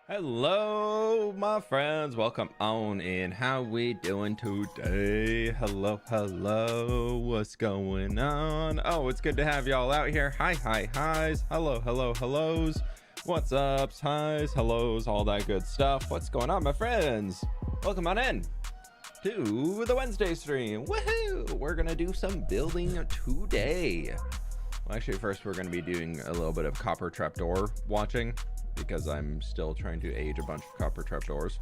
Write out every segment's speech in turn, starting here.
Hello, my friends. Welcome on in. How we doing today? Hello. What's going on? Oh, it's good to have y'all out here. Hi's. Hellos. What's ups? Hi's, hellos, all that good stuff. What's going on, my friends? Welcome on in to the Wednesday stream. Woohoo! We're gonna do some building today. Well, actually, first we're gonna be doing a little bit of copper trapdoor watching, because I'm still trying to age a bunch of copper trapdoors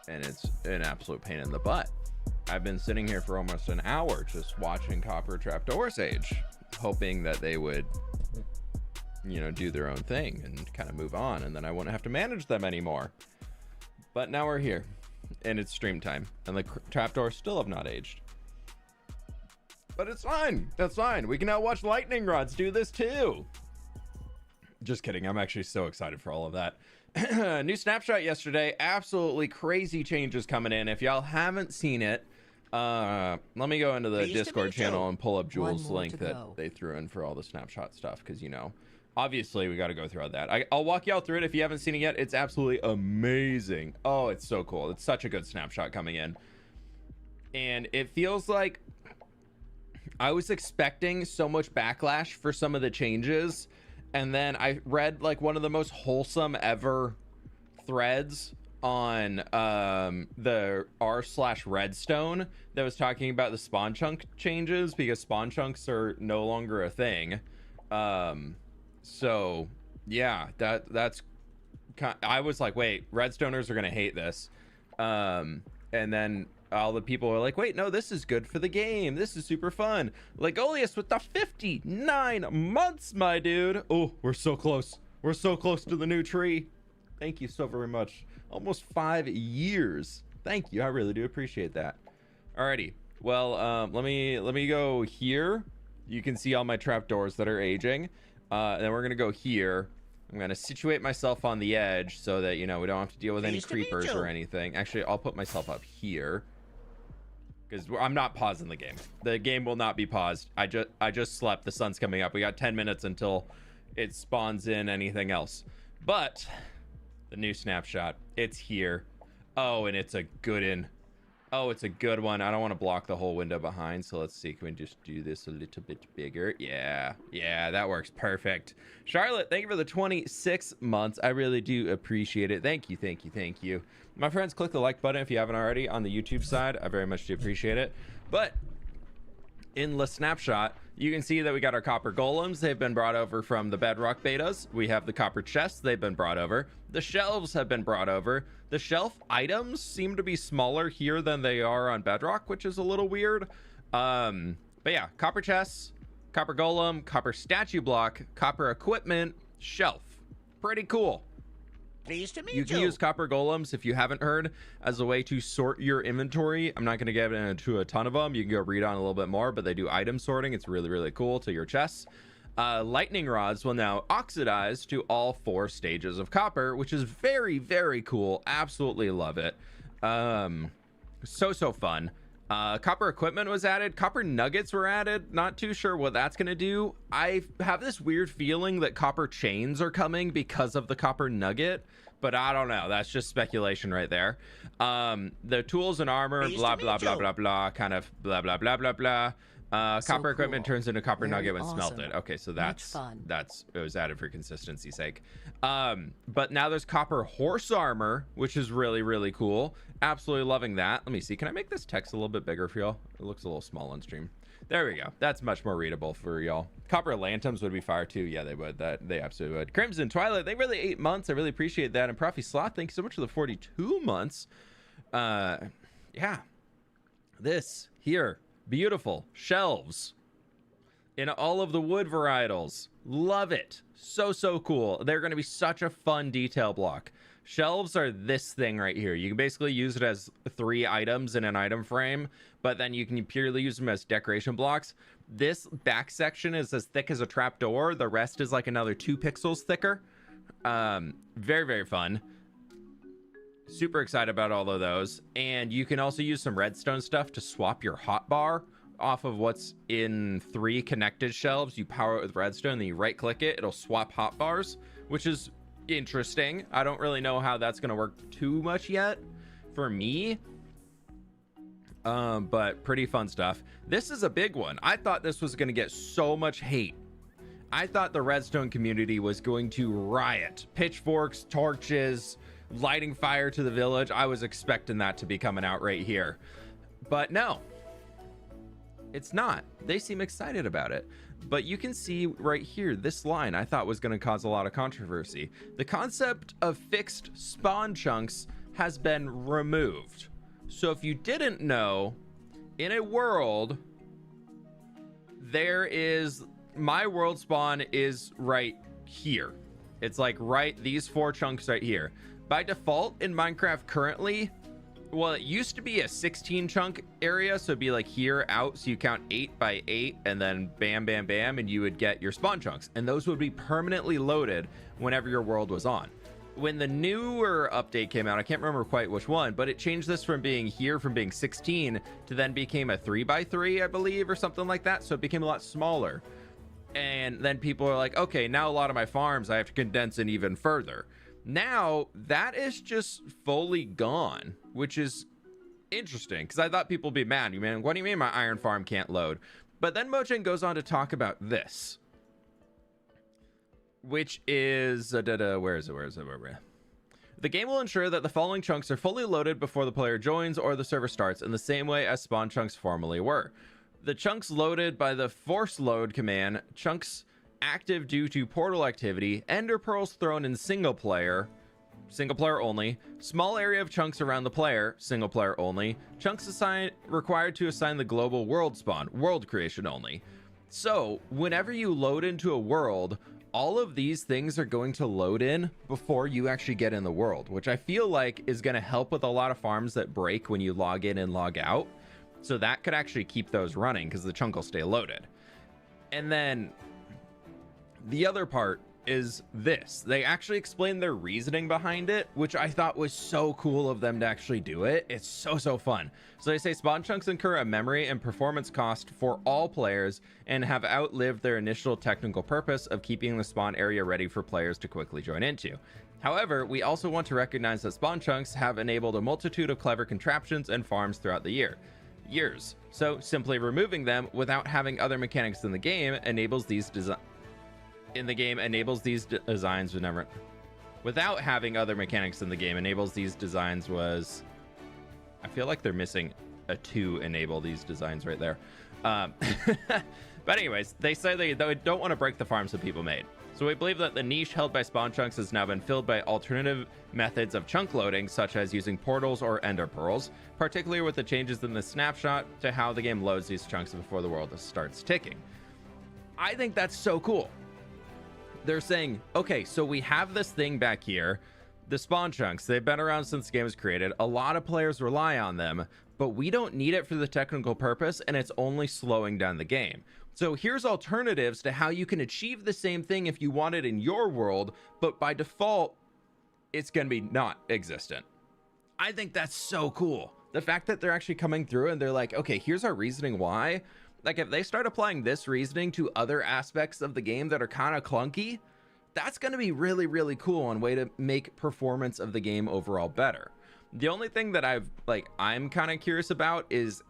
and it's an absolute pain in the butt. I've been sitting here for almost an hour just watching copper trapdoors age, hoping that they would, you know, do their own thing and kind of move on, and then I wouldn't have to manage them anymore. But now we're here and it's stream time and the trapdoors still have not aged. But it's fine. That's fine. We can now watch lightning rods do this too. Just kidding. I'm actually so excited for all of that. New Snapshot yesterday. Absolutely crazy changes coming in. If y'all haven't seen it, let me go into the Discord channel and pull up Jules' link that they threw in for all the Snapshot stuff, because, you know, obviously we got to go through all that. I'll walk y'all through it if you haven't seen it yet. It's absolutely amazing. Oh, it's so cool. It's such a good snapshot coming in. And it feels like I was expecting so much backlash for some of the changes. And then I read like one of the most wholesome ever threads on the r/redstone that was talking about the spawn chunk changes, because spawn chunks are no longer a thing. So yeah, that's I was like, wait, redstoners are gonna hate this. And then all the people are like, wait, no, this is good for the game. This is super fun. Legolius with the 59 months, my dude. Oh, we're so close. We're so close to the new tree. Thank you so very much. Almost 5 years. Thank you. I really do appreciate that. Alrighty. Well, let me go here. You can see all my trapdoors that are aging. And then we're gonna go here. I'm gonna situate myself on the edge so that, you know, we don't have to deal with any creepers or anything. Actually, I'll put myself up here, because I'm not pausing the game. The game will not be paused. I just slept. The sun's coming up. We got 10 minutes until it spawns in anything else. But the new snapshot, it's here. Oh, and it's a good one. Oh, it's a good one. I don't want to block the whole window behind, so let's see. Can we just do this a little bit bigger? Yeah, that works perfect. Charlotte, thank you for the 26 months. I really do appreciate it. Thank you. My friends, click the like button if you haven't already on the YouTube side. I very much do appreciate it. But in the snapshot, you can see that we got our copper golems. They've been brought over from the bedrock betas. We have the copper chests. They've been brought over. The shelves have been brought over. The shelf items seem to be smaller here than they are on bedrock, which is a little weird. But yeah, copper chests, copper golem, copper statue block, copper equipment, shelf. Pretty cool. Pleased to meet you can use copper golems, if you haven't heard, as a way to sort your inventory. I'm not going to get into a ton of them. You can go read on a little bit more, but they do item sorting. It's really cool to your chests. Lightning rods will now oxidize to all 4 stages of copper, which is very cool. Absolutely love it. So fun. Copper equipment was added. Copper nuggets were added. Not too sure what that's gonna do. I have this weird feeling that copper chains are coming because of the copper nugget, but I don't know. That's just speculation right there. The tools and armor, blah blah, kind of blah. Copper equipment turns into copper nugget when smelted. Okay, so that's it was added for consistency's sake. But now there's copper horse armor, which is really cool. Absolutely loving that. Let me see, can I make this text a little bit bigger for y'all? It looks a little small on stream. There we go. That's much more readable for y'all. Copper lanterns would be fire too. Yeah, they would. They absolutely would. Crimson Twilight, they really 8 months. I really appreciate that. And Profi Sloth, thank you so much for the 42 months. Yeah, this here, beautiful shelves in all of the wood varietals. Love it. So cool. They're going to be such a fun detail block. Shelves are this thing right here. You can basically use it as 3 items in an item frame, but then you can purely use them as decoration blocks. This back section is as thick as a trapdoor. The rest is like another 2 pixels thicker. Very fun. Super excited about all of those. And you can also use some redstone stuff to swap your hotbar off of what's in 3 connected shelves. You power it with redstone, then you right click it, it'll swap hotbars, which is interesting. I don't really know how that's going to work too much yet for me. But pretty fun stuff. This is a big one. I thought this was going to get so much hate. I thought the redstone community was going to riot. Pitchforks, torches, lighting fire to the village. I was expecting that to be coming out right here. But no, it's not. They seem excited about it. But you can see right here, this line I thought was going to cause a lot of controversy. The concept of fixed spawn chunks has been removed. So if you didn't know, in a world, there is... my world spawn is right here. It's like right these 4 chunks right here. By default in Minecraft currently, well, it used to be a 16 chunk area, so it'd be like here out, so you count 8 by 8 and then bam bam bam and you would get your spawn chunks, and those would be permanently loaded whenever your world was on. When the newer update came out, I can't remember quite which one, but it changed this from being 16 to then became a 3 by 3, I believe, or something like that, so it became a lot smaller. And then people are like, okay, now a lot of my farms I have to condense in even further. Now that is just fully gone, which is interesting because I thought people would be mad. You man, what do you mean my iron farm can't load? But then Mojang goes on to talk about this, which is where is it? The game will ensure that the following chunks are fully loaded before the player joins or the server starts, in the same way as spawn chunks formerly were. The chunks loaded by the force load command, chunks active due to portal activity, ender pearls thrown in single player only, small area of chunks around the player, single player only, chunks required to assign the global world spawn, world creation only. So whenever you load into a world, all of these things are going to load in before you actually get in the world, which I feel like is going to help with a lot of farms that break when you log in and log out. So that could actually keep those running because the chunk will stay loaded. And then the other part is this. They actually explained their reasoning behind it, which I thought was so cool of them to actually do it. It's so fun. So they say spawn chunks incur a memory and performance cost for all players and have outlived their initial technical purpose of keeping the spawn area ready for players to quickly join into. However, we also want to recognize that spawn chunks have enabled a multitude of clever contraptions and farms throughout the years. So simply removing them without having other mechanics in the game enables these designs without having other mechanics in the game enables these designs was, I feel like they're missing a to enable these designs right there. But anyways, they say they don't want to break the farms that people made. So we believe that the niche held by spawn chunks has now been filled by alternative methods of chunk loading, such as using portals or ender pearls, particularly with the changes in the snapshot to how the game loads these chunks before the world starts ticking. I think that's so cool. They're saying, okay, so we have this thing back here, the spawn chunks. They've been around since the game was created. A lot of players rely on them, but we don't need it for the technical purpose, and it's only slowing down the game. So here's alternatives to how you can achieve the same thing if you want it in your world, but by default, it's going to be not existent. I think that's so cool. The fact that they're actually coming through and they're like, okay, here's our reasoning why. Like, if they start applying this reasoning to other aspects of the game that are kind of clunky, that's going to be really cool and way to make performance of the game overall better. The only thing that I'm kind of curious about is,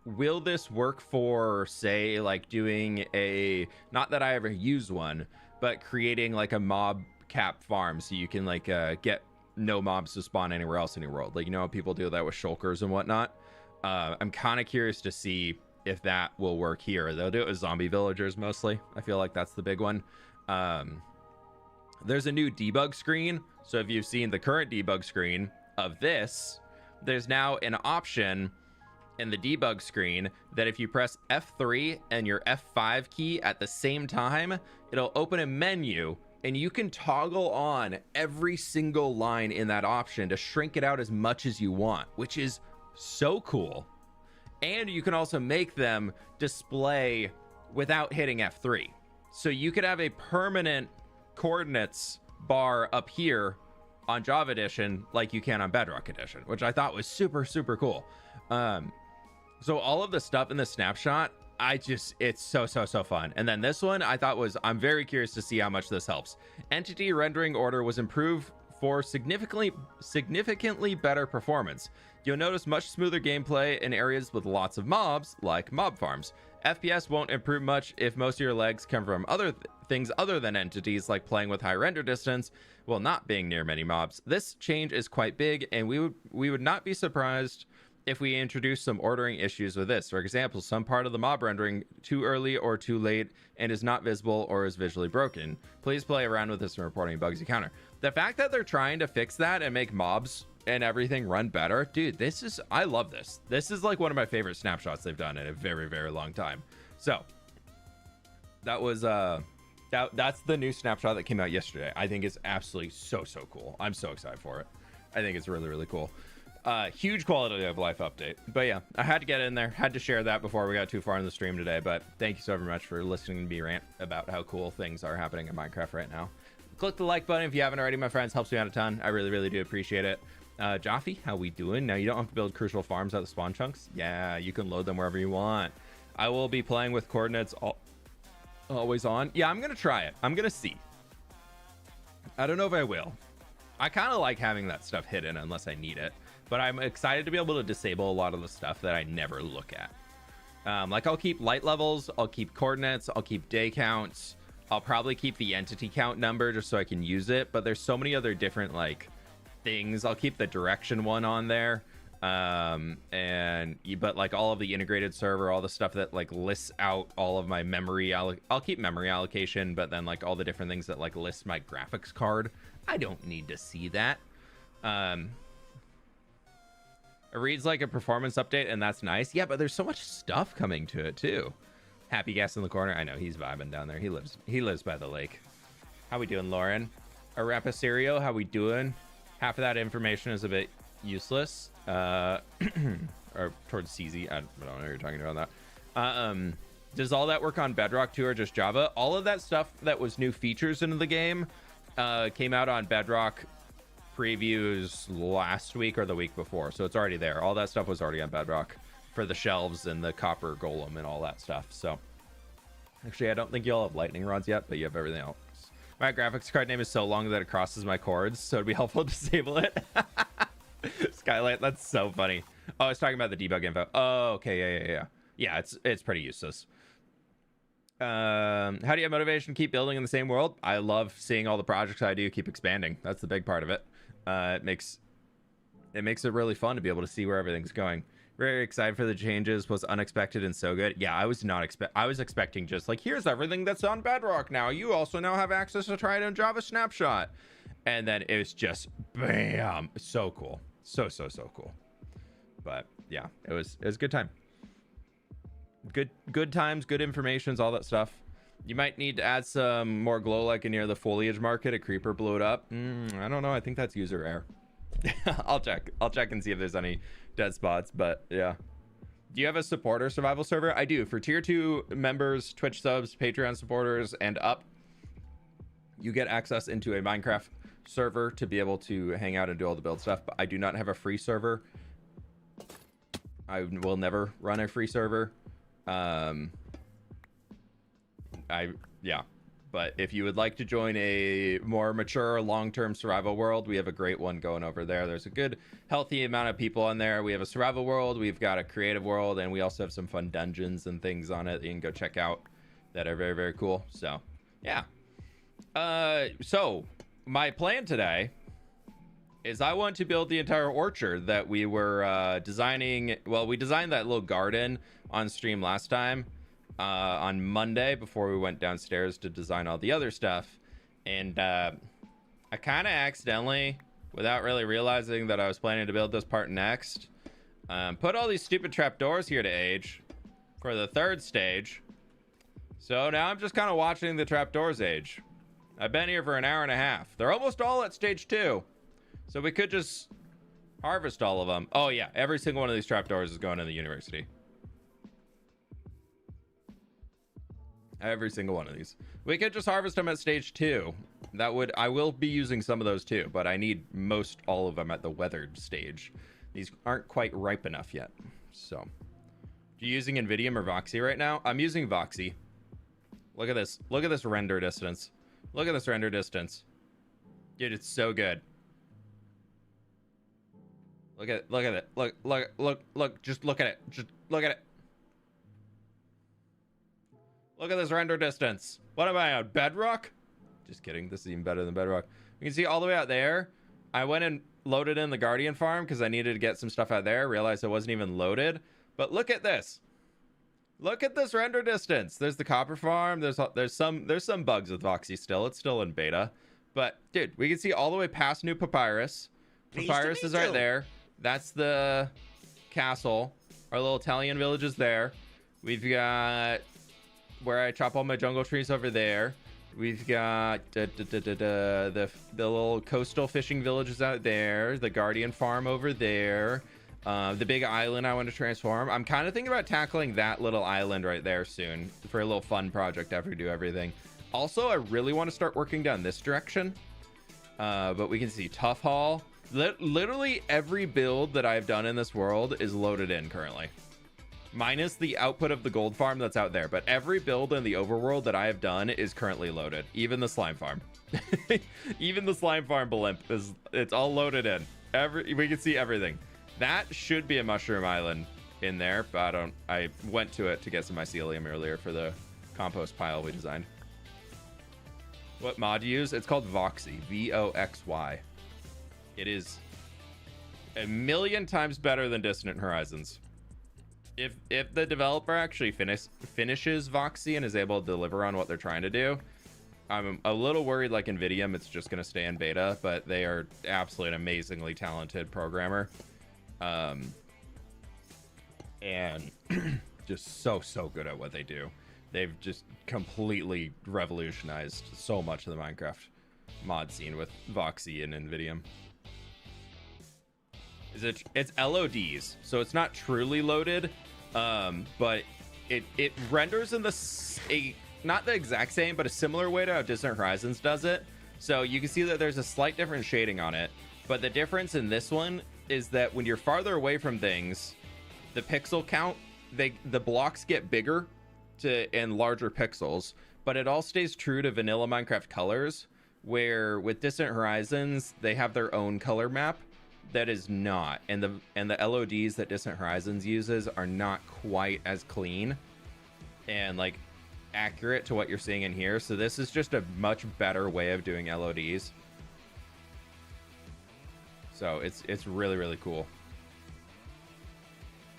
will this work for, say, like doing a, not that I ever use one, but creating like a mob cap farm so you can like get no mobs to spawn anywhere else in your world. Like, you know how people do that with shulkers and whatnot. I'm kind of curious to see if that will work here. They'll do it with zombie villagers mostly. I feel like that's the big one. There's a new debug screen. So if you've seen the current debug screen of this, there's now an option in the debug screen that if you press F3 and your F5 key at the same time, it'll open a menu and you can toggle on every single line in that option to shrink it out as much as you want, which is so cool. And you can also make them display without hitting F3. So you could have a permanent coordinates bar up here on Java Edition like you can on Bedrock Edition, which I thought was super cool. So all of the stuff in the snapshot, I just, it's so fun. And then this one I thought was, I'm very curious to see how much this helps. Entity rendering order was improved for significantly better performance. You'll notice much smoother gameplay in areas with lots of mobs, like mob farms. FPS won't improve much if most of your legs come from things other than entities, like playing with high render distance while not being near many mobs. This change is quite big, and we would not be surprised if we introduce some ordering issues with this. For example, some part of the mob rendering too early or too late and is not visible or is visually broken. Please play around with this and reporting bugs you counter. The fact that they're trying to fix that and make mobs and everything run better, dude, this is, I love this. This is like one of my favorite snapshots they've done in a very long time. So that was that's the new snapshot that came out yesterday. I think it's absolutely so cool. I'm so excited for it. I think it's really cool. Huge quality of life update. But yeah, I had to get in there, had to share that before we got too far in the stream today. But thank you so very much for listening to me rant about how cool things are happening in Minecraft right now. Click the like button if you haven't already, my friends. Helps me out a ton. I really do appreciate it. Jaffe, how we doing? Now you don't have to build crucial farms out of spawn chunks. Yeah, you can load them wherever you want. I will be playing with coordinates always on. Yeah, I'm gonna try it. I'm gonna see. I don't know if I will. I kind of like having that stuff hidden unless I need it, but I'm excited to be able to disable a lot of the stuff that I never look at. Like I'll keep light levels, I'll keep coordinates, I'll keep day counts, I'll probably keep the entity count number just so I can use it, but there's so many other different like things. I'll keep the direction one on there, but like all of the integrated server, all the stuff that like lists out all of my memory, I'll keep memory allocation, but then like all the different things that like list my graphics card, I don't need to see that. It reads like a performance update, and that's nice. Yeah, but there's so much stuff coming to it too. Happy Gas in the corner. I know he's vibing down there. He lives by the lake. How we doing, Lauren? Arapacerio, how we doing? Half of that information is a bit useless. Or towards CZ. I don't know what you're talking about that. Does all that work on Bedrock too, or just Java? All of that stuff that was new features into the game came out on Bedrock previews last week or the week before, so it's already there. All that stuff was already on Bedrock for the shelves and the copper golem and all that stuff. So actually, I don't think you all have lightning rods yet, but you have everything else. My graphics card name is so long that it crosses my chords, so it'd be helpful to disable it. Skylight, that's so funny. Oh, I was talking about the debug info. Oh, okay, yeah, it's pretty useless. How do you have motivation to keep building in the same world? I love seeing all the projects I do keep expanding. That's the big part of it. It makes it really fun to be able to see where everything's going. Very excited for the changes. Was unexpected and so good. Yeah, I was expecting just like, here's everything that's on Bedrock now. You also now have access to try it in Java Snapshot. And then it was just bam, so cool. So cool. But yeah, it was a good time. Good times, good informations, all that stuff. You might need to add some more glow like near the foliage market. A creeper blew it up. I don't know. I think that's user error. I'll check and see if there's any dead spots, but yeah. Do you have a supporter survival server? I do. For tier 2 members, Twitch subs, Patreon supporters, and up, you get access into a Minecraft server to be able to hang out and do all the build stuff. But I do not have a free server. I will never run a free server. But if you would like to join a more mature long-term survival world, we have a great one going over there. There's a good healthy amount of people on there. We have a survival world, we've got a creative world, and we also have some fun dungeons and things on it that you can go check out that are very cool. So yeah, so my plan today is I want to build the entire orchard that we were designing. Well, we designed that little garden on stream last time on Monday before we went downstairs to design all the other stuff, and I kind of accidentally, without really realizing that I was planning to build this part next, put all these stupid trapdoors here to age for the third stage. So now I'm just kind of watching the trapdoors age. I've been here for an hour and a half. They're almost all at stage 2, so we could just harvest all of them. Oh yeah, every single one of these trapdoors is going to the university. Every single one of these. We could just harvest them at stage 2. I will be using some of those too, but I need most all of them at the weathered stage. These aren't quite ripe enough yet. So You using NVIDIA or Voxy right now? I'm using Voxy. Look at this. Look at this render distance. Look at this render distance. Dude, it's so good. Look at it. Look at it. Look. Just look at it. Just look at it. Look at this render distance. What am I on? Bedrock? Just kidding. This is even better than Bedrock. You can see all the way out there. I went and loaded in the Guardian farm because I needed to get some stuff out there. Realized it wasn't even loaded. But look at this. Look at this render distance. There's the copper farm. There's some bugs with Voxy still. It's still in beta. But dude, we can see all the way past New Papyrus. Papyrus is right there. That's the castle. Our little Italian village is there. We've got where I chop all my jungle trees over there. We've got the little coastal fishing villages out there. The Guardian farm over there. The big island I want to transform. I'm kind of thinking about tackling that little island right there soon for a little fun project after we do everything. Also, I really want to start working down this direction. But we can see Tough Hall. Literally every build that I've done in this world is loaded in currently. Minus the output of the gold farm that's out there. But every build in the overworld that I have done is currently loaded. Even the slime farm. Even the slime farm blimp it's all loaded in. We can see everything. That should be a mushroom island in there, but I went to it to get some mycelium earlier for the compost pile we designed. What mod do you use? It's called Voxy. Voxy. It is a million times better than Distant Horizons. If the developer actually finishes Voxy and is able to deliver on what they're trying to do, I'm a little worried like NVIDIA, it's just going to stay in beta, but they are absolutely an amazingly talented programmer. And just so good at what they do. They've just completely revolutionized so much of the Minecraft mod scene with Voxy and NVIDIA. It's LODs, so it's not truly loaded, but it renders in not the exact same, but a similar way to how Distant Horizons does it. So you can see that there's a slight different shading on it, but the difference in this one is that when you're farther away from things, the pixel count, the blocks get bigger and larger pixels, but it all stays true to vanilla Minecraft colors, where with Distant Horizons they have their own color map that is not, and the LODs that Distant Horizons uses are not quite as clean and like accurate to what you're seeing in here. So this is just a much better way of doing LODs. So it's really cool.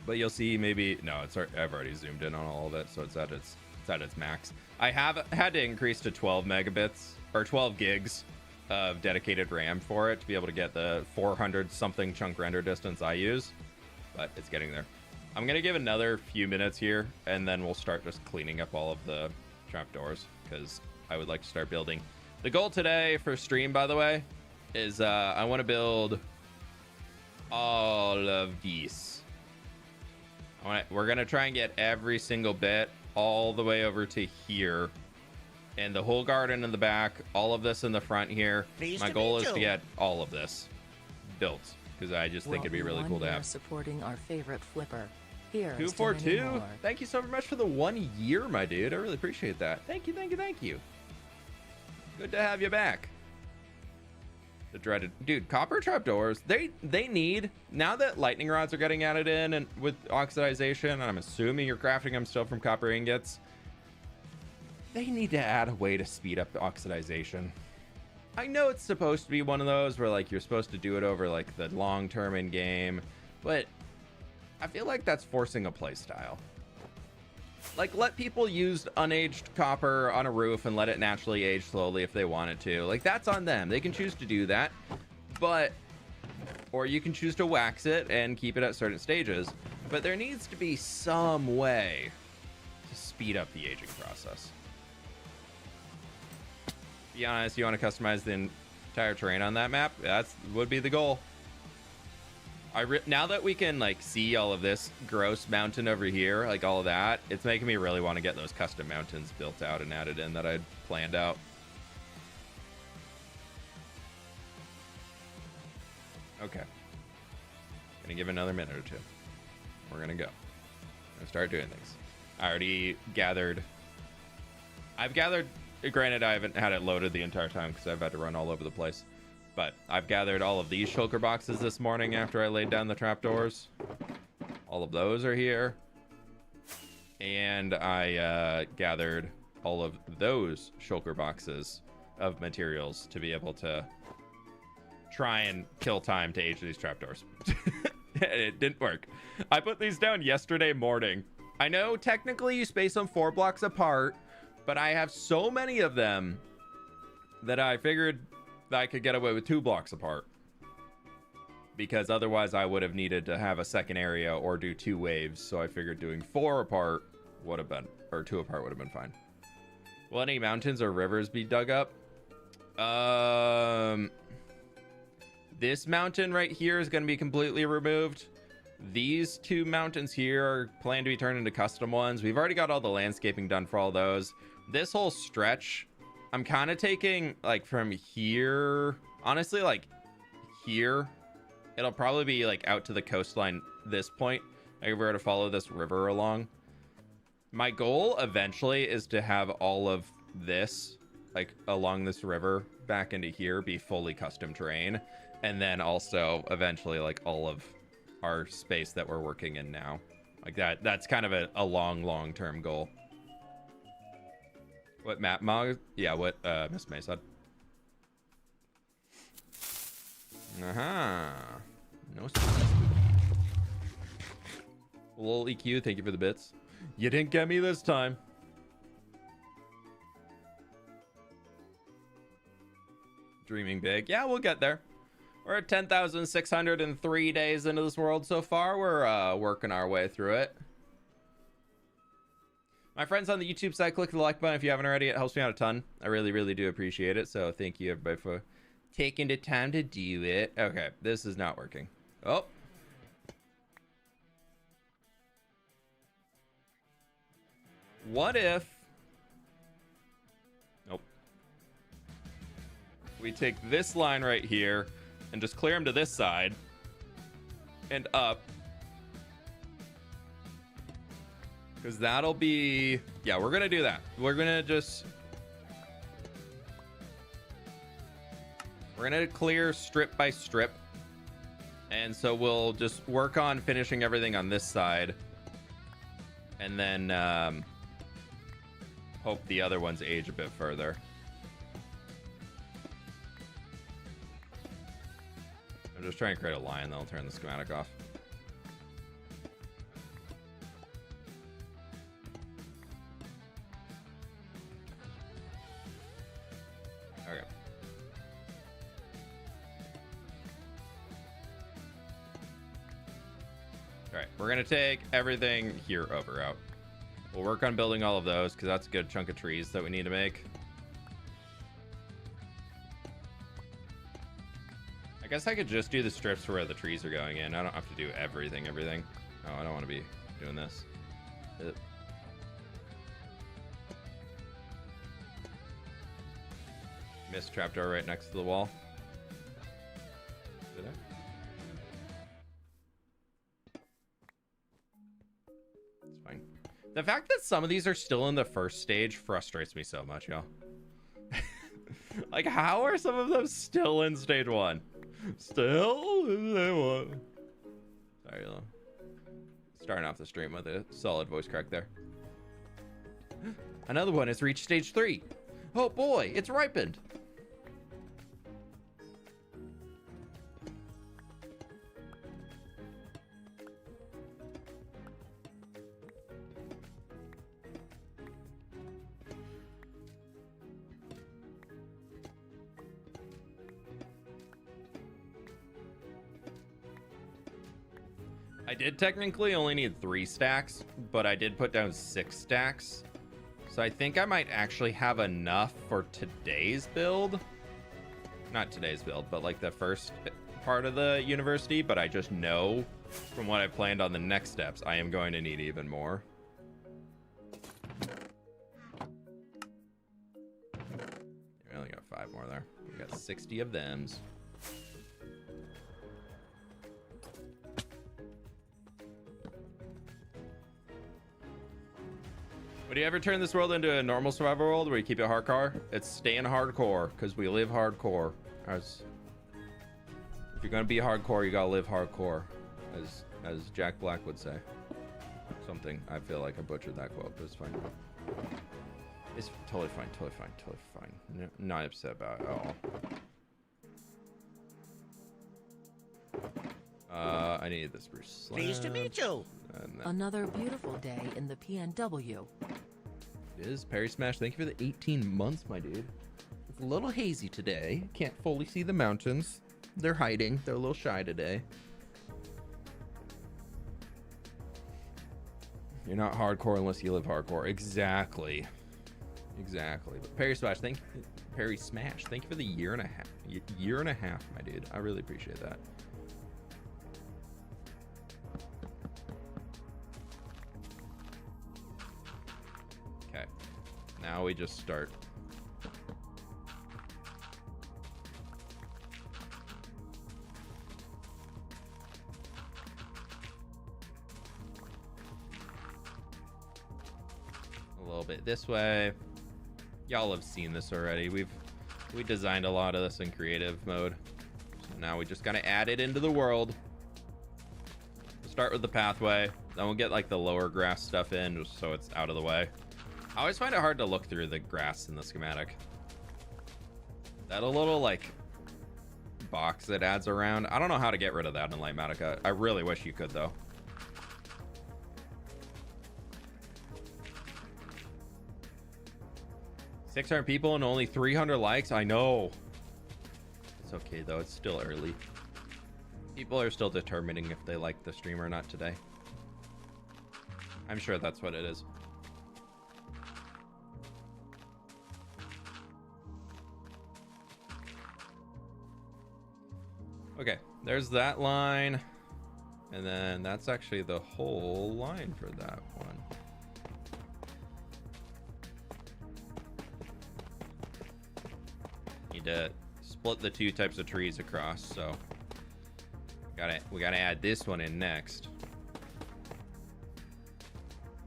But you'll see maybe I've already zoomed in on all of it, so it's at its max. I have had to increase to 12 megabits or 12 gigs of dedicated RAM for it to be able to get the 400 something chunk render distance I use, but it's getting there. I'm gonna give another few minutes here and then we'll start just cleaning up all of the trapdoors because I would like to start building. The goal today for stream, by the way, is I want to build all of these. We're gonna try and get every single bit all the way over to here, and the whole garden in the back, all of this in the front here. My goal is to get all of this built because I just think it'd be really cool to have. Supporting our favorite flipper. Here, 242. Thank you so much for the 1 year, my dude. I really appreciate that. Thank you. Good to have you back. The dreaded dude, copper trapdoors. They need, now that lightning rods are getting added in and with oxidization, and I'm assuming you're crafting them still from copper ingots, they need to add a way to speed up the oxidization. I know it's supposed to be one of those where like you're supposed to do it over like the long term in game, but I feel like that's forcing a play style. Like, let people use unaged copper on a roof and let it naturally age slowly if they wanted to. Like, that's on them. They can choose to do that. But, or you can choose to wax it and keep it at certain stages. But there needs to be some way to speed up the aging process. Be honest, you want to customize the entire terrain on that map? That would be the goal. Now that we can like see all of this gross mountain over here, like all of that, it's making me really want to get those custom mountains built out and added in that I'd planned out. Okay. Gonna give it another minute or two. We're gonna go. and start doing things. I already gathered. I've gathered. Granted, I haven't had it loaded the entire time because I've had to run all over the place. But I've gathered all of these shulker boxes this morning after I laid down the trapdoors. All of those are here. And I gathered all of those shulker boxes of materials to be able to try and kill time to age these trapdoors. It didn't work. I put these down yesterday morning. I know technically you space them 4 blocks apart, but I have so many of them that I figured that I could get away with 2 blocks apart, because otherwise I would have needed to have a second area or do 2 waves. So I figured doing 4 apart would have been, or 2 apart would have been fine. Will any mountains or rivers be dug up? This mountain right here is going to be completely removed. These 2 mountains here are planned to be turned into custom ones. We've already got all the landscaping done for all those. This whole stretch, I'm kind of taking like from here, honestly, like here, it'll probably be like out to the coastline this point. Like if we were to follow this river along. My goal eventually is to have all of this, like along this river back into here, be fully custom terrain. And then also eventually like all of our space that we're working in now. Like that's kind of a long-term goal. What map mod? Yeah, what Miss May said. No surprise. Lol EQ, thank you for the bits. You didn't get me this time. Dreaming big. Yeah, we'll get there. We're at 10,603 days into this world so far. We're working our way through it. My friends on the YouTube side, click the like button if you haven't already. It helps me out a ton. I really do appreciate it. So thank you everybody for taking the time to do it. Okay, this is not working. Oh. What if... Nope. We take this line right here and just clear them to this side and up. Because that'll be... Yeah, we're going to do that. We're going to just... We're going to clear strip by strip. And so we'll just work on finishing everything on this side. And then hope the other ones age a bit further. I'm just trying to create a line, then I'll turn the schematic off. Okay. All right, we're gonna take everything here over out. We'll work on building all of those because that's a good chunk of trees that we need to make. I guess I could just do the strips for where the trees are going in. I don't have to do everything. Oh, I don't want to be doing this. Missed trapdoor right next to the wall. Did I? It's fine. The fact that some of these are still in the first stage frustrates me so much, y'all. Like, how are some of them still in stage 1? Still in stage 1. Sorry, starting off the stream with a solid voice crack there. Another one has reached stage 3. Oh boy, it's ripened. I did technically only need 3 stacks, but I did put down 6 stacks. So I think I might actually have enough for today's build. Not today's build, but like the first part of the university. But I just know from what I planned on the next steps, I am going to need even more. We only got 5 more there. We got 60 of thems. Would you ever turn this world into a normal survival world where you keep it hardcore? It's staying hardcore because we live hardcore. If you're gonna be hardcore, you gotta live hardcore, as Jack Black would say. Something. I feel like I butchered that quote, but it's fine. It's totally fine, totally fine, totally fine. No, not upset about it at all. I need this Bruce. Pleased to meet you. Another beautiful day in the PNW. It is. Perry Smash, thank you for the 18 months, my dude. It's a little hazy today. Can't fully see the mountains. They're hiding. They're a little shy today. You're not hardcore unless you live hardcore. Exactly. Exactly. But Perry Smash, thank you. Perry Smash, thank you for the year and a half. Year and a half, my dude. I really appreciate that. Okay. Now we just start. A little bit this way. Y'all have seen this already. We designed a lot of this in creative mode. So now we just gotta add it into the world. We'll start with the pathway. Then we'll get like the lower grass stuff in just so it's out of the way. I always find it hard to look through the grass in the schematic. That a little like box that adds around. I don't know how to get rid of that in Lightmatica. I really wish you could though. $600 people and only 300 likes. I know. It's okay though. It's still early. People are still determining if they like the stream or not today. I'm sure that's what it is. Okay, there's that line. And then that's actually the whole line for that one. Need to split the two types of trees across, so we gotta add this one in next.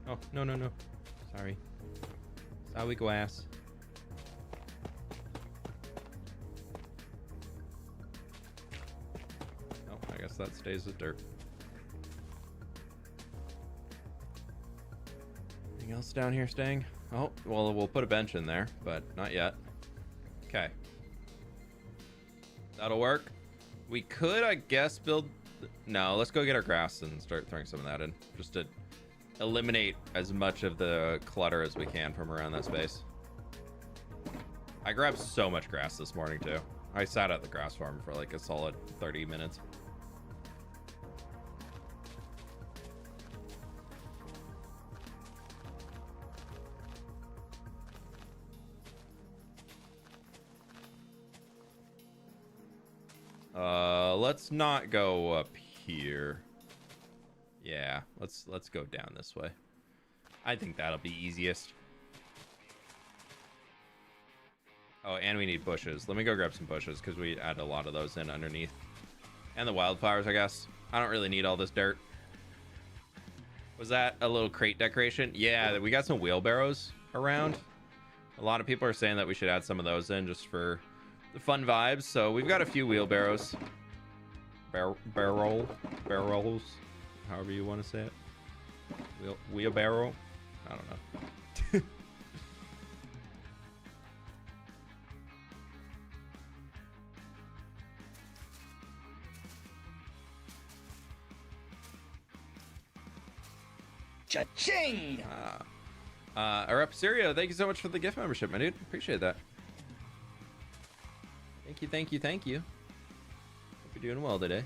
Oh, no. Sorry. Sorry, glass. Oh, I guess that stays as dirt. Anything else down here staying? Oh, well, we'll put a bench in there, but not yet. Okay. That'll work. We could, I guess, build... No, let's go get our grass and start throwing some of that in. Just to eliminate as much of the clutter as we can from around that space. I grabbed so much grass this morning, too. I sat at the grass farm for like a solid 30 minutes. Let's not go up here. Yeah, let's go down this way. I think that'll be easiest. Oh, and we need bushes. Let me go grab some bushes because we add a lot of those in underneath. And the wildflowers, I guess. I don't really need all this dirt. Was that a little crate decoration? Yeah, we got some wheelbarrows around. A lot of people are saying that we should add some of those in just for the fun vibes. So we've got a few wheelbarrows. Barrels, however you want to say it. Wheelbarrow. I don't know. Cha-ching! Arep Syria, thank you so much for the gift membership, my dude. Appreciate that. Thank you. Hope you're doing well today.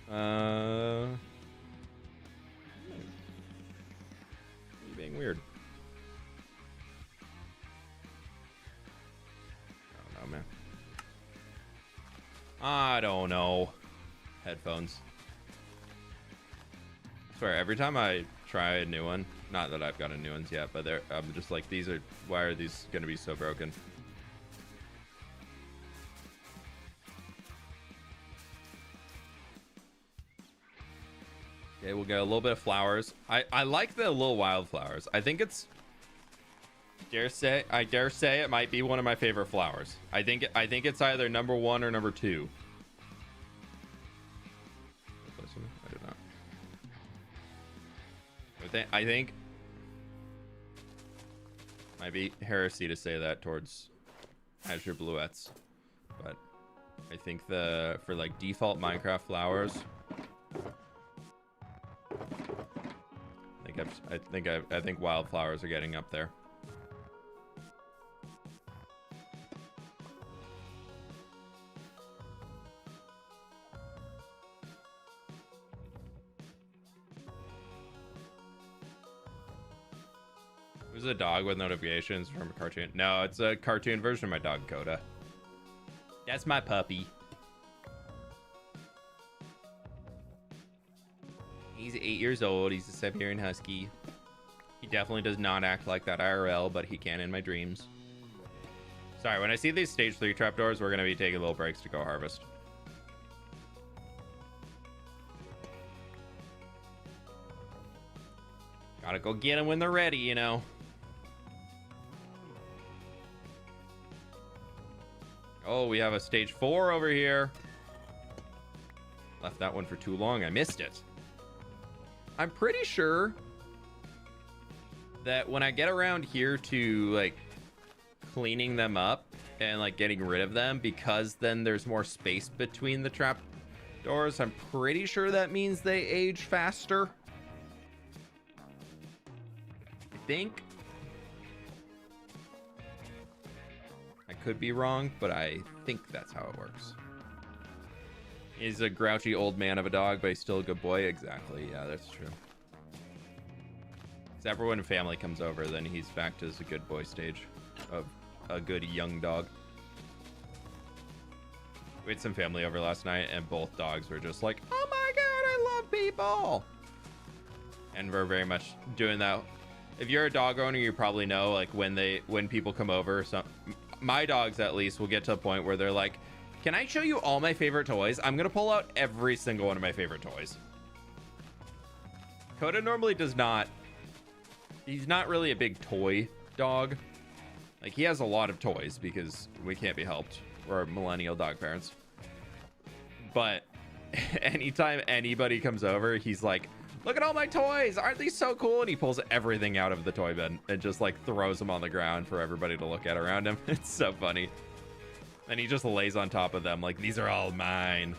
You're being weird. I don't know, man. I don't know. Headphones. I swear, every time I try a new one, not that I've got a new ones yet, but I'm just like, why are these gonna be so broken? Okay, we'll get a little bit of flowers. I like the little wildflowers. I think it's I dare say it might be one of my favorite flowers. I think it's either number 1 or number 2. I did not. I think might be heresy to say that towards Azure Bluettes, but I think for like default Minecraft flowers, I think wildflowers are getting up there. Is a dog with notifications from a cartoon? No, it's a cartoon version of my dog Coda. That's my puppy. He's 8 years old. He's a Siberian Husky. He definitely does not act like that IRL, but he can in my dreams. Sorry, when I see these stage 3 trapdoors, we're gonna be taking little breaks to go harvest. Gotta go get them when they're ready, you know. Oh, we have a stage 4 over here. Left that one for too long. I missed it. I'm pretty sure that when I get around here to like cleaning them up and like getting rid of them, because then there's more space between the trap doors, I'm pretty sure that means they age faster. I think. I could be wrong, but I think that's how it works. He's a grouchy old man of a dog, but he's still a good boy. Exactly. Yeah, that's true. Except for when family comes over, then he's back to his good boy stage of a good young dog. We had some family over last night, and both dogs were just like, oh my god, I love people. And we're very much doing that. If you're a dog owner, you probably know, like, when people come over, my dogs at least will get to a point where they're like, can I show you all my favorite toys? I'm gonna pull out every single one of my favorite toys. Coda normally does not. He's not really a big toy dog. Like, he has a lot of toys because we can't be helped. We're millennial dog parents. But anytime anybody comes over, he's like, look at all my toys. Aren't these so cool? And he pulls everything out of the toy bin and just like throws them on the ground for everybody to look at around him. It's so funny. And he just lays on top of them like, these are all mine.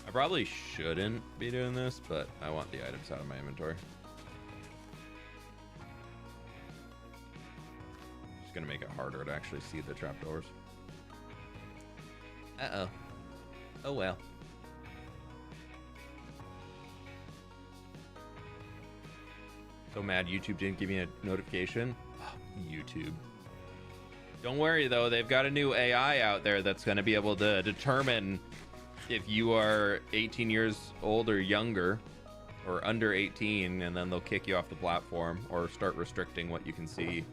I probably shouldn't be doing this, but I want the items out of my inventory. Just gonna make it harder to actually see the trapdoors. Uh-oh. Oh well. So mad YouTube didn't give me a notification. Oh, YouTube. Don't worry though, they've got a new AI out there that's going to be able to determine if you are 18 years old or younger or under 18, and then they'll kick you off the platform or start restricting what you can see.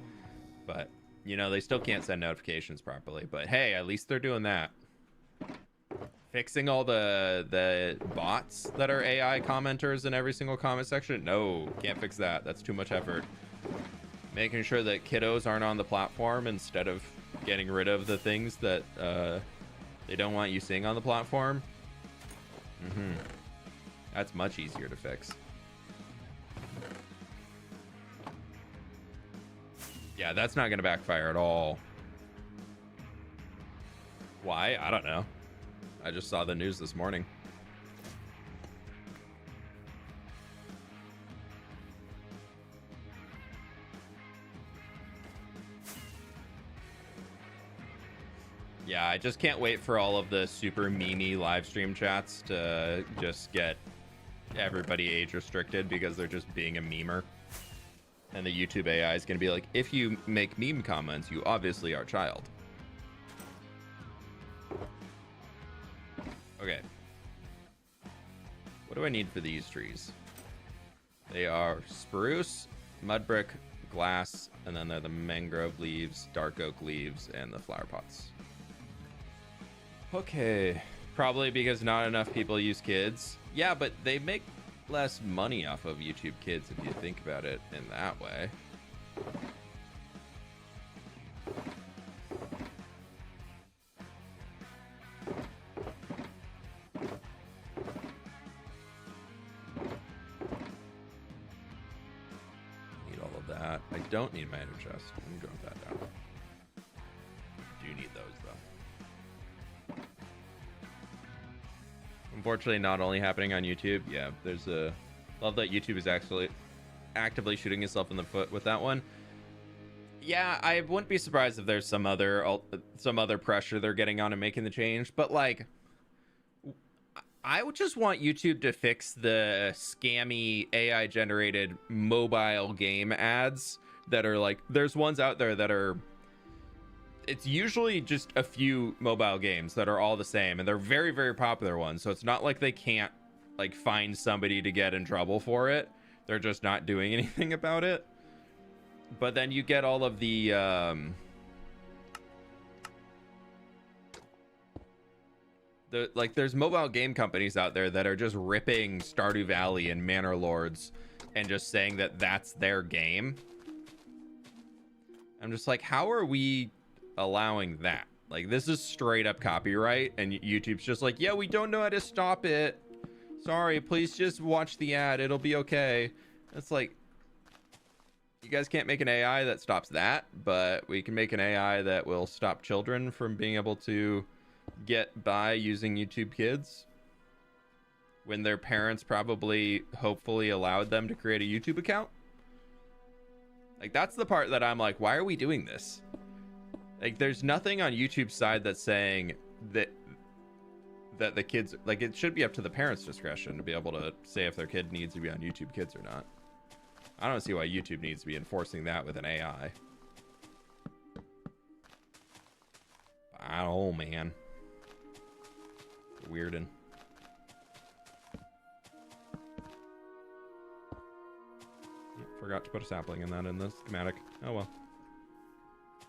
But, you know, they still can't send notifications properly. But hey, at least they're doing that. Fixing all the bots that are AI commenters in every single comment section? No, can't fix that. That's too much effort. Making sure that kiddos aren't on the platform instead of getting rid of the things that they don't want you seeing on the platform. That's much easier to fix. Yeah, that's not going to backfire at all. Why? I don't know. I just saw the news this morning. Yeah, I just can't wait for all of the super memey live stream chats to just get everybody age restricted because they're just being a memer. And the YouTube AI is going to be like, if you make meme comments, you obviously are a child. Okay. What do I need for these trees? They are spruce, mud brick, glass, and then there are the mangrove leaves, dark oak leaves, and the flower pots. Okay, probably because not enough people use kids. Yeah, but they make less money off of YouTube Kids if you think about it in that way. Need all of that. I don't need my ender chest. Let me drop that down. Do need those though. Unfortunately, not only happening on YouTube. Yeah, there's a love that YouTube is actually actively shooting itself in the foot with that one. Yeah, I wouldn't be surprised if there's some other pressure they're getting on and making the change, but like I would just want YouTube to fix the scammy AI generated mobile game ads that are like, there's ones out there that are, it's usually just a few mobile games that are all the same, and they're very, very popular ones. So it's not like they can't like find somebody to get in trouble for it. They're just not doing anything about it. But then you get all of the like there's mobile game companies out there that are just ripping Stardew Valley and Manor Lords and just saying that that's their game. I'm just like, how are we allowing that? Like, this is straight up copyright, and YouTube's just like, yeah, we don't know how to stop it. Sorry, please just watch the ad. It'll be okay. It's like, you guys can't make an AI that stops that, but we can make an AI that will stop children from being able to get by using YouTube Kids when their parents probably, hopefully, allowed them to create a YouTube account. Like, that's the part that I'm like, why are we doing this? Like, there's nothing on YouTube's side that's saying that the kids, like, it should be up to the parents' discretion to be able to say if their kid needs to be on YouTube Kids or not. I don't see why YouTube needs to be enforcing that with an AI. Oh, man. Weirdin'. Forgot to put a sapling in the schematic. Oh, well.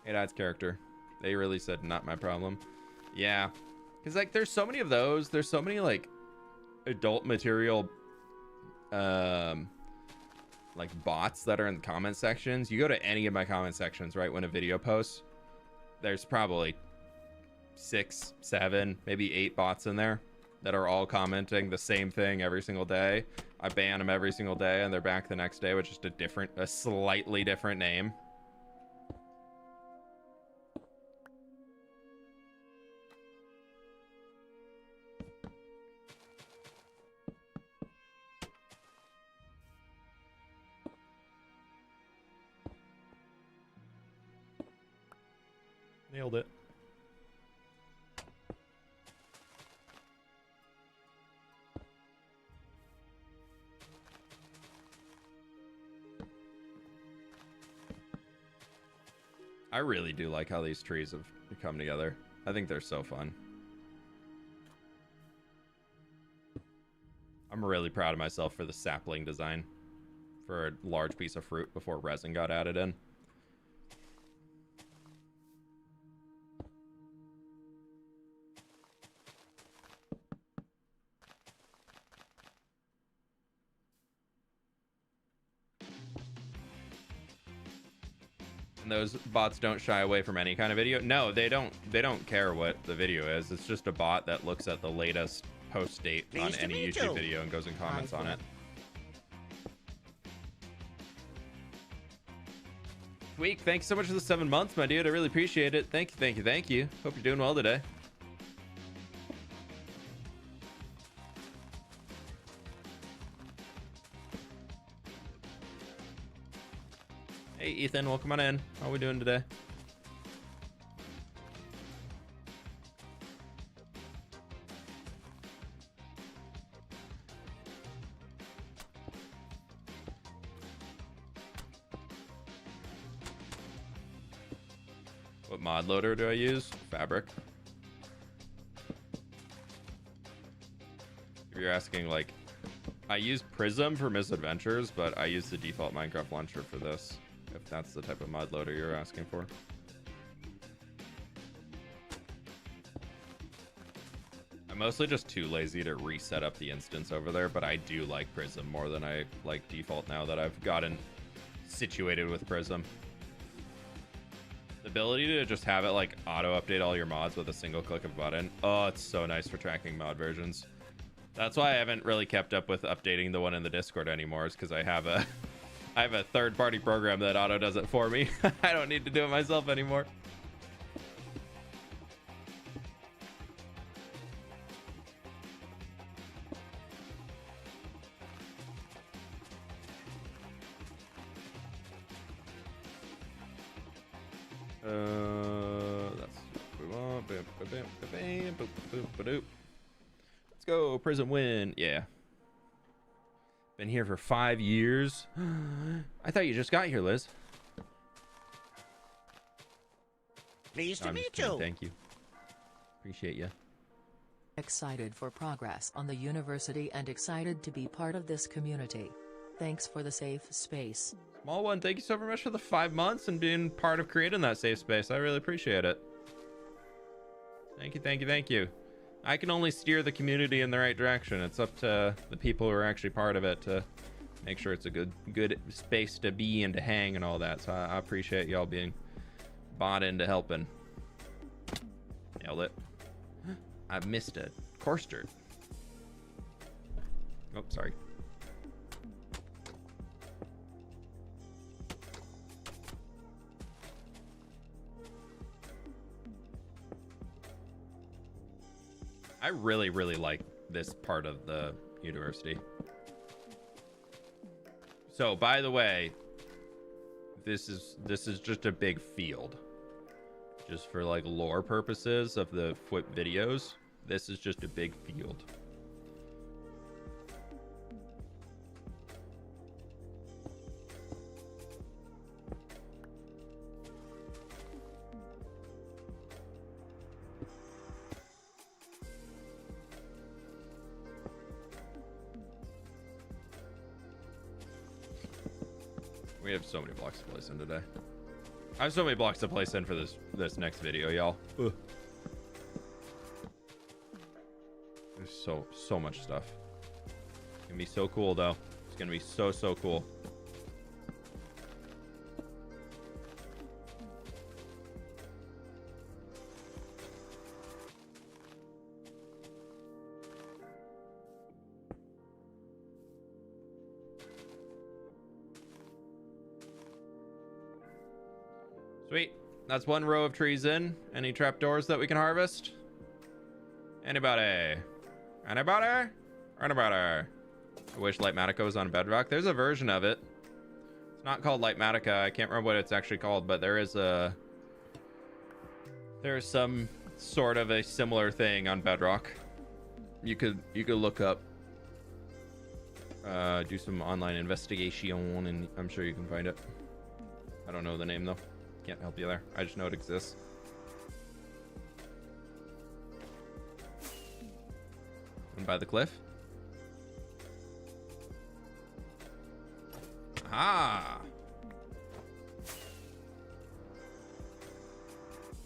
It adds character. They really said not my problem. Yeah. Because, like, there's so many of those. There's so many, like, adult material like bots that are in the comment sections. You go to any of my comment sections, right, when a video posts, there's probably 6, 7, maybe 8 bots in there that are all commenting the same thing every single day. I ban them every single day, and they're back the next day with just a slightly different name. Nailed it. I really do like how these trees have come together. I think they're so fun. I'm really proud of myself for the sapling design for a large piece of fruit before resin got added in. And those bots don't shy away from any kind of video. No, they don't care what the video is. It's just a bot that looks at the latest post date on any YouTube video and goes and comments on it. Tweak, thanks so much for the 7 months, my dude. I really appreciate it. Thank you, thank you, thank you. Hope you're doing well today. Hey, Ethan, welcome on in. How are we doing today? What mod loader do I use? Fabric. If you're asking, like, I use Prism for Misadventures, but I use the default Minecraft launcher for this. if that's the type of mod loader you're asking for. I'm mostly just too lazy to reset up the instance over there, but I do like Prism more than I like default now that I've gotten situated with Prism. The ability to just have it like auto update all your mods with a single click of a button. Oh, it's so nice for tracking mod versions. That's why I haven't really kept up with updating the one in the Discord anymore, is because I have a third-party program that auto does it for me. I don't need to do it myself anymore. That's what we want. Let's go, Prism win. Yeah. Been here for 5 years. I thought you just got here, Liz. Pleased to meet you. Thank you. Appreciate you. Excited for progress on the university and excited to be part of this community. Thanks for the safe space. Small one, thank you so very much for the 5 months and being part of creating that safe space. I really appreciate it. Thank you, thank you, thank you. I can only steer the community in the right direction. It's up to the people who are actually part of it to make sure it's a good space to be and to hang and all that. So I appreciate y'all being bought into helping. Nailed it. I missed a course dirt. Oh, sorry. I really, really like this part of the university. So, by the way, this is just a big field. Just for like lore purposes of the fWhip videos, this is just a big field. We have so many blocks to place in today. I have so many blocks to place in for this next video, y'all. There's so much stuff. It's gonna be so cool, though. It's gonna be so cool. Sweet. That's one row of trees in. Any trapdoors that we can harvest? Anybody? Anybody? Anybody? I wish Lightmatica was on Bedrock. There's a version of it. It's not called Lightmatica. I can't remember what it's actually called, but there's some sort of a similar thing on Bedrock. You could look up, do some online investigation, and I'm sure you can find it. I don't know the name though. Can't help you there. I just know it exists. And by the cliff. Ah.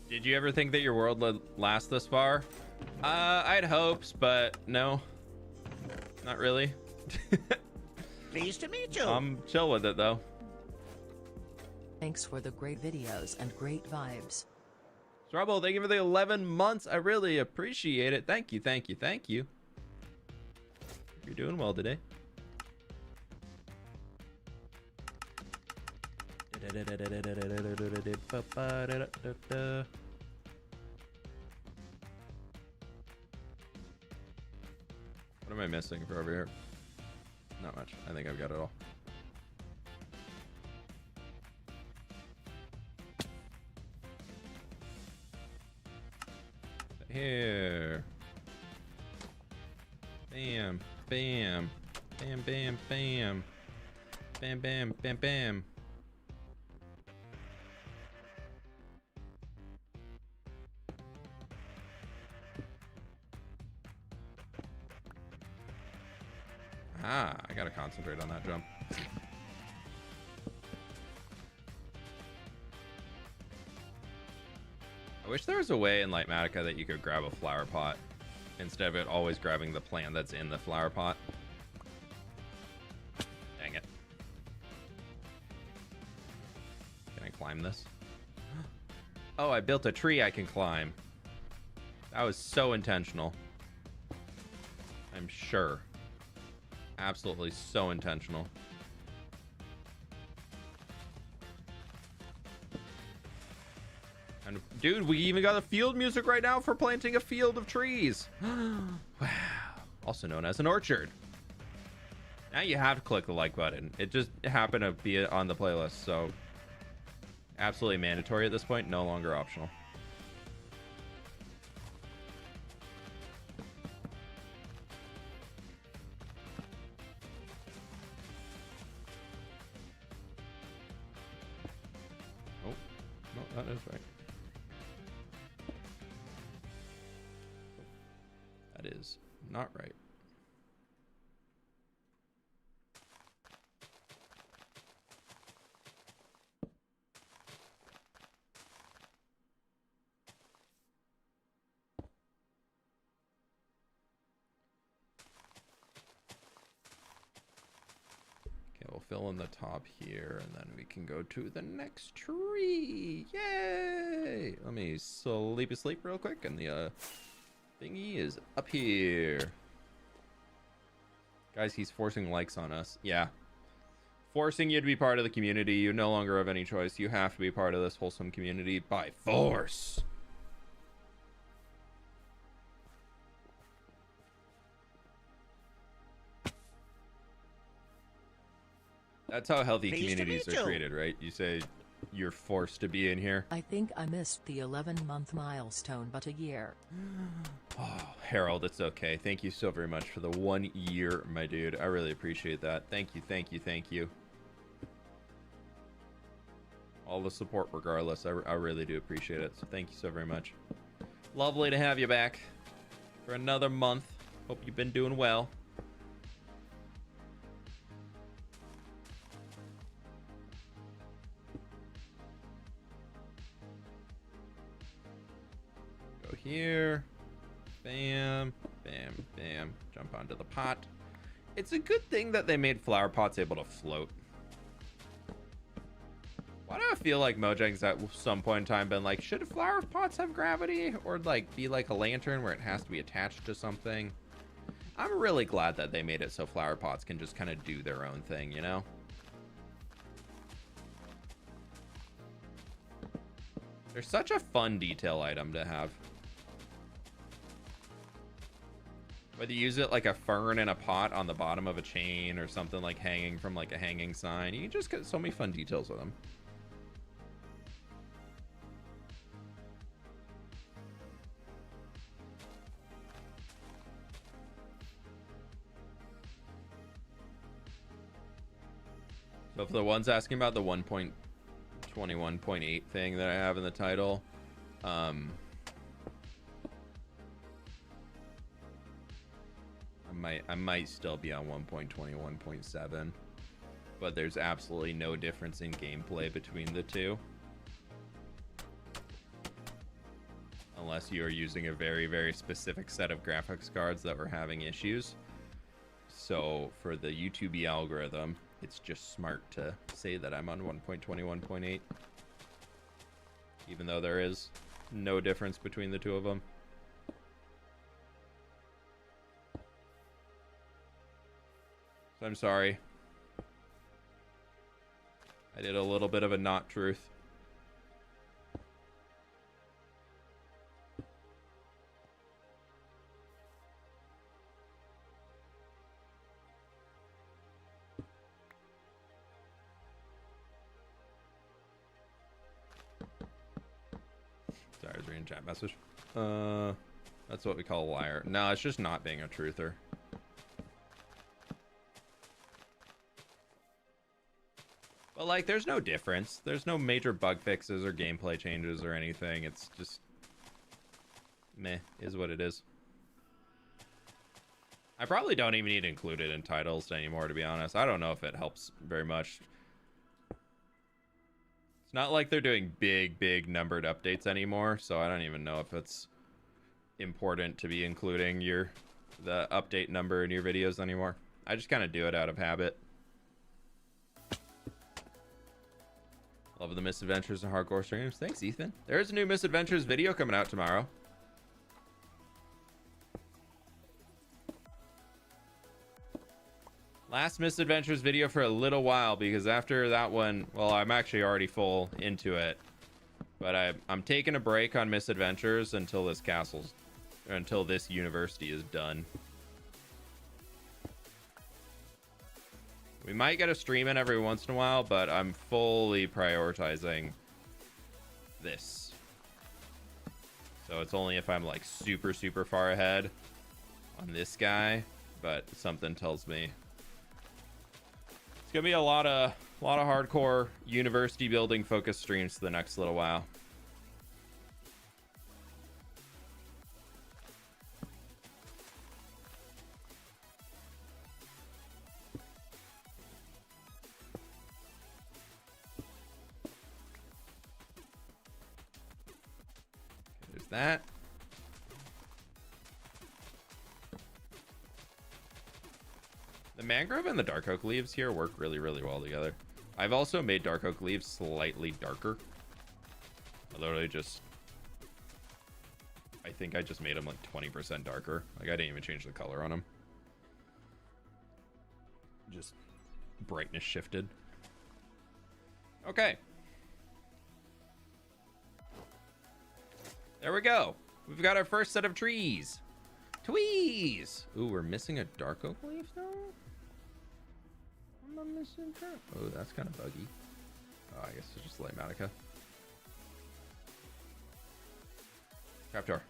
Did you ever think that your world would last this far? I had hopes, but no. Not really. Pleased to meet you. I'm chill with it though. Thanks for the great videos and great vibes. Trouble, thank you for the 11 months. I really appreciate it. Thank you, thank you, thank you. You're doing well today. What am I missing for over here? Not much. I think I've got it all. Here. Bam, bam, bam, bam, bam, bam, bam, bam, bam. Ah, I gotta concentrate on that jump. I wish there was a way in Lightmatica that you could grab a flower pot instead of it always grabbing the plant that's in the flower pot. Dang it. Can I climb this? Oh, I built a tree I can climb. That was so intentional. I'm sure. Absolutely so intentional. And dude, we even got a field music right now for planting a field of trees. Wow. Also known as an orchard. Now you have to click the like button. It just happened to be on the playlist, so absolutely mandatory at this point, no longer optional. Oh, no, that is right. That is not right. We'll fill in the top here, and then we can go to the next tree. Yay! Let me sleepy sleep real quick, and the thingy is up here. Guys, he's forcing likes on us. Yeah. Forcing you to be part of the community. You no longer have any choice. You have to be part of this wholesome community by force. That's how healthy communities are created, right? You say you're forced to be in here. I think I missed the 11-month milestone, but a year. Oh, Harold, it's okay. Thank you so very much for the 1 year, my dude. I really appreciate that. Thank you, thank you, thank you. All the support regardless. I really do appreciate it. So thank you so very much. Lovely to have you back for another month. Hope you've been doing well. Go here. Bam, bam, bam. Jump onto the pot. It's a good thing that they made flower pots able to float. Why do I feel like Mojang's at some point in time been like, should flower pots have gravity? Or like be like a lantern where it has to be attached to something? I'm really glad that they made it so flower pots can just kind of do their own thing, you know? They're such a fun detail item to have. Whether you use it like a fern in a pot on the bottom of a chain or something like hanging from like a hanging sign, you can just get so many fun details with them. So for the ones asking about the 1.21.8 thing that I have in the title, I might still be on 1.21.7, but there's absolutely no difference in gameplay between the two. Unless you are using a very, very specific set of graphics cards that were having issues. So for the YouTube algorithm, it's just smart to say that I'm on 1.21.8. Even though there is no difference between the two of them. So I'm sorry. I did a little bit of a not truth. Sorry, I was reading a chat message. That's what we call a liar. No, it's just not being a truther. But like, there's no difference. There's no major bug fixes or gameplay changes or anything. It's just meh, is what it is. I probably don't even need to include it in titles anymore, to be honest. I don't know if it helps very much. It's not like they're doing big numbered updates anymore, so I don't even know if it's important to be including the update number in your videos anymore. I just kind of do it out of habit. Love the misadventures and hardcore streams. Thanks, Ethan. There's a new misadventures video coming out tomorrow. Last misadventures video for a little while, because after that one, well, I'm actually already full into it, but I'm taking a break on misadventures until this university is done. We might get a stream in every once in a while, but I'm fully prioritizing this. So it's only if I'm like super far ahead on this guy, but something tells me it's gonna be a lot of hardcore university building focused streams for the next little while. There's that. The mangrove and the dark oak leaves here work really well together. I've also made dark oak leaves slightly darker. I think I just made them like 20% darker. Like I didn't even change the color on them. Just brightness shifted. Okay. There we go. We've got our first set of trees. Tweez! Ooh, we're missing a dark oak leaf though? I'm missing that. Oh, that's kind of buggy. Oh, I guess it's just Lymatica. Trapdoor.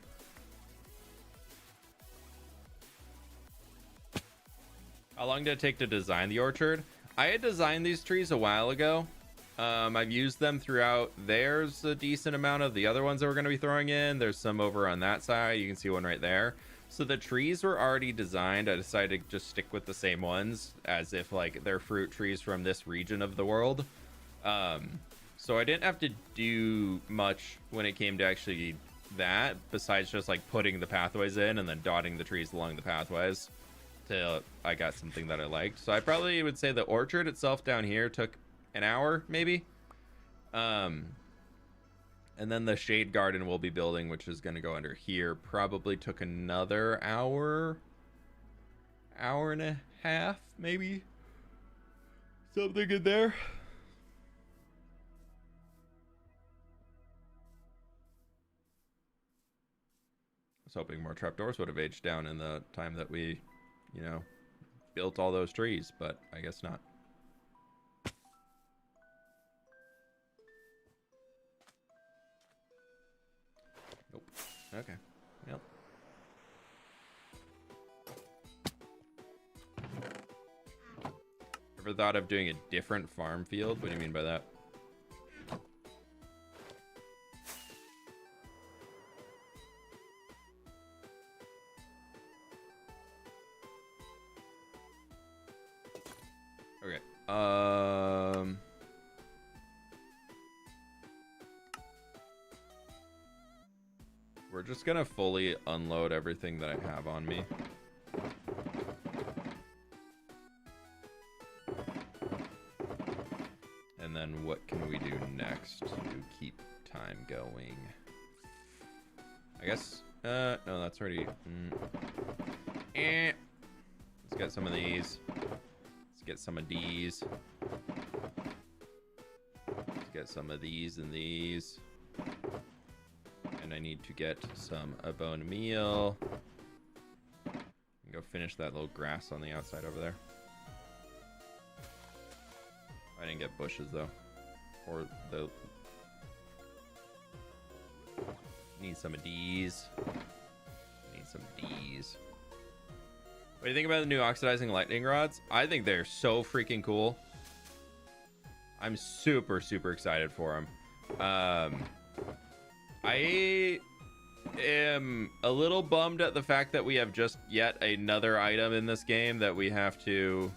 How long did it take to design the orchard? I had designed these trees a while ago. I've used them throughout. There's a decent amount of the other ones that we're going to be throwing in. There's some over on that side. You can see one right there. So the trees were already designed. I decided to just stick with the same ones as if like they're fruit trees from this region of the world. So I didn't have to do much when it came to actually that, besides just like putting the pathways in and then dotting the trees along the pathways till I got something that I liked. So I probably would say the orchard itself down here took an hour maybe. And then the shade garden we'll be building, which is going to go under here, probably took another hour and a half, maybe. Something in there. I was hoping more trapdoors would have aged down in the time that we, you know, built all those trees, but I guess not. Nope. Okay. Yep. Ever thought of doing a different farm field? What do you mean by that? Okay. We're just gonna fully unload everything that I have on me. And then what can we do next to keep time going? I guess, no, that's already, Let's get some of these. Let's get some of these. Let's get some of these and these. And I need to get some bone meal. And go finish that little grass on the outside over there. I didn't get bushes though. Or the... Need some of these. Need some of these. What do you think about the new oxidizing lightning rods? I think they're so freaking cool. I'm super excited for them. I am a little bummed at the fact that we have just yet another item in this game that we have to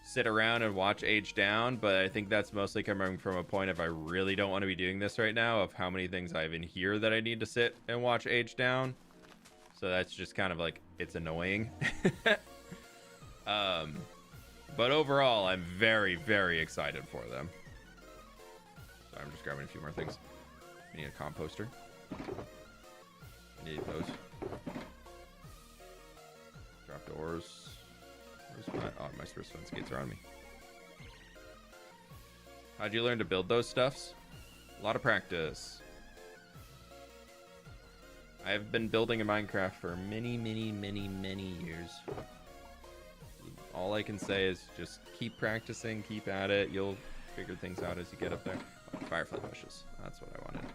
sit around and watch age down, but I think that's mostly coming from a point of I really don't want to be doing this right now, of how many things I have in here that I need to sit and watch age down. So that's just kind of like, it's annoying. But overall, I'm very, very excited for them. So I'm just grabbing a few more things. I need a composter. I need those. Drop doors. Where's my... Oh, my Swiss fence gates are on me. How'd you learn to build those stuffs? A lot of practice. I've been building in Minecraft for many, many, many, many years. All I can say is just keep practicing, keep at it. You'll figure things out as you get up there. Oh, firefly bushes. That's what I wanted.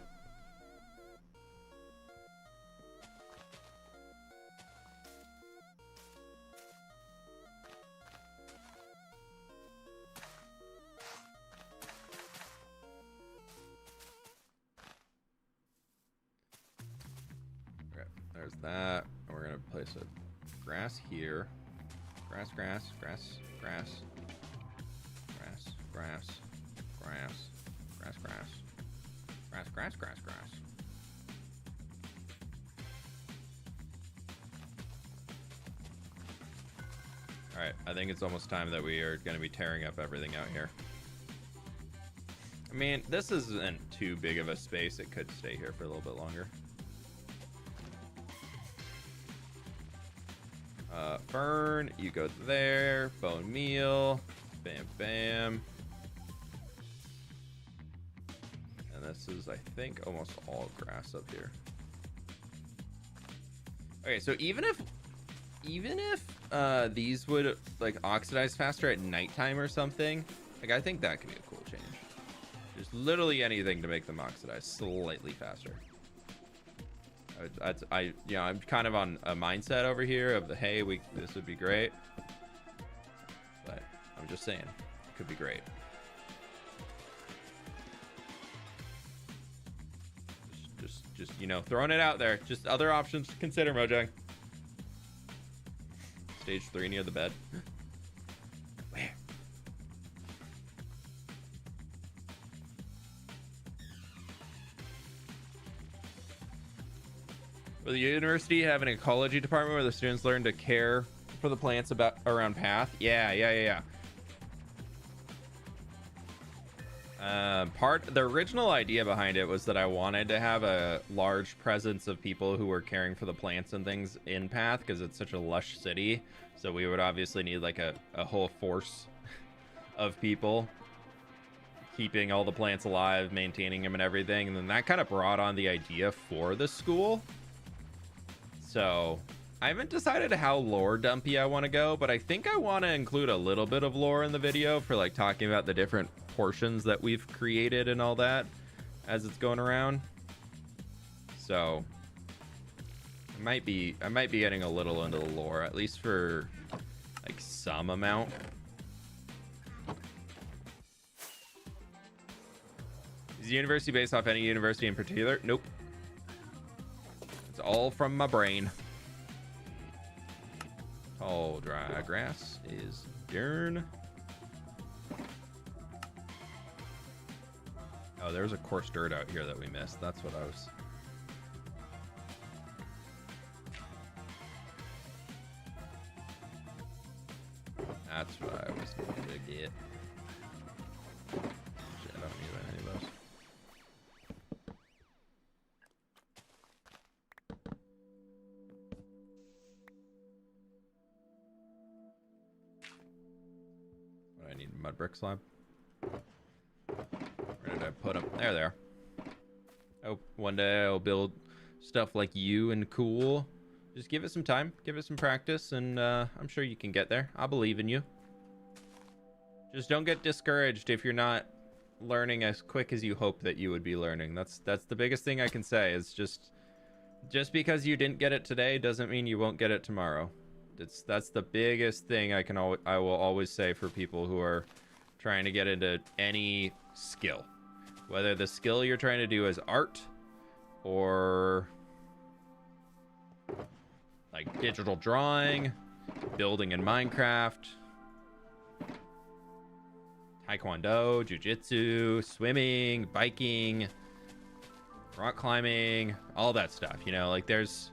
Okay, there's that. We're gonna place a grass here. Grass, grass, grass, grass, grass, grass, grass, grass, grass, grass, grass, grass, grass. All right, I think it's almost time that we are going to be tearing up everything out here. I mean, this isn't too big of a space. It could stay here for a little bit longer. Fern, you go there. Bone meal. Bam, bam. And this is, I think, almost all grass up here. Okay, so even if these would like oxidize faster at nighttime or something, like I think that could be a cool change. Just literally anything to make them oxidize slightly faster. I'm kind of on a mindset over here of the, hey, this would be great, but I'm just saying, it could be great. Just you know, throwing it out there. Just other options to consider, Mojang. Stage 3 near the bed. Where? Will the university have an ecology department where the students learn to care for the plants around path? Yeah. The original idea behind it was that I wanted to have a large presence of people who were caring for the plants and things in path because it's such a lush city. So we would obviously need like a whole force of people keeping all the plants alive, maintaining them and everything. And then that kind of brought on the idea for the school. So I haven't decided how lore dumpy I want to go, but I think I want to include a little bit of lore in the video for like talking about the different portions that we've created and all that as it's going around. So I might be getting a little into the lore, at least for like some amount. Is the university based off any university in particular? Nope. It's all from my brain. Tall dry grass is dern. Oh, there's a coarse dirt out here that we missed. That's what I was... That's what I was going to get. Shit, I don't need any of those. What, I need a mud brick slab? Where did I put them? There they are. Oh, one day I'll build stuff like you and cool. Just give it some time, give it some practice, and I'm sure you can get there. I believe in you. Just don't get discouraged if you're not learning as quick as you hope that you would be learning. That's the biggest thing I can say, is just because you didn't get it today doesn't mean you won't get it tomorrow. That's the biggest thing I will always say for people who are trying to get into any skill. Whether the skill you're trying to do is art or like digital drawing, building in Minecraft, taekwondo, jiu-jitsu, swimming, biking, rock climbing, all that stuff, you know, like there's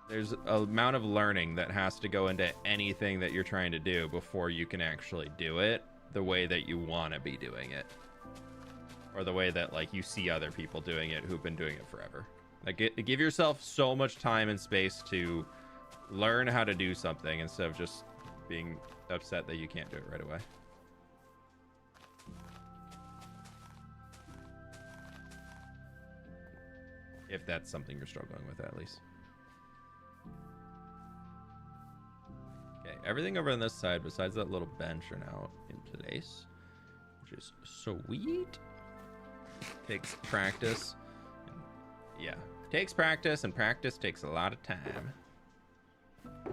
an amount of learning that has to go into anything that you're trying to do before you can actually do it the way that you want to be doing it, or the way that like you see other people doing it who've been doing it forever. Like give yourself so much time and space to learn how to do something instead of just being upset that you can't do it right away. If that's something you're struggling with, at least. Okay, everything over on this side besides that little bench are now in place, which is sweet. Takes practice. Yeah, takes practice, and practice takes a lot of time. I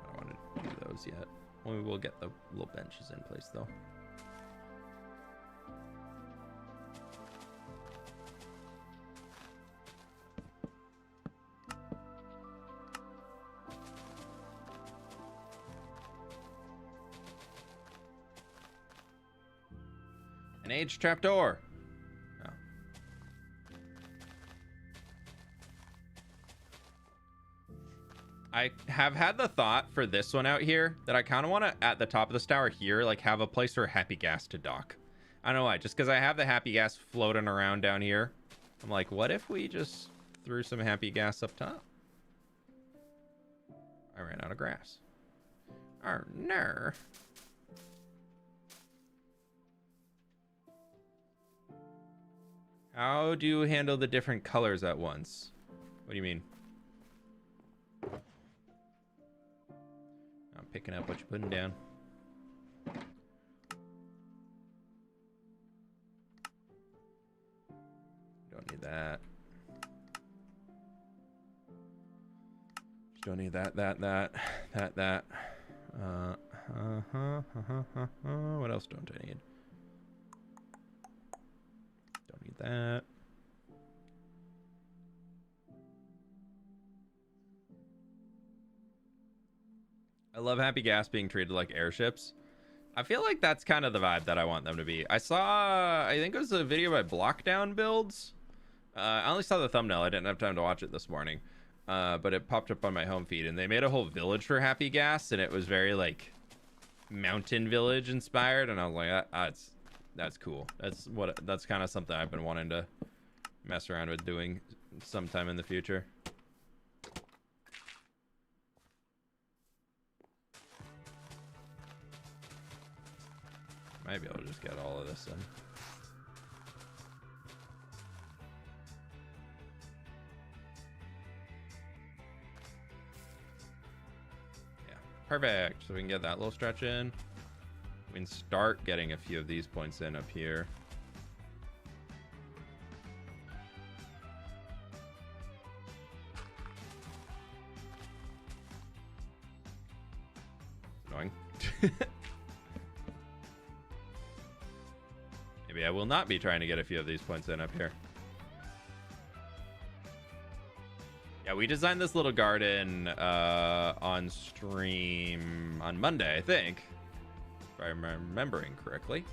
don't want to do those yet. We will get the little benches in place though. An age trapdoor. Oh. I have had the thought for this one out here that I kind of want to, at the top of this tower here, like have a place for happy gas to dock. I don't know why, just because I have the happy gas floating around down here. I'm like, what if we just threw some happy gas up top? I ran out of grass. Oh, no. How do you handle the different colors at once? What do you mean? I'm picking up what you're putting down. Don't need that. Just don't need that. What else don't I need? Don't need that. I love happy gas being treated like airships. I feel like that's kind of the vibe that I want them to be. I saw, I think it was a video by Blockdown Builds. I only saw the thumbnail. I didn't have time to watch it this morning. But it popped up on my home feed, and they made a whole village for happy gas, and it was very like mountain village inspired, and I was like, that's cool. That's kind of something I've been wanting to mess around with doing sometime in the future. Might be able to just get all of this in. Yeah, perfect. So we can get that little stretch in. We can start getting a few of these points in up here. It's annoying. Maybe I will not be trying to get a few of these points in up here. Yeah, we designed this little garden on stream on Monday, I think. If I'm remembering correctly.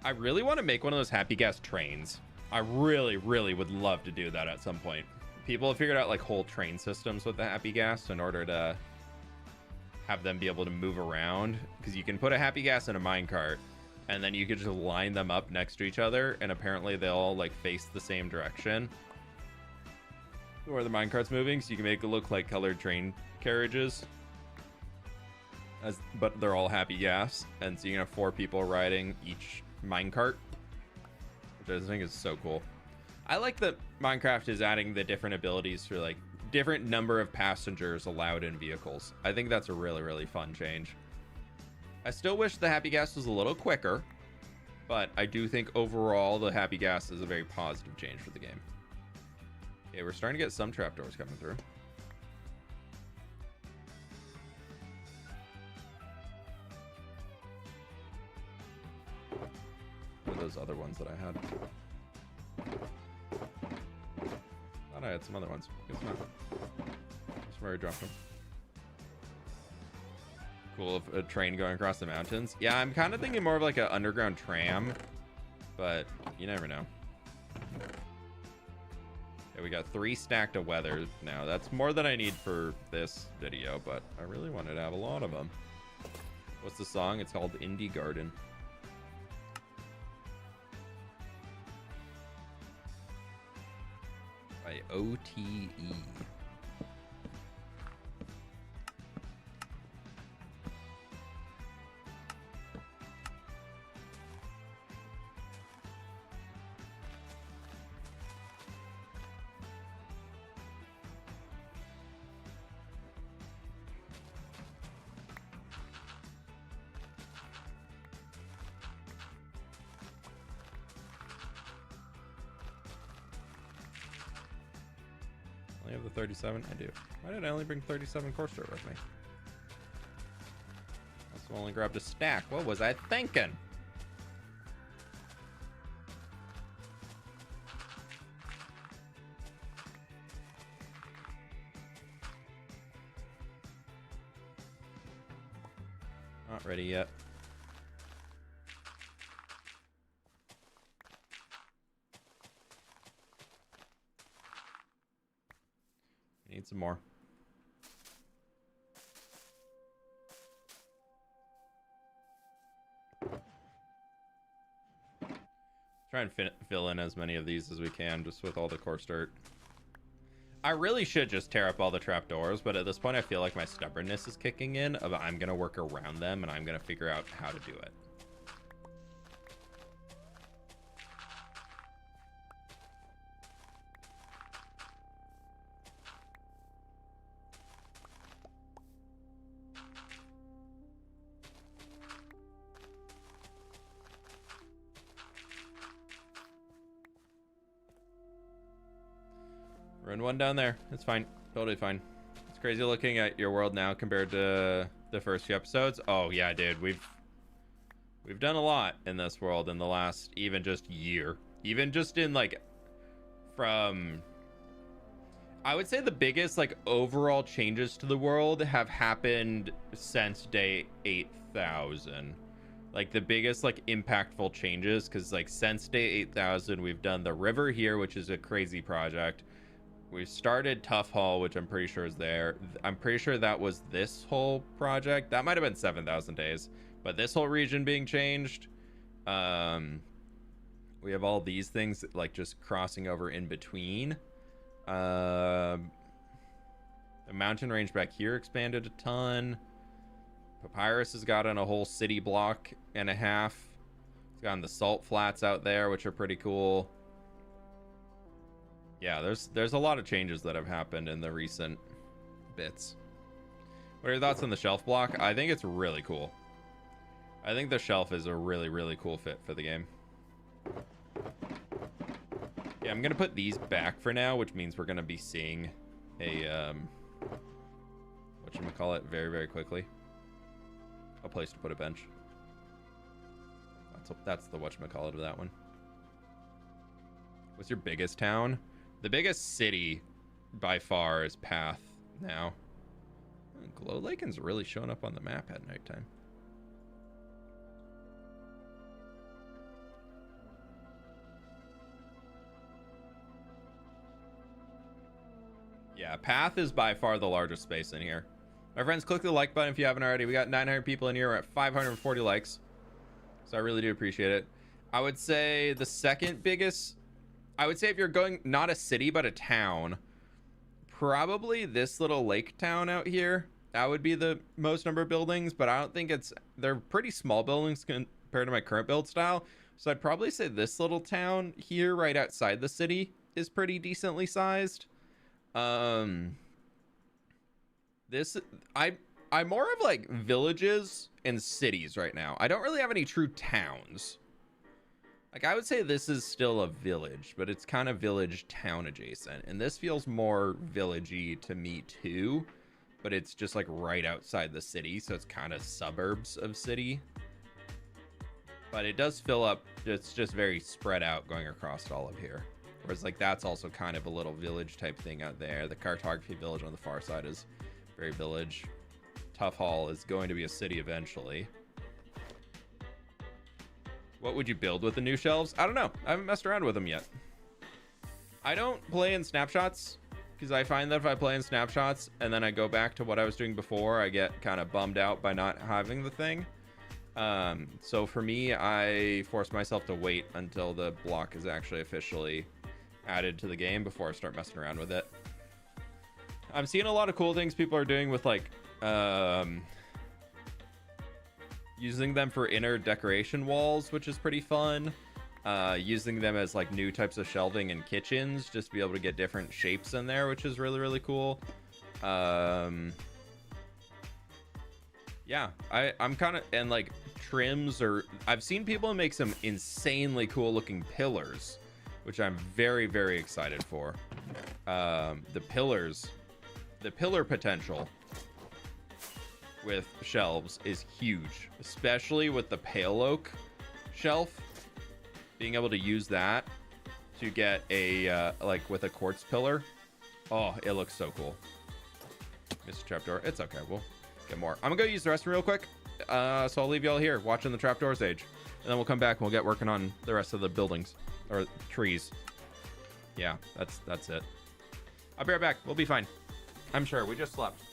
I really want to make one of those happy gas trains. I really, really would love to do that at some point. People have figured out like whole train systems with the happy gas in order to have them be able to move around. Because you can put a happy gas in a minecart, and then you could just line them up next to each other, and apparently they'll all like face the same direction where the minecart's moving, so you can make it look like colored train carriages. But they're all happy gas, and so you can have 4 people riding each minecart, which I think is so cool. I like that Minecraft is adding the different abilities for like different number of passengers allowed in vehicles. I think that's a really, really fun change. I still wish the happy gas was a little quicker, but I do think overall the happy gas is a very positive change for the game. Okay, we're starting to get some trapdoors coming through. What are those other ones that I had? Thought I had some other ones. Guess not. That's where I dropped them. Cool, of a train going across the mountains. Yeah, I'm kind of thinking more of like an underground tram, but you never know. Okay, we got 3 stacked of weather now. That's more than I need for this video, but I really wanted to have a lot of them. What's the song? It's called Indie Garden. By OTE. I have the 37. I do. Why did I only bring 37 course dirt with me? I also only grabbed a stack. What was I thinking? Not ready yet. Need some more. Try and fill in as many of these as we can just with all the coarse dirt. I really should just tear up all the trapdoors, but at this point I feel like my stubbornness is kicking in. I'm going to work around them and I'm going to figure out how to do it. Run one down there. It's fine. Totally fine. It's crazy looking at your world now compared to the first few episodes. Oh yeah, dude. We've done a lot in this world in the last even just year. Even just in like from I would say the biggest like overall changes to the world have happened since day 8,000. Like the biggest like impactful changes, because like since day 8,000 we've done the river here, which is a crazy project. We started Tough Hall, which I'm pretty sure is there. I'm pretty sure that was this whole project. That might have been 7,000 days. But this whole region being changed. We have all these things like just crossing over in between. The mountain range back here expanded a ton. Papyrus has gotten a whole city block and a half. It's gotten the salt flats out there, which are pretty cool. Yeah, there's a lot of changes that have happened in the recent bits. What are your thoughts on the shelf block? I think it's really cool. I think the shelf is a really, really cool fit for the game. Yeah, I'm going to put these back for now, which means we're going to be seeing a, whatchamacallit, very, very quickly. A place to put a bench. That's the whatchamacallit of that one. What's your biggest town? The biggest city by far is Path now. Glow Laken's really showing up on the map at nighttime. Yeah, Path is by far the largest space in here. My friends, click the like button if you haven't already. We got 900 people in here. We're at 540 likes. So I really do appreciate it. I would say the second biggest... I would say if you're going not a city but a town, probably this little lake town out here. That would be the most number of buildings, but I don't think they're pretty small buildings compared to my current build style. So I'd probably say this little town here right outside the city is pretty decently sized. I'm more of like villages and cities right now. I don't really have any true towns. Like, I would say this is still a village, but it's kind of village town adjacent. And this feels more villagey to me too, but it's just like right outside the city. So it's kind of suburbs of city, but it does fill up. It's just very spread out going across all of here. Whereas like that's also kind of a little village type thing out there. The cartography village on the far side is very village. Tough Hall is going to be a city eventually. What would you build with the new shelves? I don't know. I haven't messed around with them yet. I don't play in snapshots because I find that if I play in snapshots and then I go back to what I was doing before, I get kind of bummed out by not having the thing. So for me, I force myself to wait until the block is actually officially added to the game before I start messing around with it. I'm seeing a lot of cool things people are doing with like using them for inner decoration walls, which is pretty fun. Using them as like new types of shelving in kitchens, just to be able to get different shapes in there, which is really, really cool. Yeah, I'm kind of, and like trims, or I've seen people make some insanely cool looking pillars, which I'm very, very excited for. The pillar potential with shelves is huge, especially with the pale oak shelf. Being able to use that to get a like with a quartz pillar, oh, it looks so cool. Missed a trapdoor. It's okay, we'll get more. I'm gonna go use the restroom real quick, so I'll leave y'all here watching the trapdoors age, and then we'll come back and we'll get working on the rest of the buildings or trees. Yeah, that's it. I'll be right back. We'll be fine, I'm sure. We just slept.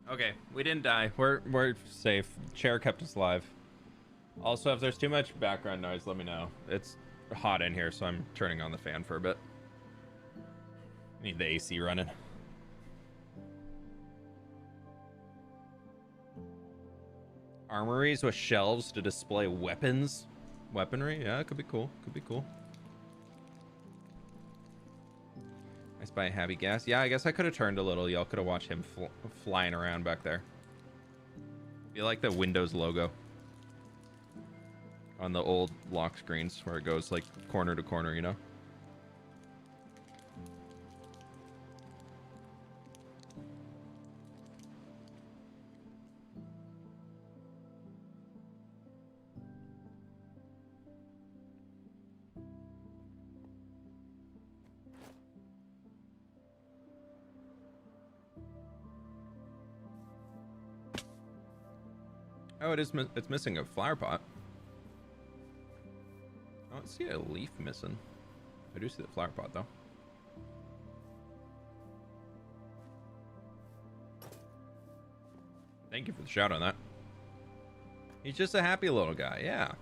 Okay, we didn't die. We're safe. Chair kept us alive. Also, if there's too much background noise, let me know. It's hot in here, so I'm turning on the fan for a bit. Need the AC running. Armories with shelves to display weapons. Weaponry? Yeah, it could be cool. Could be cool. Nice by Happy Gas. Yeah, I guess I could have turned a little. Y'all could have watched him flying around back there. You like the Windows logo on the old lock screens where it goes like corner to corner, you know? Oh, it's missing a flower pot. I don't see a leaf missing. I do see the flower pot though. Thank you for the shout on that. He's just a happy little guy, yeah.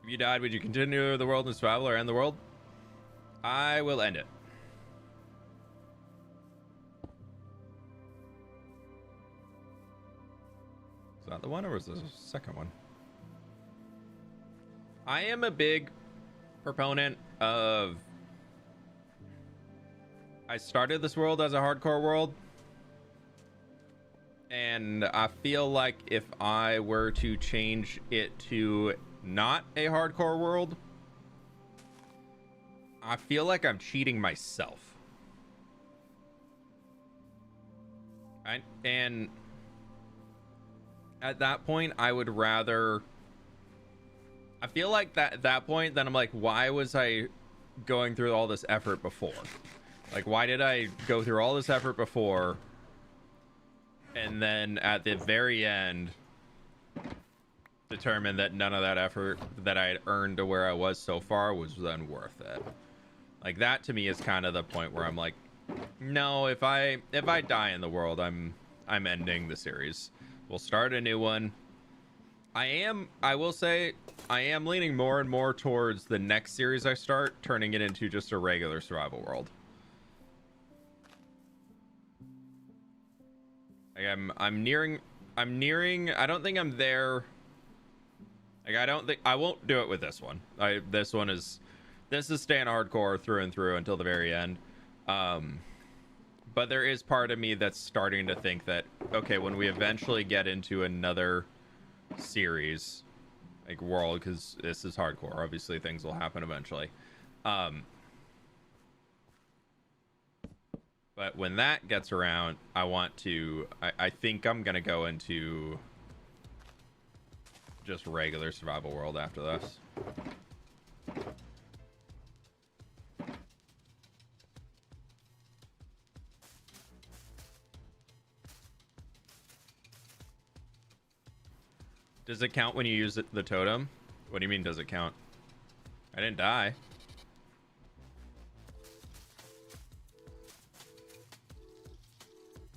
If you died, would you continue the world in survival or end the world? I will end it. Is that the one, or was this the second one? I am a big proponent of... I started this world as a hardcore world. And I feel like if I were to change it to not a hardcore world, I feel like I'm cheating myself. Right? And at that point, I would rather... I feel like that at that point, then I'm like, why was I going through all this effort before? Like, why did I go through all this effort before? And then at the very end, determine that none of that effort that I had earned to where I was so far was then worth it. Like, that to me is kind of the point where I'm like, no, if I die in the world, I'm ending the series. We'll start a new one. I will say, I am leaning more and more towards the next series I start, turning it into just a regular survival world. Like I'm nearing, I don't think I'm there. Like, I won't do it with this one. This is staying hardcore through and through until the very end. But there is part of me that's starting to think that, okay, when we eventually get into another series, like world, because this is hardcore, obviously things will happen eventually. But when that gets around, I think I'm going to go into just regular survival world after this. Does it count when you use the totem? What do you mean, does it count? I didn't die.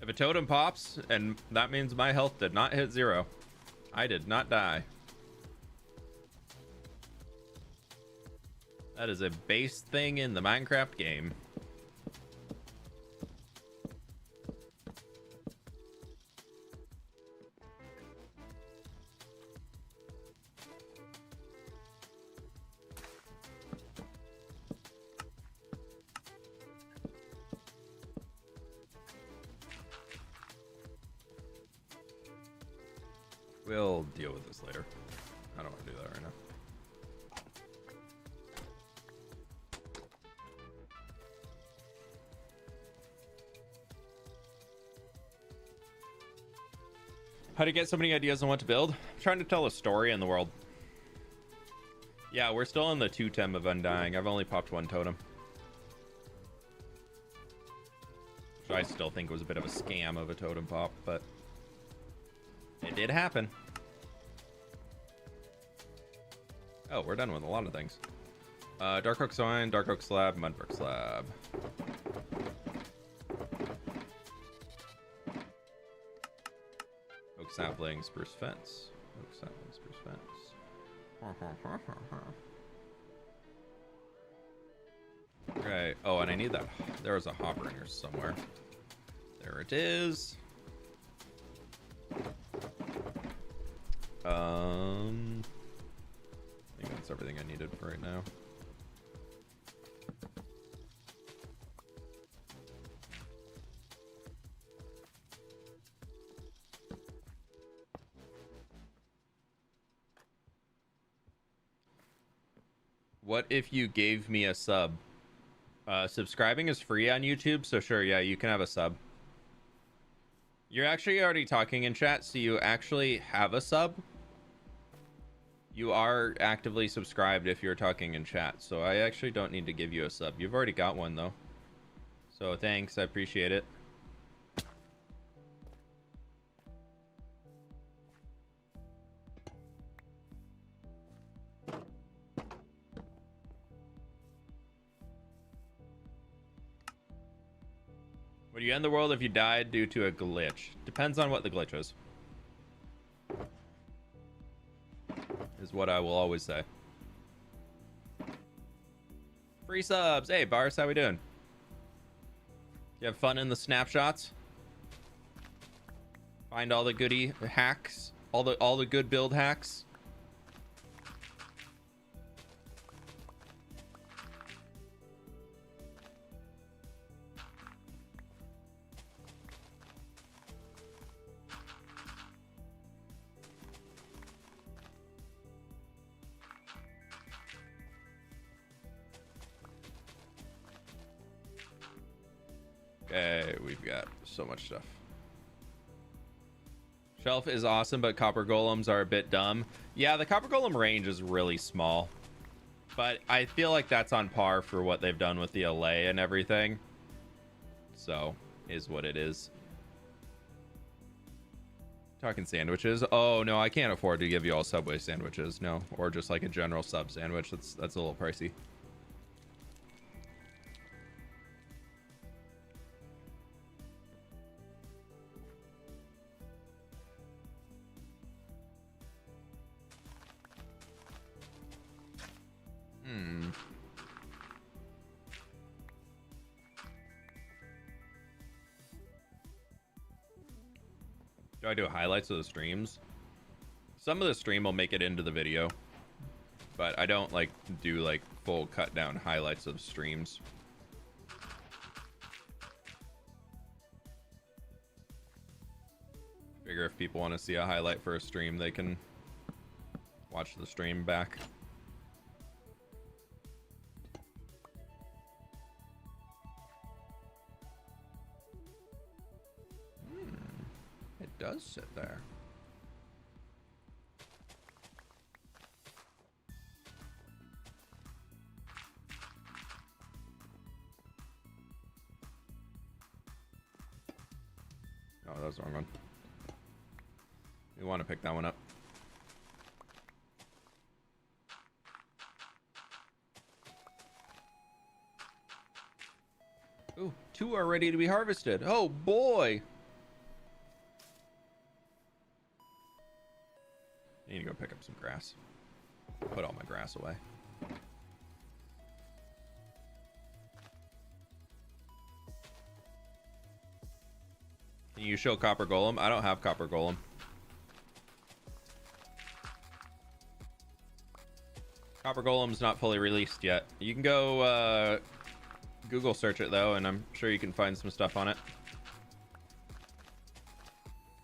If a totem pops, and that means my health did not hit 0. I did not die. That is a base thing in the Minecraft game. We'll deal with this later. I don't want to do that right now. How to get so many ideas on what to build? I'm trying to tell a story in the world. Yeah, we're still in the 2 of Undying. I've only popped 1 totem. Which I still think was a bit of a scam of a totem pop, but it did happen. Oh, we're done with a lot of things. Dark oak sign, dark oak slab, mudbrick slab. Oak sapling, spruce fence. Oak sapling, spruce fence. Okay. Oh, and I need that. There was a hopper in here somewhere. There it is. I think that's everything I needed for right now. What if you gave me a sub? Subscribing is free on YouTube, so sure, yeah, you can have a sub. You're actually already talking in chat, so you actually have a sub. You are actively subscribed if you're talking in chat, so I actually don't need to give you a sub. You've already got one, though. So thanks, I appreciate it. Would you end the world if you died due to a glitch? Depends on what the glitch is. Is what I will always say. Free subs. Hey, Bars, how we doing? You have fun in the snapshots? Find all the goodie hacks? All the good build hacks? Okay, we've got so much stuff. Shelf is awesome, but copper golems are a bit dumb. Yeah, the copper golem range is really small, but I feel like that's on par for what they've done with the LA and everything. So, is what it is. Talking sandwiches. Oh, no, I can't afford to give you all Subway sandwiches. No, or just like a general sub sandwich. That's a little pricey. Do I do highlights of the streams? Some of the stream will make it into the video, but I don't like do like full cut down highlights of streams. Figure if people want to see a highlight for a stream, they can watch the stream back. It does sit there. Oh, that was the wrong one. We want to pick that one up. Ooh, 2 are ready to be harvested. Oh boy. I need to go pick up some grass. Put all my grass away. Can you show copper golem? I don't have copper golem. Copper golem's not fully released yet. You can go Google search it though, and I'm sure you can find some stuff on it.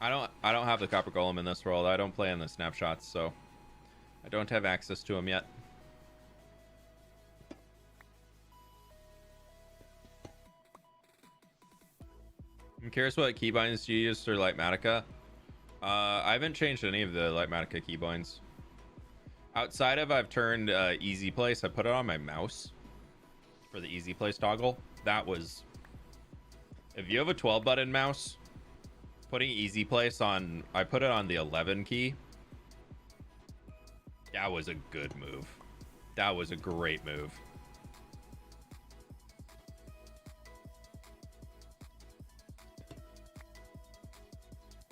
I don't have the copper golem in this world. I don't play in the snapshots, so I don't have access to them yet. I'm curious what keybinds you use for Lightmatica. I haven't changed any of the Lightmatica keybinds. Outside of I've turned easy place, I put it on my mouse for the easy place toggle. That was, if you have a 12 button mouse, putting easy place on, I put it on the 11 key. That was a good move. That was a great move.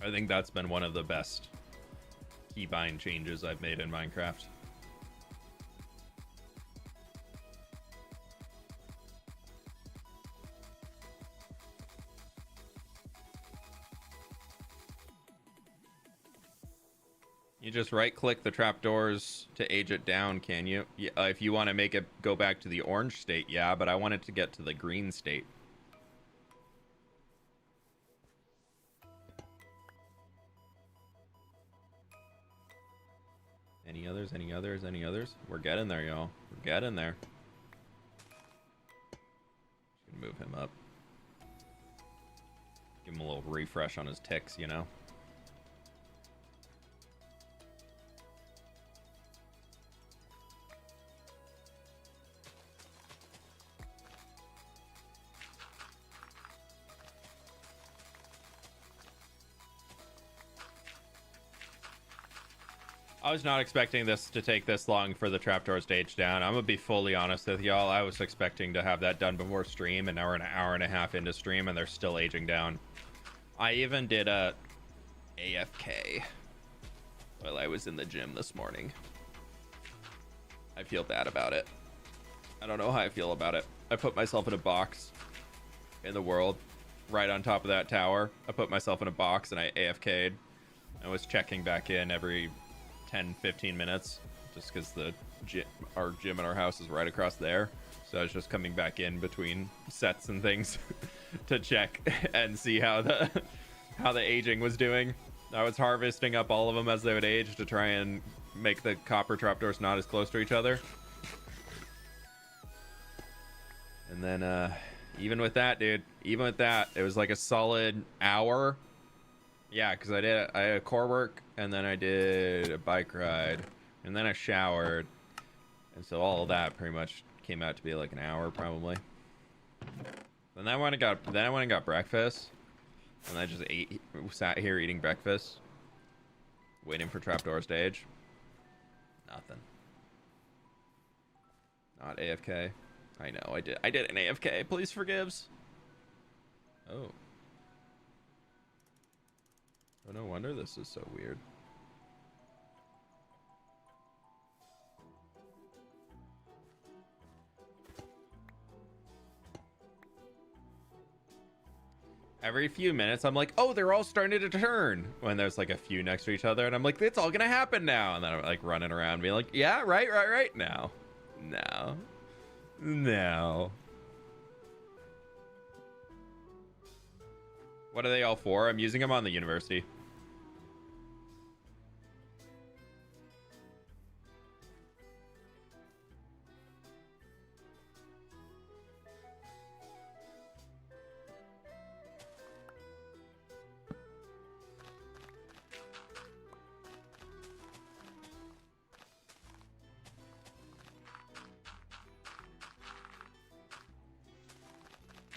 I think that's been one of the best keybind changes I've made in Minecraft. You just right click the trapdoors to age it down, can you? Yeah, if you want to make it go back to the orange state, yeah, but I want it to get to the green state. Any others? Any others? Any others? We're getting there, y'all. We're getting there. Just gonna move him up. Give him a little refresh on his ticks, you know? I was not expecting this to take this long for the trapdoor stage down. I'm gonna be fully honest with y'all. I was expecting to have that done before stream, and now we're an hour and a half into stream and they're still aging down. I even did a AFK while I was in the gym this morning. I feel bad about it. I don't know how I feel about it. I put myself in a box in the world right on top of that tower. I put myself in a box and I AFK'd. I was checking back in every 10-15 minutes just because our gym in our house is right across there, so I was just coming back in between sets and things to check and see how the aging was doing. I was harvesting up all of them as they would age to try and make the copper trapdoors not as close to each other. And then Even with that, dude, even with that, it was like a solid hour. Yeah, because I had a core work, and then I did a bike ride, and then I showered, and so all of that pretty much came out to be like an hour probably. Then I went and got breakfast, and I just sat here eating breakfast, waiting for trapdoor stage. Nothing. Not AFK. I know, I did an AFK. Please forgives. Oh. Oh, no wonder this is so weird. Every few minutes, I'm like, oh, they're all starting to turn. When there's like a few next to each other, and I'm like, it's all gonna happen now. And then I'm like running around being like, yeah, right now. No. What are they all for? I'm using them on the university.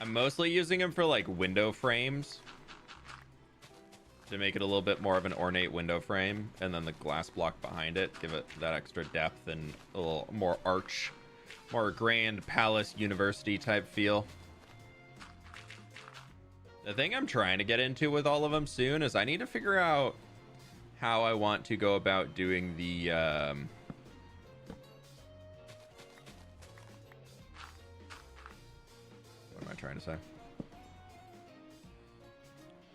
I'm mostly using them for like window frames to make it a little bit more of an ornate window frame, and then the glass block behind it, give it that extra depth and a little more arch, more grand palace university type feel. The thing I'm trying to get into with all of them soon is I need to figure out how I want to go about doing the what am I trying to say?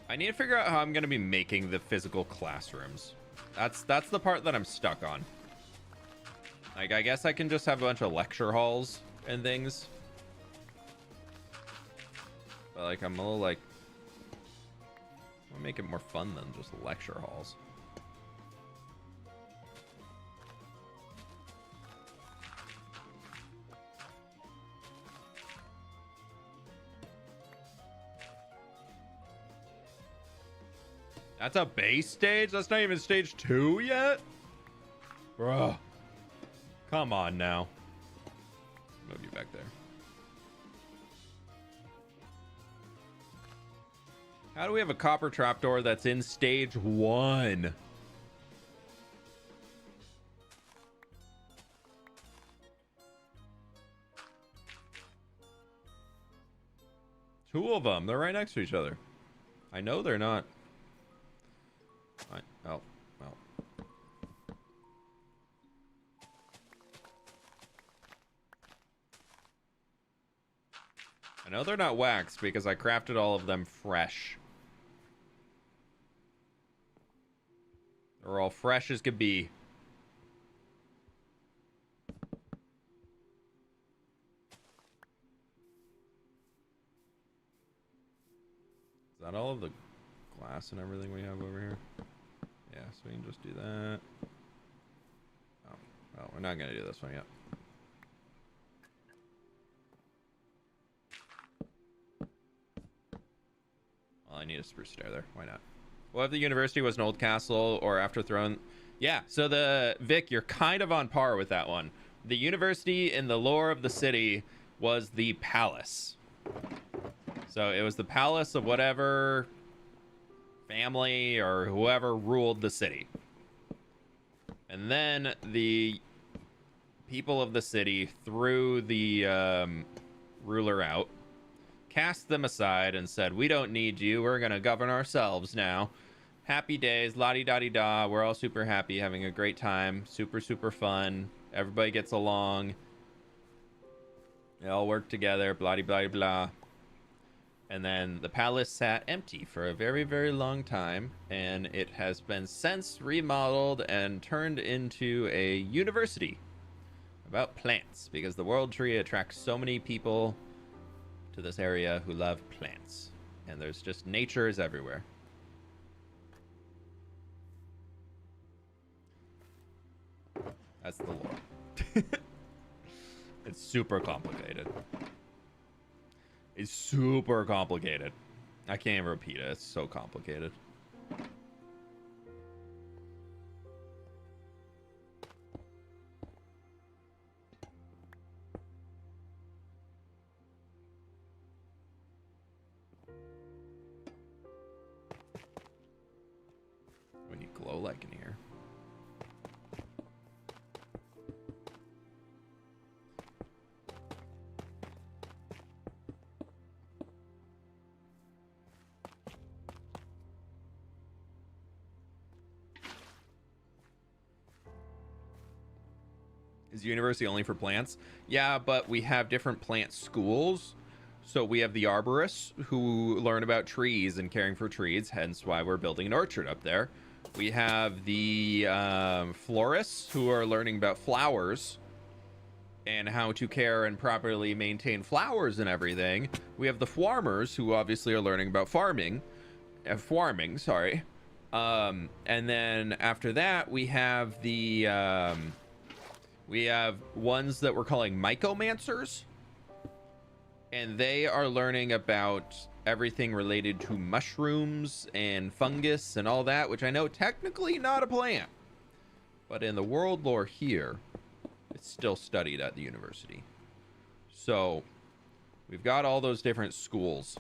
I need to figure out how I'm going to be making the physical classrooms. That's the part that I'm stuck on. Like, I guess I can just have a bunch of lecture halls and things. But, like, I'm a little, like... I want to make it more fun than just lecture halls. That's a base stage? That's not even stage 2 yet? Bruh. Come on now. Move you back there. How do we have a copper trapdoor that's in stage 1? Two of them. They're right next to each other. I know they're not. Oh, well. I know they're not waxed because I crafted all of them fresh. They're all fresh as could be. Is that all of the glass and everything we have over here? Yeah, so we can just do that. Oh, well, we're not going to do this one yet. Well, I need a spruce stair there. Why not? Well, if the university was an old castle or after throne... Yeah, so the... Vic, you're kind of on par with that one. The university in the lore of the city was the palace. So it was the palace of whatever... family or whoever ruled the city. And then the people of the city threw the ruler out, cast them aside, and said, we don't need you, we're gonna govern ourselves now. Happy days, la-di-da-di-da, we're all super happy, having a great time, super fun, everybody gets along, they all work together, blah-di-blah-di-blah. And then the palace sat empty for a very long time, and it has been since remodeled and turned into a university about plants, because the World Tree attracts so many people to this area who love plants, and there's just nature is everywhere. That's the lore. It's super complicated. is super complicated. I can't even repeat it. It's so complicated. We need glow like in here. Is university only for plants? Yeah, but we have different plant schools. So we have the arborists who learn about trees and caring for trees, hence why we're building an orchard up there. We have the florists who are learning about flowers and how to care and properly maintain flowers and everything. We have the farmers who obviously are learning about farming. Sorry. And then after that, we have the... we have ones that we're calling mycomancers, and they are learning about everything related to mushrooms and fungus and all that, which I know technically not a plant, but in the world lore here, it's still studied at the university. So we've got all those different schools.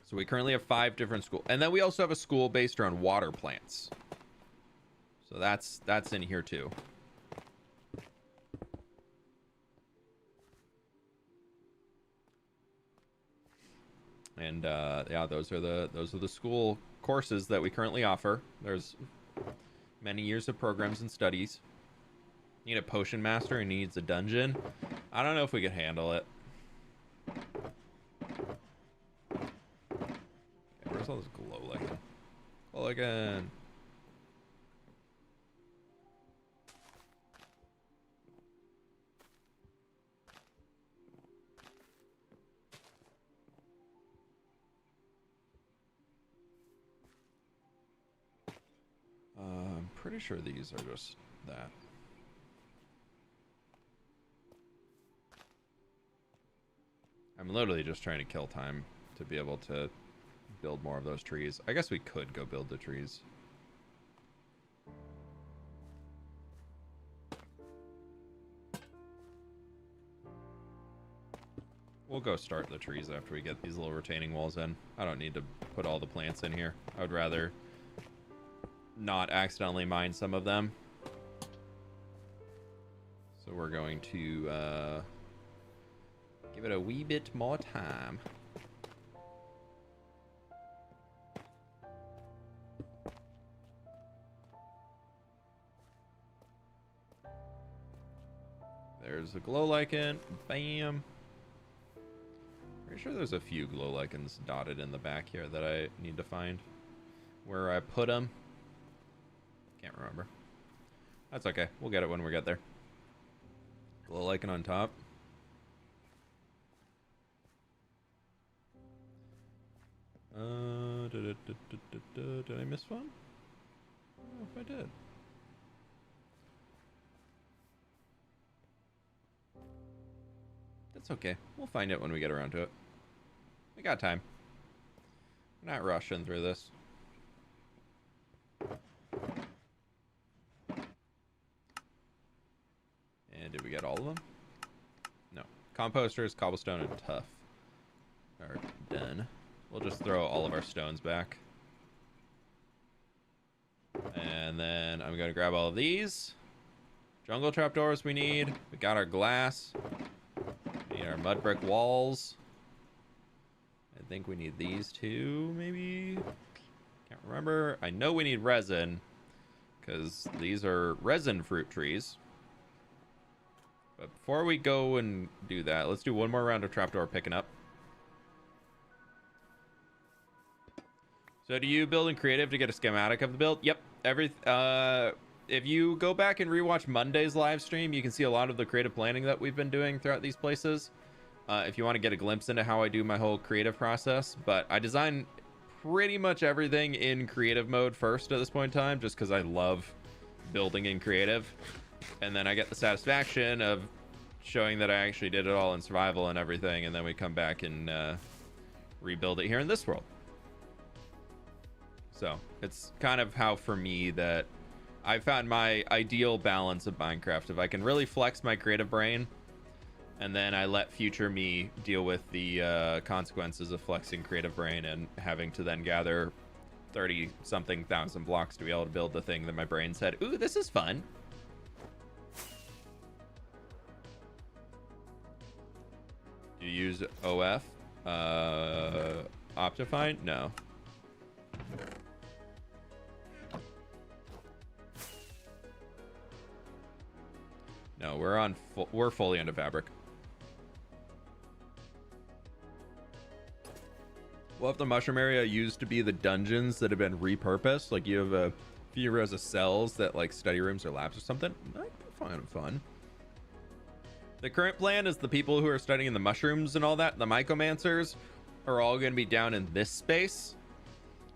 So we currently have 5 different schools, and then we also have a school based around water plants. So that's in here too. And yeah, those are the school courses that we currently offer. There's many years of programs and studies. Need a potion master and needs a dungeon. I don't know if we could handle it. Okay, where's all this glow lichen? Glow lichen. I'm pretty sure these are just that. I'm literally just trying to kill time to be able to build more of those trees. I guess we could go build the trees. We'll go start the trees after we get these little retaining walls in. I don't need to put all the plants in here. I would rather not accidentally mine some of them. So we're going to give it a wee bit more time. There's a glow lichen. Bam. Pretty sure there's a few glow lichens dotted in the back here that I need to find. Where I put them. Can't remember. That's okay. We'll get it when we get there. Glow lichen on top. Did I miss one? I don't know if I did. That's okay. We'll find it when we get around to it. We got time. We're not rushing through this. And did we get all of them? No. Composters, cobblestone, and tuff are done. We'll just throw all of our stones back. And then I'm going to grab all of these. Jungle trapdoors we need. We got our glass. We need our mud brick walls. I think we need these too, maybe? Can't remember. I know we need resin, because these are resin fruit trees. But before we go and do that, let's do one more round of trapdoor picking up. So do you build in creative to get a schematic of the build? Yep. If you go back and rewatch Monday's live stream, you can see a lot of the creative planning that we've been doing throughout these places. If you want to get a glimpse into how I do my whole creative process. But I design pretty much everything in creative mode first at this point in time, just because I love building in creative. And then I get the satisfaction of showing that I actually did it all in survival and everything, and then we come back and rebuild it here in this world. So it's kind of how, for me, that I found my ideal balance of Minecraft. If I can really flex my creative brain, and then I let future me deal with the consequences of flexing creative brain and having to then gather 30-something thousand blocks to be able to build the thing that my brain said, ooh, this is fun. Do you use OF? Optifine? No. No, we're fully into Fabric. Well, if the mushroom area used to be the dungeons that have been repurposed, like you have a few rows of cells that like study rooms or labs or something, might be fun. The current plan is the people who are studying the mushrooms and all that, the mycomancers, are all going to be down in this space.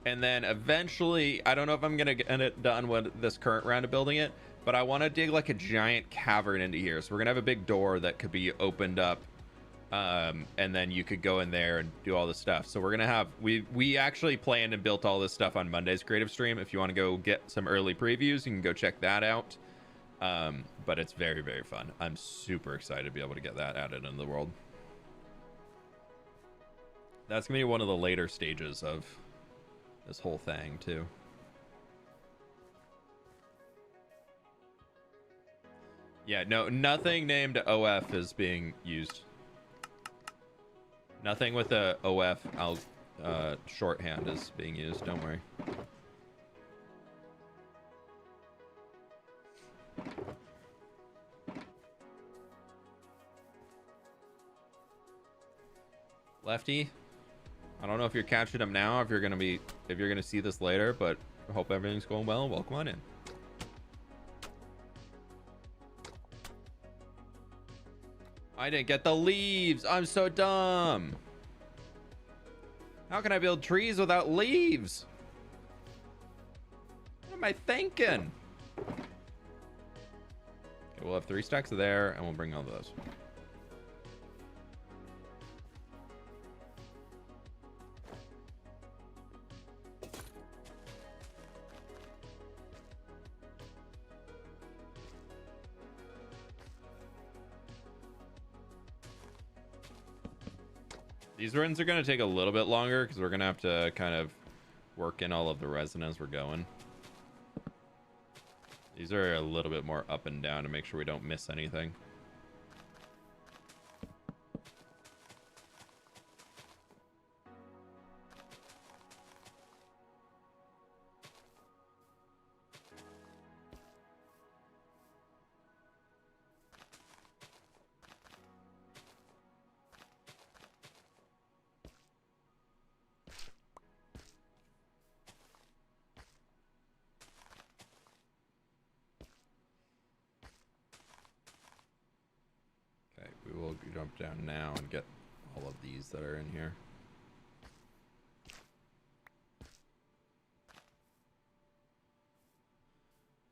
And then eventually, I don't know if I'm going to get it done with this current round of building it, but I want to dig like a giant cavern into here. So we're going to have a big door that could be opened up. And then you could go in there and do all this stuff. So we're going to have, we actually planned and built all this stuff on Monday's creative stream. If you want to go get some early previews, you can go check that out. But it's very, very fun. I'm super excited to be able to get that added into the world. That's going to be one of the later stages of this whole thing too. Yeah, no, nothing named OF is being used. Nothing with the OF shorthand is being used. Don't worry. Lefty, I don't know if you're catching up now, if you're gonna see this later, but I hope everything's going well. Welcome on in. I didn't get the leaves. I'm so dumb. How can I build trees without leaves? What am I thinking? Okay, we'll have 3 stacks of there, and we'll bring all those. These runs are going to take a little bit longer because we're going to have to kind of work in all of the resin as we're going. These are a little bit more up and down to make sure we don't miss anything. Jump down now and get all of these that are in here.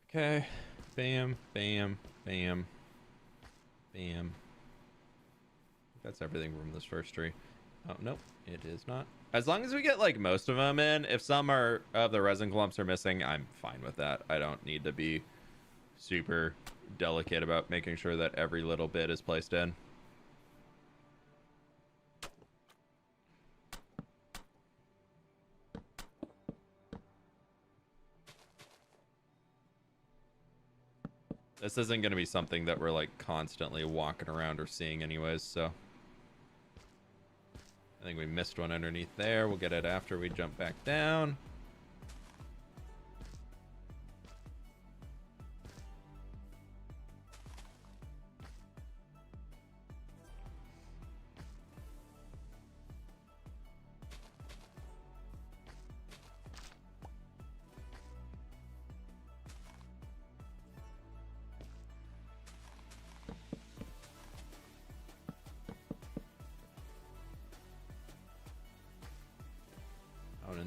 Okay, bam, bam, bam, bam. That's everything from this first tree. Oh, nope, it is not. As long as we get like most of them in, if some of the resin clumps are missing, I'm fine with that. I don't need to be super delicate about making sure that every little bit is placed in. This isn't going to be something that we're like constantly walking around or seeing anyways, so I think we missed one underneath there. We'll get it after we jump back down.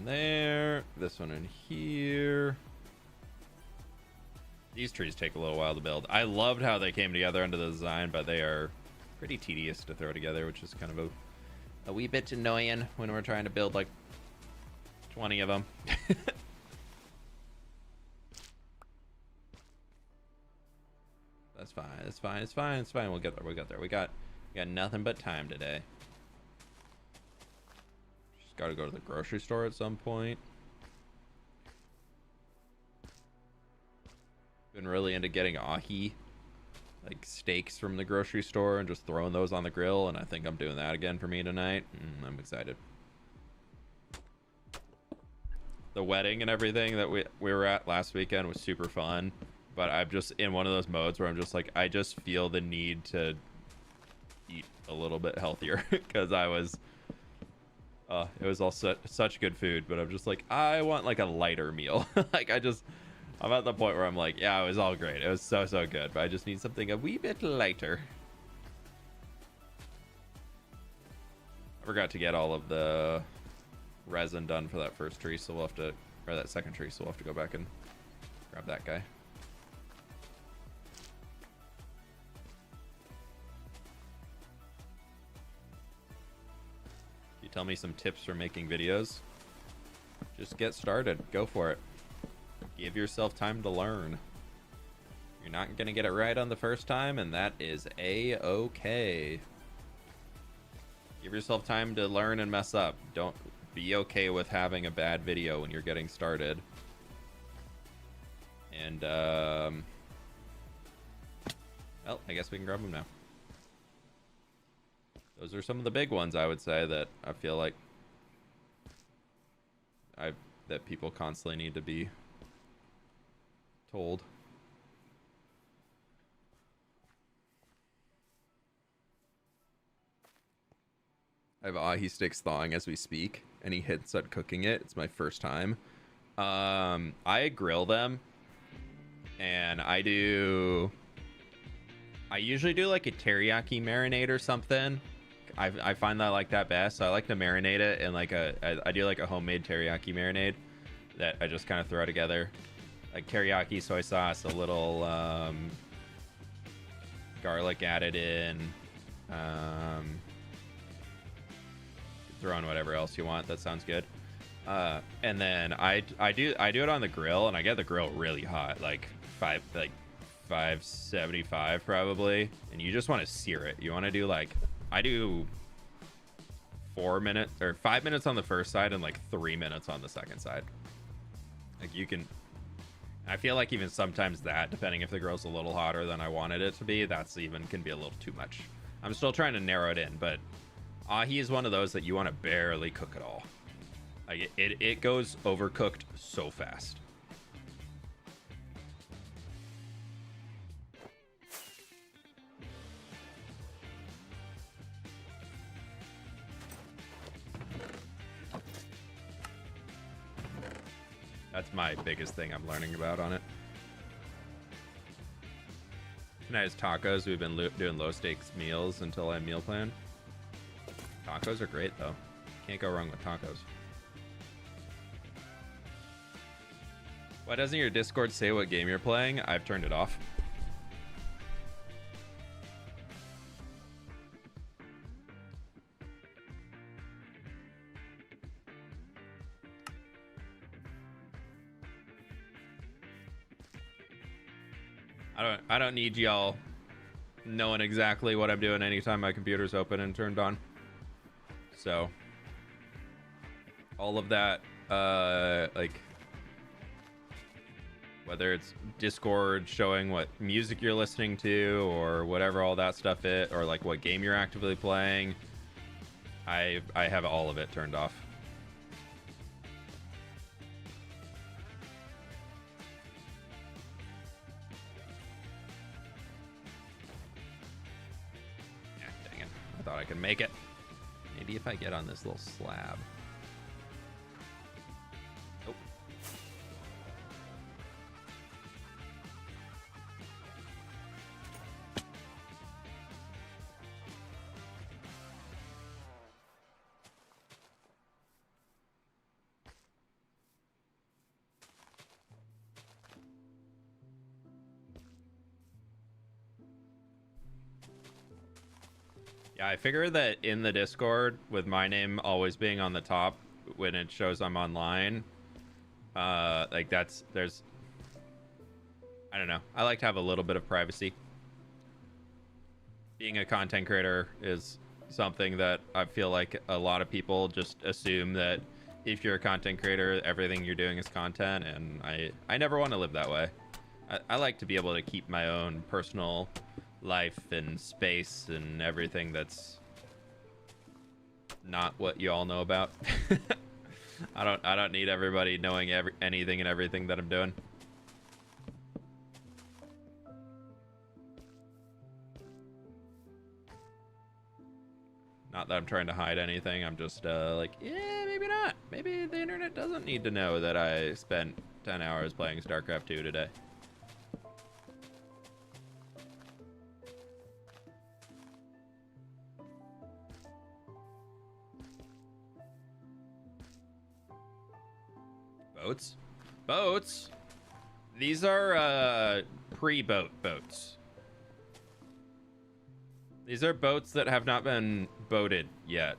There, this one in here. These trees take a little while to build. I loved how they came together under the design, but they are pretty tedious to throw together, which is kind of a wee bit annoying when we're trying to build like 20 of them. That's fine. It's fine. It's fine. It's fine. We'll get there. We'll get there. We got nothing but time today. Just got to go to the grocery store at some point. Been really into getting ahi, like steaks from the grocery store, and just throwing those on the grill, and I think I'm doing that again for me tonight. I'm excited. The wedding and everything that we were at last weekend was super fun, but I'm just in one of those modes where I'm just like, I just feel the need to eat a little bit healthier because it was all such good food, but I'm just like, I want like a lighter meal. Like I'm at the point where I'm like, yeah, it was all great. It was so good, but I just need something a wee bit lighter. I forgot to get all of the resin done for that first tree, so we'll have to, or that second tree, so we'll have to go back and grab that guy. You tell me some tips for making videos. Just get started. Go for it. Give yourself time to learn. You're not gonna get it right on the first time, and that is a-okay. Give yourself time to learn and mess up. Don't be okay with having a bad video when you're getting started. And well, I guess we can grab them now. Those are some of the big ones, I would say, that I feel like that people constantly need to be told. I have ahi sticks thawing as we speak. Any hits at cooking it? It's my first time. I grill them, and I usually do like a teriyaki marinade or something. I find that I like that best. So I like to marinate it in like I do like a homemade teriyaki marinade that I just kind of throw together. Like teriyaki, soy sauce, a little garlic added in. Throw in whatever else you want. That sounds good. And then I do it on the grill, and I get the grill really hot, like 575 probably. And you just want to sear it. You want to do like, I do 4 minutes or 5 minutes on the first side and like 3 minutes on the second side. Like you can. I feel like even sometimes that, depending if the grill's a little hotter than I wanted it to be, that's even can be a little too much. I'm still trying to narrow it in, but ahi is one of those that you want to barely cook at all. Like it goes overcooked so fast. That's my biggest thing I'm learning about on it. Tonight's tacos. We've been doing low stakes meals until I meal plan. Tacos are great though. Can't go wrong with tacos. Why doesn't your Discord say what game you're playing? I've turned it off. I don't need y'all knowing exactly what I'm doing anytime my computer's open and turned on. So all of that, like whether it's Discord showing what music you're listening to or whatever all that stuff is, or like what game you're actively playing, I have all of it turned off. Thought I could make it. Maybe if I get on this little slab. Nope. Yeah, I figure that in the Discord, with my name always being on the top when it shows I'm online, like there's, I don't know. I like to have a little bit of privacy. Being a content creator is something that I feel like a lot of people just assume that if you're a content creator, everything you're doing is content, and I never want to live that way. I like to be able to keep my own personal life and space and everything that's not what you all know about. I don't need everybody knowing anything and everything that I'm doing. Not that I'm trying to hide anything. I'm just like, yeah, maybe not. Maybe the internet doesn't need to know that I spent 10 hours playing StarCraft 2 today. Boats? Boats? These are pre-boat boats. These are boats that have not been boated yet.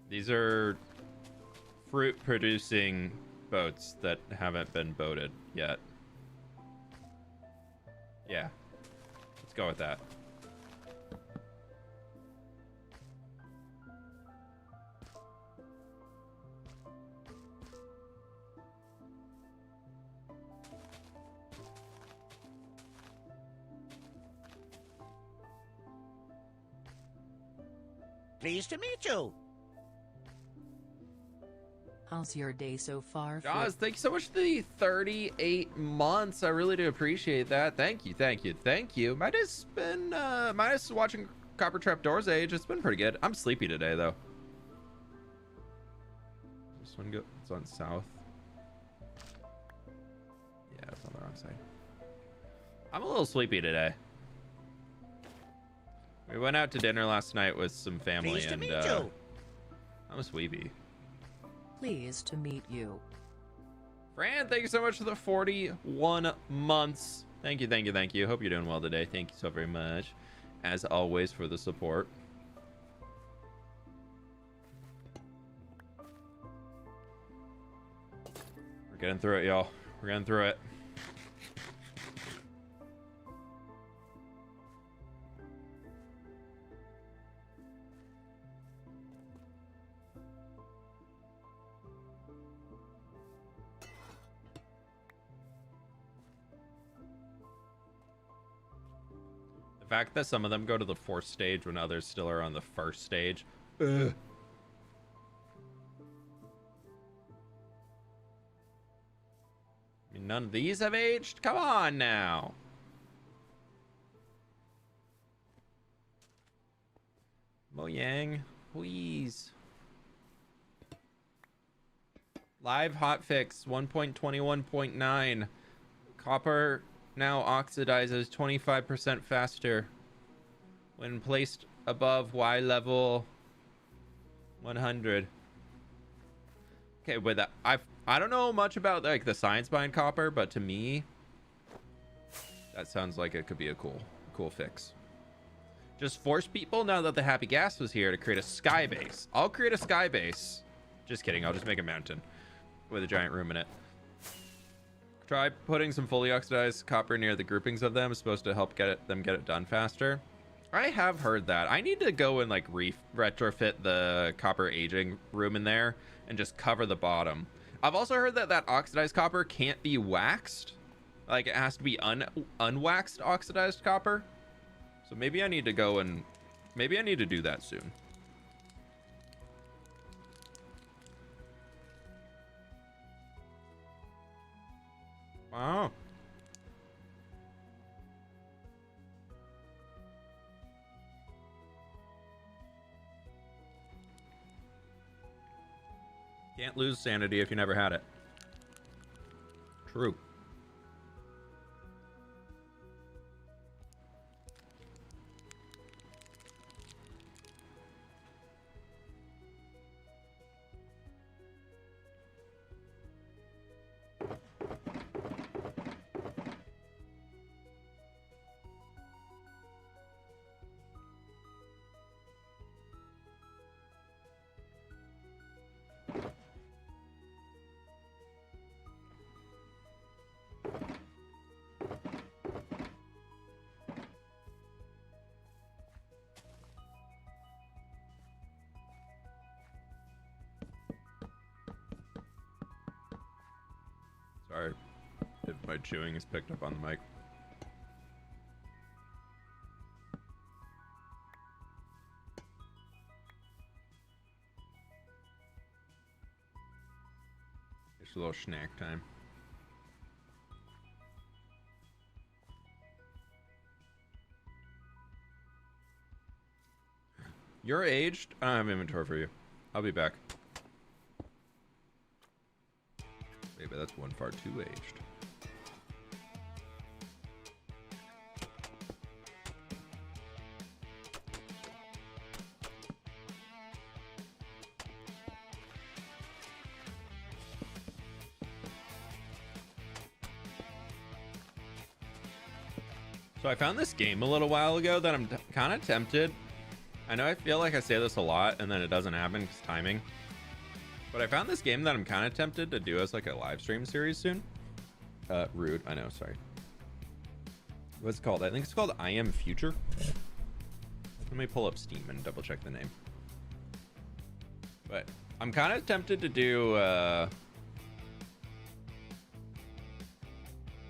These are fruit-producing boats that haven't been boated yet. Yeah. Let's go with that. Pleased to meet you. How's your day so far? Jaws, thank you so much for the 38 months. I really do appreciate that. Thank you, thank you, thank you. Minus been minus watching Copper Trapdoor's Age. It's been pretty good. I'm sleepy today though. This one go. It's on south. Yeah, it's on the wrong side. I'm a little sleepy today. We went out to dinner last night with some family, Pleased to and meet you. I'm a sleepy. Pleased to meet you. Fran, thank you so much for the 41 months. Thank you, thank you, thank you. Hope you're doing well today. Thank you so very much, as always, for the support. We're getting through it, y'all. We're getting through it. The fact that some of them go to the 4th stage when others still are on the 1st stage. Ugh. I mean, none of these have aged? Come on now. Mojang, please. Live hotfix 1.21.9. Copper now oxidizes 25% faster when placed above Y level 100. Okay, but that I don't know much about like the science behind copper, but to me that sounds like it could be a cool fix. Just force people, now that the happy gas was here, to create a sky base. I'll create a sky base. Just kidding, I'll just make a mountain with a giant room in it. Try putting some fully oxidized copper near the groupings of them. It's supposed to help them get it done faster. I have heard that. I need to go and like retrofit the copper aging room in there and just cover the bottom. I've also heard that oxidized copper can't be waxed. Like it has to be unwaxed oxidized copper. So maybe I need to go and maybe I need to do that soon. Wow. Can't lose sanity if you never had it. True. Sorry if my chewing is picked up on the mic. It's a little snack time. You're aged? I don't have inventory for you. I'll be back. Maybe that's one far too aged. So I found this game a little while ago that I'm kind of tempted. I know I feel like I say this a lot and then it doesn't happen because timing. But I found this game that I'm kind of tempted to do as like a live stream series soon. Rude, I know, sorry. What's it called? I think it's called I Am Future. Let me pull up Steam and double check the name. But I'm kind of tempted to do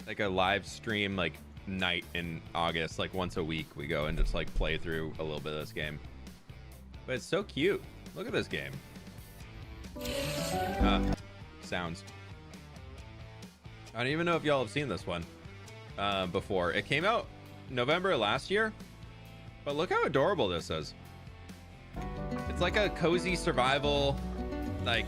like a live stream like night in August, like once a week we go and just like play through a little bit of this game. But it's so cute. Look at this game. Sounds. I don't even know if y'all have seen this one before. It came out November last year, but look how adorable this is. It's like a cozy survival, like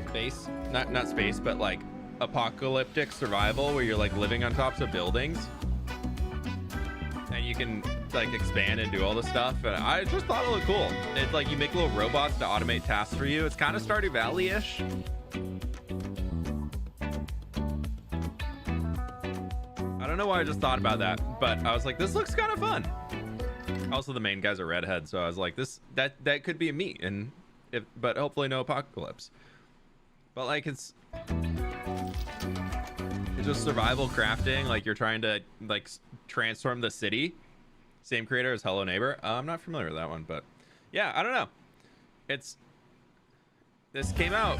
space, not space, but like apocalyptic survival where you're like living on tops of buildings and you can like expand and do all this stuff. And I just thought it looked cool. It's like you make little robots to automate tasks for you. It's kind of Stardew Valley-ish. I don't know why I just thought about that, but I was like, this looks kind of fun. Also, the main guy's a redhead, so I was like, that could be me, and but hopefully no apocalypse. But like it's just survival crafting, like you're trying to like transform the city. Same creator as Hello Neighbor. I'm not familiar with that one, but yeah, I don't know. This came out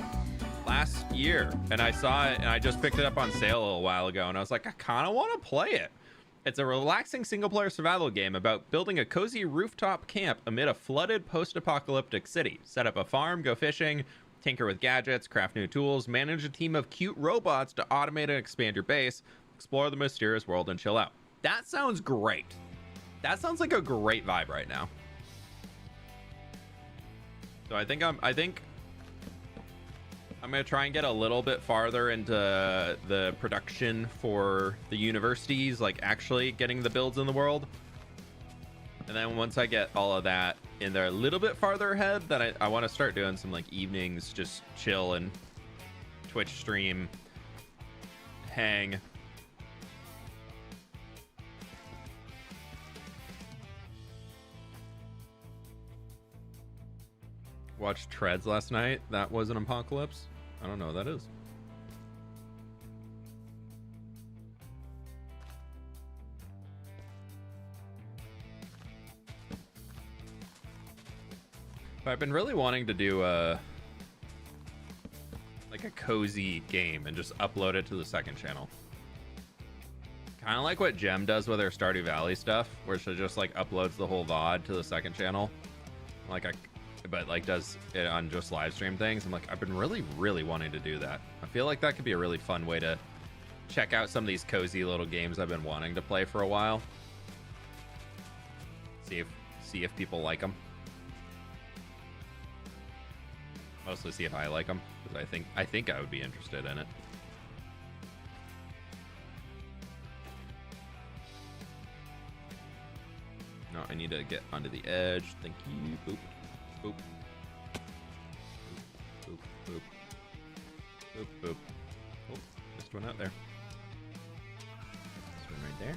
last year and I saw it and I just picked it up on sale a little while ago and I was like, I kind of want to play it. It's a relaxing single-player survival game about building a cozy rooftop camp amid a flooded post-apocalyptic city. Set up a farm, go fishing, tinker with gadgets, craft new tools, manage a team of cute robots to automate and expand your base, explore the mysterious world, and chill out. That sounds great. That sounds like a great vibe right now. So I think I'm gonna try and get a little bit farther into the production for the universities, like actually getting the builds in the world. And then once I get all of that in there a little bit farther ahead, then I want to start doing some like evenings, just chill and Twitch stream, hang. Watched Treads last night. That was an apocalypse. I don't know what that is. But I've been really wanting to do like a cozy game and just upload it to the second channel. Kind of like what Gem does with her Stardew Valley stuff, where she just like uploads the whole VOD to the second channel. But like does it on just live stream things. I'm like, I've been really wanting to do that. I feel like that could be a really fun way to check out some of these cozy little games I've been wanting to play for a while. See if people like them. Mostly see if I like them, because I think I would be interested in it. No, I need to get onto the edge. Thank you. Boop. Boop. Boop. Boop. Boop. Boop. Oh, missed one out there. This one right there.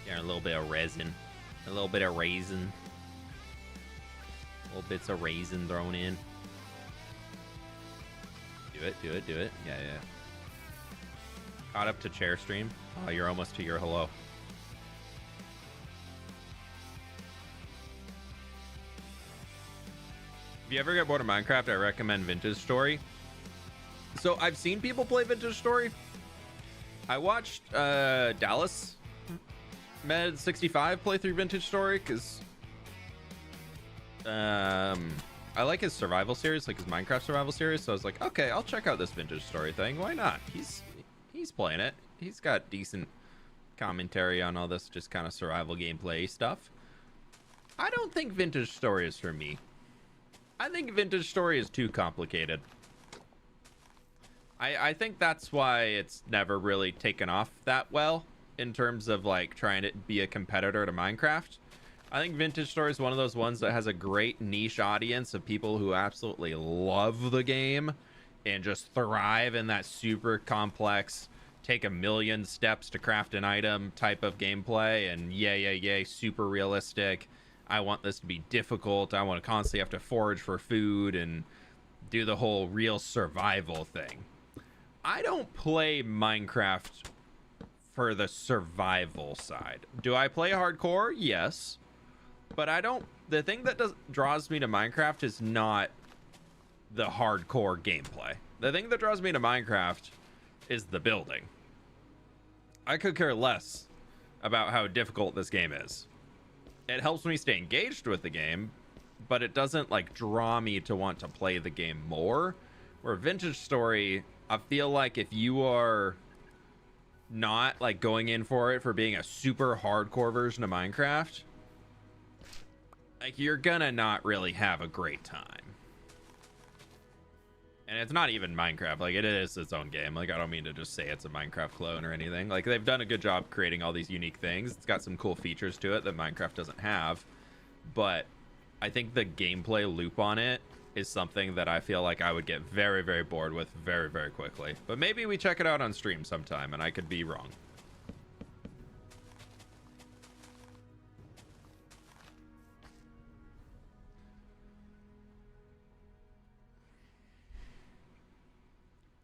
Yeah, a little bit of resin. A little bit of raisin. Little bits of raisin thrown in. Do it, do it, do it. Yeah, yeah. Caught up to chair stream. Oh, you're almost to your hello. If you ever get bored of Minecraft, I recommend Vintage Story. So I've seen people play Vintage Story. I watched Dallas Med 65 play through Vintage Story because I like his survival series, like his Minecraft survival series. So I was like, okay, I'll check out this Vintage Story thing. Why not? He's playing it. He's got decent commentary on all this just kind of survival gameplay stuff. I don't think Vintage Story is for me. I think Vintage Story is too complicated. I think that's why it's never really taken off that well in terms of like trying to be a competitor to Minecraft. I think Vintage Story is one of those ones that has a great niche audience of people who absolutely love the game and just thrive in that super complex, take a million steps to craft an item type of gameplay, and yay, super realistic. I want this to be difficult. I want to constantly have to forage for food and do the whole real survival thing. I don't play Minecraft for the survival side. Do I play hardcore? Yes. But I don't... The thing that draws me to Minecraft is not the hardcore gameplay. The thing that draws me to Minecraft is the building. I could care less about how difficult this game is. It helps me stay engaged with the game, but it doesn't like draw me to want to play the game more. Where Vintage Story, I feel like if you are not like going in for it for being a super hardcore version of Minecraft, like you're gonna not really have a great time. And it's not even Minecraft, like it is its own game. Like I don't mean to just say it's a Minecraft clone or anything. Like they've done a good job creating all these unique things. It's got some cool features to it that Minecraft doesn't have. But I think the gameplay loop on it is something that I feel like I would get very, very bored with very, very quickly. But maybe we check it out on stream sometime and I could be wrong.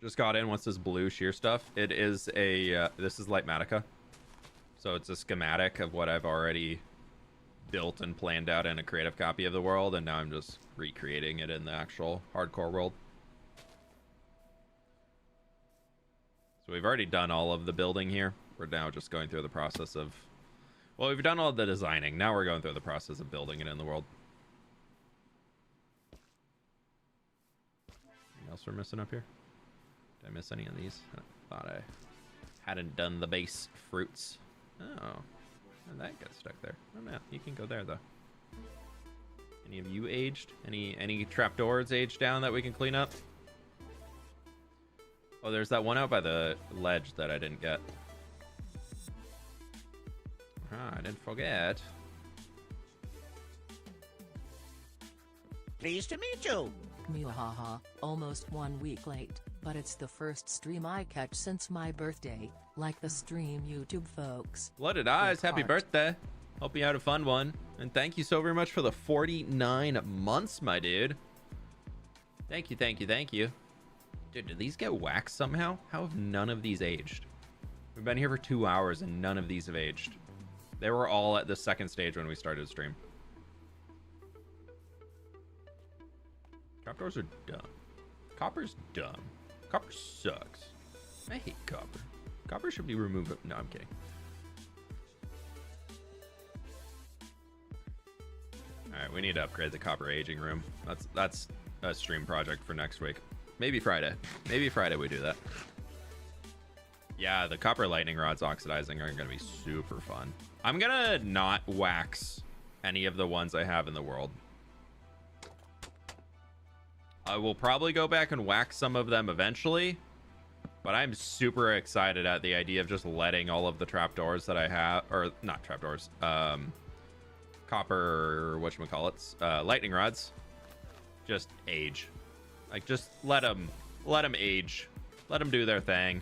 Just got in. What's this blue sheer stuff? It is a, this is Lightmatica. So it's a schematic of what I've already built and planned out in a creative copy of the world, and now I'm just recreating it in the actual hardcore world. So we've already done all of the building here. We're now just going through the process of, well, we've done all the designing. Now we're going through the process of building it in the world. Anything else we're missing up here? Did I miss any of these? I thought I hadn't done the base fruits. Oh, and that gets stuck there. Oh no, you can go there though. Any of you aged? Any trapdoors aged down that we can clean up? Oh, there's that one out by the ledge that I didn't get. Ah, I didn't forget. Pleased to meet you. Mwahaha, almost 1 week late, but it's the first stream I catch since my birthday, like the stream YouTube folks. Blooded Eyes, happy birthday. Hope you had a fun one. And thank you so very much for the 49 months, my dude. Thank you, thank you, thank you. Dude, did these get waxed somehow? How have none of these aged? We've been here for 2 hours and none of these have aged. They were all at the second stage when we started stream. Trapdoors are dumb. Copper's dumb. Copper sucks. I hate copper. Copper should be removed. No, I'm kidding. Alright, we need to upgrade the copper aging room. That's a stream project for next week. Maybe Friday. Maybe Friday we do that. Yeah, the copper lightning rods oxidizing are going to be super fun. I'm going to not wax any of the ones I have in the world. I will probably go back and wax some of them eventually, but I'm super excited at the idea of just letting all of the trapdoors that I have, or not trapdoors, copper, whatchamacallits, lightning rods, just age. Like, just let them age. Let them do their thing.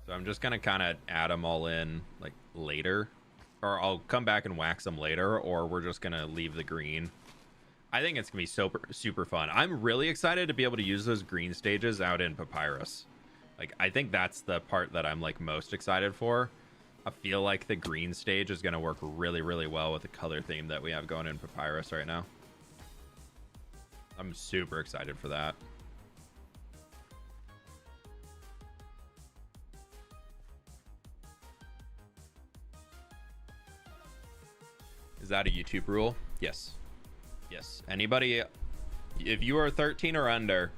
So I'm just gonna kind of add them all in like later, or I'll come back and wax them later, or we're just gonna leave the green. I think it's gonna be super fun. I'm really excited to be able to use those green stages out in Papyrus. Like, I think that's the part that I'm like most excited for. I feel like the green stage is gonna work really, really well with the color theme that we have going in Papyrus right now. I'm super excited for that. Is that a YouTube rule? Yes. Yes. Anybody, if you are 13 or under,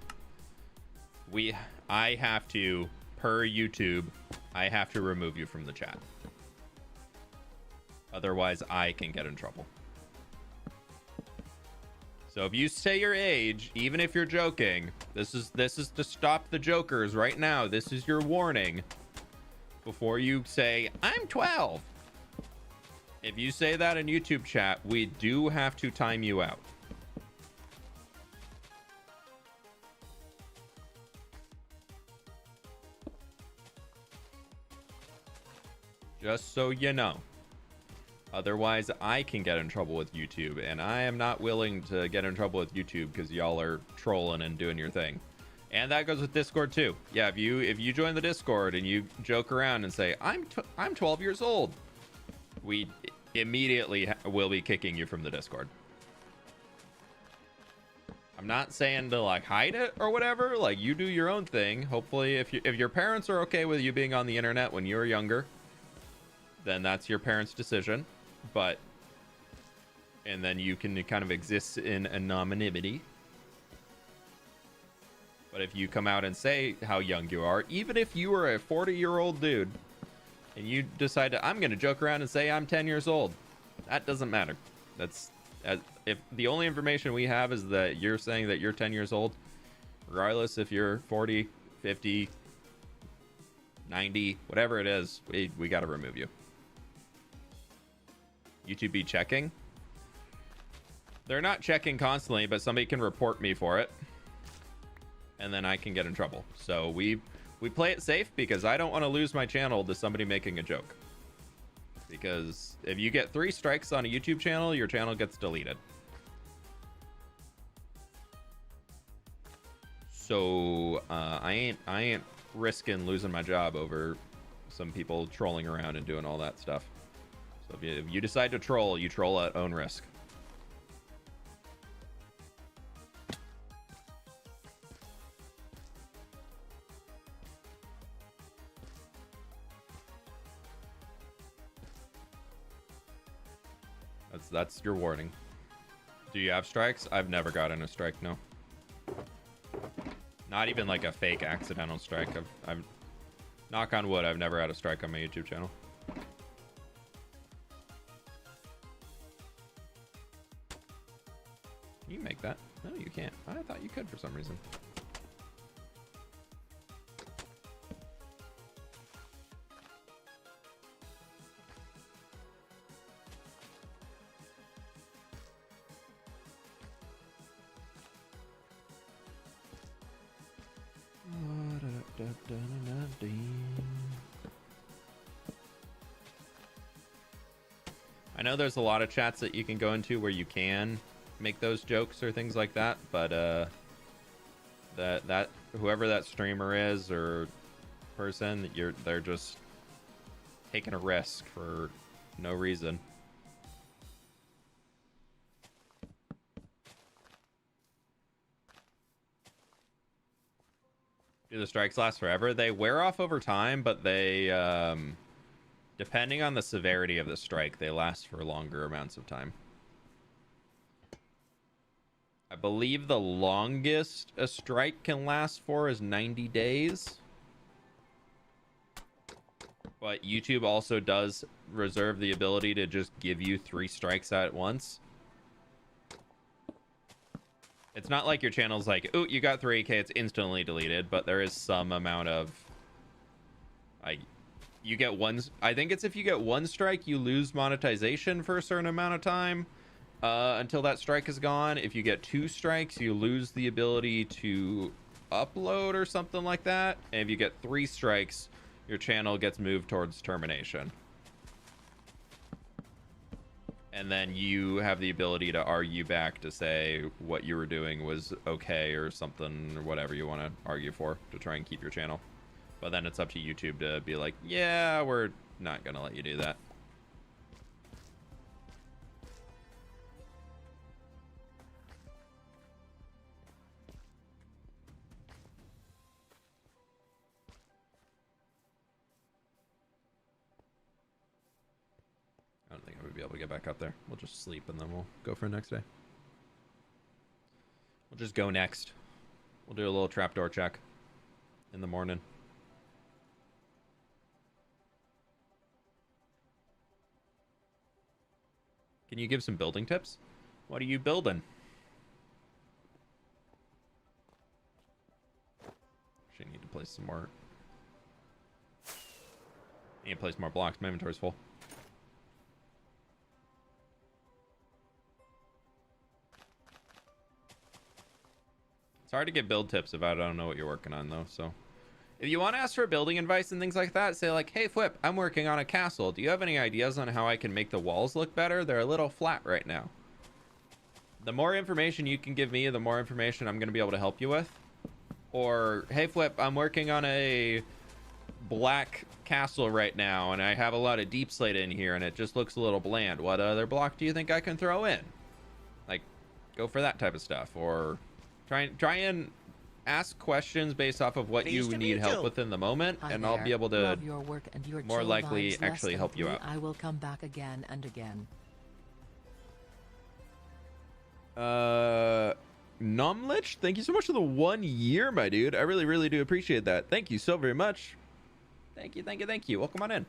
I have to, per YouTube, I have to remove you from the chat. Otherwise, I can get in trouble. So if you say your age, even if you're joking, this is to stop the jokers right now. This is your warning. Before you say, I'm 12. If you say that in YouTube chat, we do have to time you out. Just so you know. Otherwise, I can get in trouble with YouTube, and I am not willing to get in trouble with YouTube because y'all are trolling and doing your thing. And that goes with Discord too. Yeah, if you join the Discord and you joke around and say, I'm 12 years old, we immediately will be kicking you from the Discord. I'm not saying to like hide it or whatever. Like, you do your own thing. Hopefully, if your parents are okay with you being on the internet when you were younger, then that's your parents' decision. And then you can kind of exist in anonymity. But if you come out and say how young you are, even if you were a 40-year-old dude, and you decide to, I'm going to joke around and say I'm 10 years old, that doesn't matter. That's, if the only information we have is that you're saying that you're 10 years old, regardless if you're 40, 50, 90, whatever it is, we got to remove you. YouTube be checking? They're not checking constantly, but somebody can report me for it, and then I can get in trouble. So we play it safe because I don't want to lose my channel to somebody making a joke. Because if you get 3 strikes on a YouTube channel, your channel gets deleted. So I ain't risking losing my job over some people trolling around and doing all that stuff. So if you decide to troll, you troll at own risk. That's your warning. Do you have strikes? I've never gotten a strike, no. Not even like a fake accidental strike. I've knock on wood, I've never had a strike on my YouTube channel. You can make that. No, you can't. I thought you could for some reason. I know there's a lot of chats that you can go into where you can make those jokes or things like that, but that whoever that streamer is or person, they're just taking a risk for no reason. Do the strikes last forever? They wear off over time, but they depending on the severity of the strike, they last for longer amounts of time. I believe the longest a strike can last for is 90 days. But YouTube also does reserve the ability to just give you 3 strikes at once. It's not like your channel's like, oh, you got 3, okay, it's instantly deleted, but there is some amount of, you get one, I think it's if you get 1 strike, you lose monetization for a certain amount of time until that strike is gone. If you get 2 strikes, you lose the ability to upload or something like that. And if you get 3 strikes, your channel gets moved towards termination. And then you have the ability to argue back to say what you were doing was okay or something, or whatever you want to argue for to try and keep your channel. But then it's up to YouTube to be like, yeah, we're not going to let you do that. I don't think I would be able to get back up there. We'll just sleep and then we'll go for next day. We'll just go next. We'll do a little trapdoor check in the morning. Can you give some building tips? What are you building? Actually, need to place some more. I need to place more blocks. My inventory's full. It's hard to get build tips if I don't know what you're working on, though. So, if you want to ask for building advice and things like that, say like, "Hey, fWhip, I'm working on a castle. Do you have any ideas on how I can make the walls look better? They're a little flat right now." The more information you can give me, the more information I'm going to be able to help you with. Or, "Hey, fWhip, I'm working on a black castle right now, and I have a lot of deep slate in here, and it just looks a little bland. What other block do you think I can throw in?" Like, go for that type of stuff. Or try and ask questions based off of what you need help with in the moment, and I'll be able to Love your work and your more chill likely vibes. actually Less help than you 3, out. I will come back again and again. Numlich, thank you so much for the 1 year, my dude. I really do appreciate that. Thank you so very much. Thank you. Welcome on in.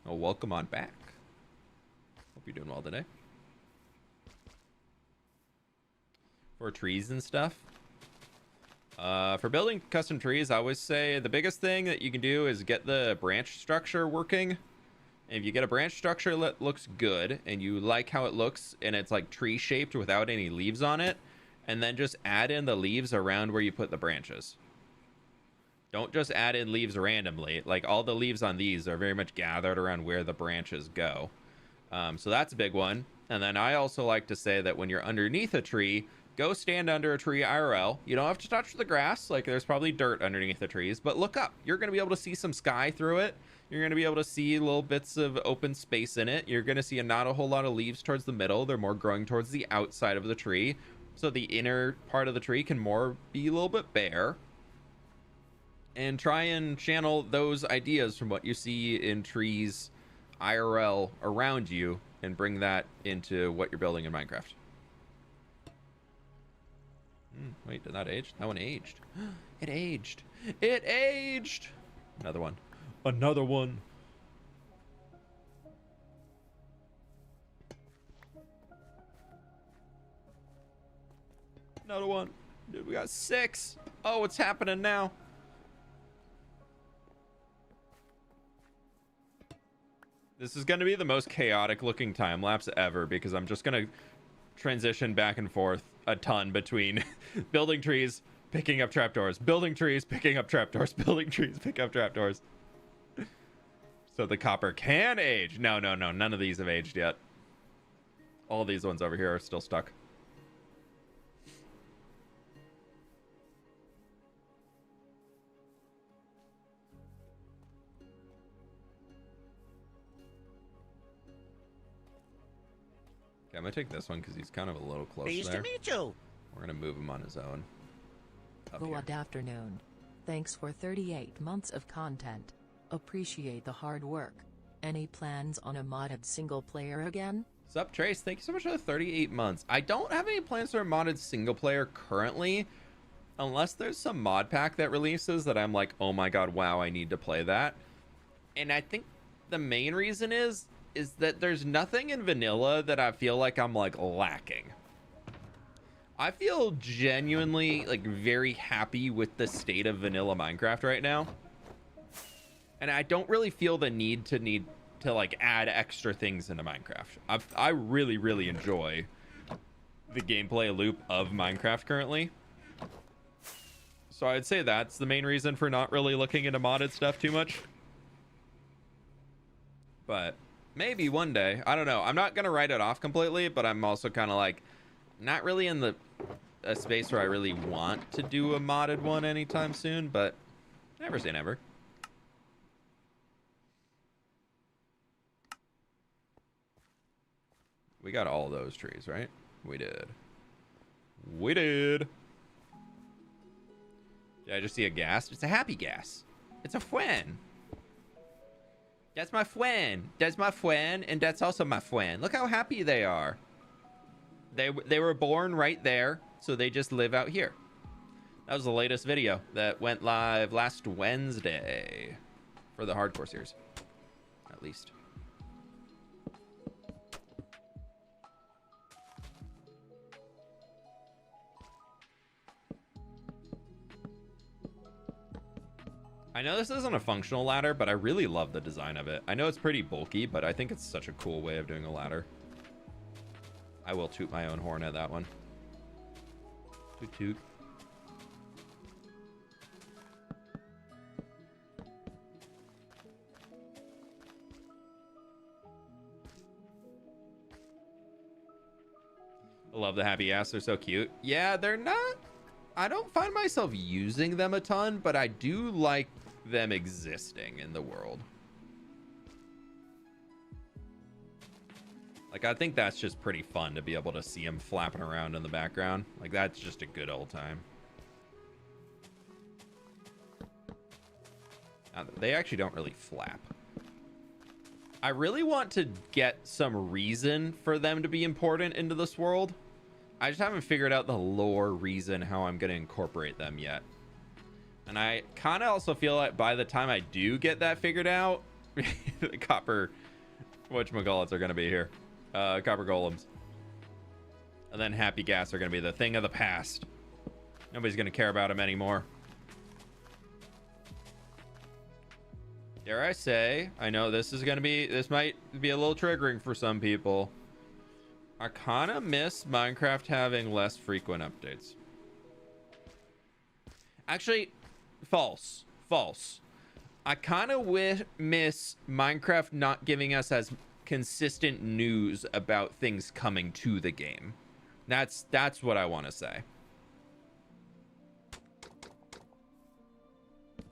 Oh, welcome on back. Hope you're doing well today. For trees and stuff. For building custom trees, I always say the biggest thing that you can do is get the branch structure working. And if you get a branch structure that looks good and you like how it looks and it's like tree shaped without any leaves on it, and then just add in the leaves around where you put the branches. Don't just add in leaves randomly. Like, all the leaves on these are very much gathered around where the branches go. So that's a big one. And then I also like to say that when you're underneath a tree, go stand under a tree IRL. You don't have to touch the grass. Like, there's probably dirt underneath the trees, but look up. You're going to be able to see some sky through it. You're going to be able to see little bits of open space in it. You're going to see not a whole lot of leaves towards the middle. They're more growing towards the outside of the tree. So the inner part of the tree can more be a little bit bare. And try and channel those ideas from what you see in trees IRL around you and bring that into what you're building in Minecraft. Wait, did that age? That one aged. It aged. It aged. Another one. Another one. Another one. Dude, we got 6. Oh, what's happening now? This is going to be the most chaotic looking time lapse ever, because I'm just going to transition back and forth a ton between building trees, picking up trapdoors, building trees, picking up trapdoors, building trees, pick up trapdoors. So the copper can age. No. None of these have aged yet. All these ones over here are still stuck. Okay, I'm gonna take this one because he's kind of a little close Pleased there. to meet you. We're gonna move him on his own. Good afternoon. Thanks for 38 months of content. Appreciate the hard work. Any plans on a modded single player again? Sup, Trace? Thank you so much for the 38 months. I don't have any plans for a modded single player currently, unless there's some mod pack that releases that I'm like, oh my god, wow, I need to play that. And I think the main reason is that there's nothing in vanilla that I feel like I'm like lacking. I feel genuinely like very happy with the state of vanilla Minecraft right now. And I don't really feel the need to like add extra things into Minecraft. I really enjoy the gameplay loop of Minecraft currently. So I'd say that's the main reason for not really looking into modded stuff too much. But Maybe one day. I don't know. I'm not gonna write it off completely, but I'm also kind of like not really in a space where I really want to do a modded one anytime soon, but never say never. We got all those trees, right? We did. We did. Did I just see a gas? It's a happy gas. It's a fwen. That's my fwen. That's my fwen, and that's also my fwen. Look how happy they are. They were born right there, so they just live out here. That was the latest video that went live last Wednesday for the hardcore series, at least. I know this isn't a functional ladder, but I really love the design of it. I know it's pretty bulky, but I think it's such a cool way of doing a ladder. I will toot my own horn at that one. Toot toot. I love the happy ass. They're so cute. Yeah, they're not... I don't find myself using them a ton, but I do like them existing in the world. Like, I think that's just pretty fun to be able to see them flapping around in the background. Like, that's just a good old time. They actually don't really flap. I really want to get some reason for them to be important into this world. I just haven't figured out the lore reason how I'm going to incorporate them yet. And I kind of also feel like by the time I do get that figured out, the copper whatchamacallits are going to be here. Copper golems. And then happy gas are going to be the thing of the past. Nobody's going to care about them anymore. Dare I say, I know this might be a little triggering for some people. I kind of miss Minecraft having less frequent updates. Actually, false. I kind of miss Minecraft not giving us as consistent news about things coming to the game. That's what I want to say.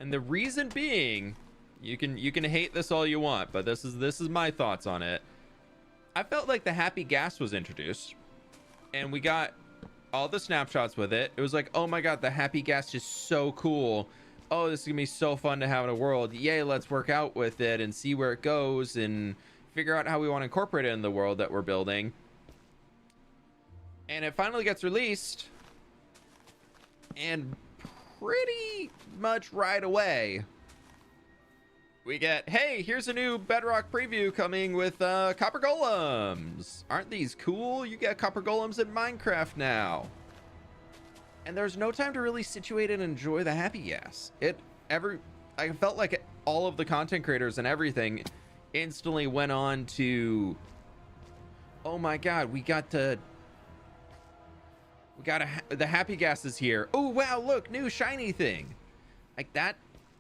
And the reason being, you can hate this all you want, but this is my thoughts on it. I felt like the happy gas was introduced and we got all the snapshots with it. It was like, oh my god, the happy gas is so cool. Oh, this is gonna be so fun to have in a world. Yay, let's work out with it and see where it goes and figure out how we want to incorporate it in the world that we're building. And it finally gets released, and pretty much right away we get, hey, here's a new Bedrock preview coming with copper golems. Aren't these cool? You get copper golems in Minecraft now. And there's no time to really situate and enjoy the happy gas. I felt like all of the content creators and everything instantly went on to, oh my god, the happy gas is here. Oh wow, look, new shiny thing. Like that.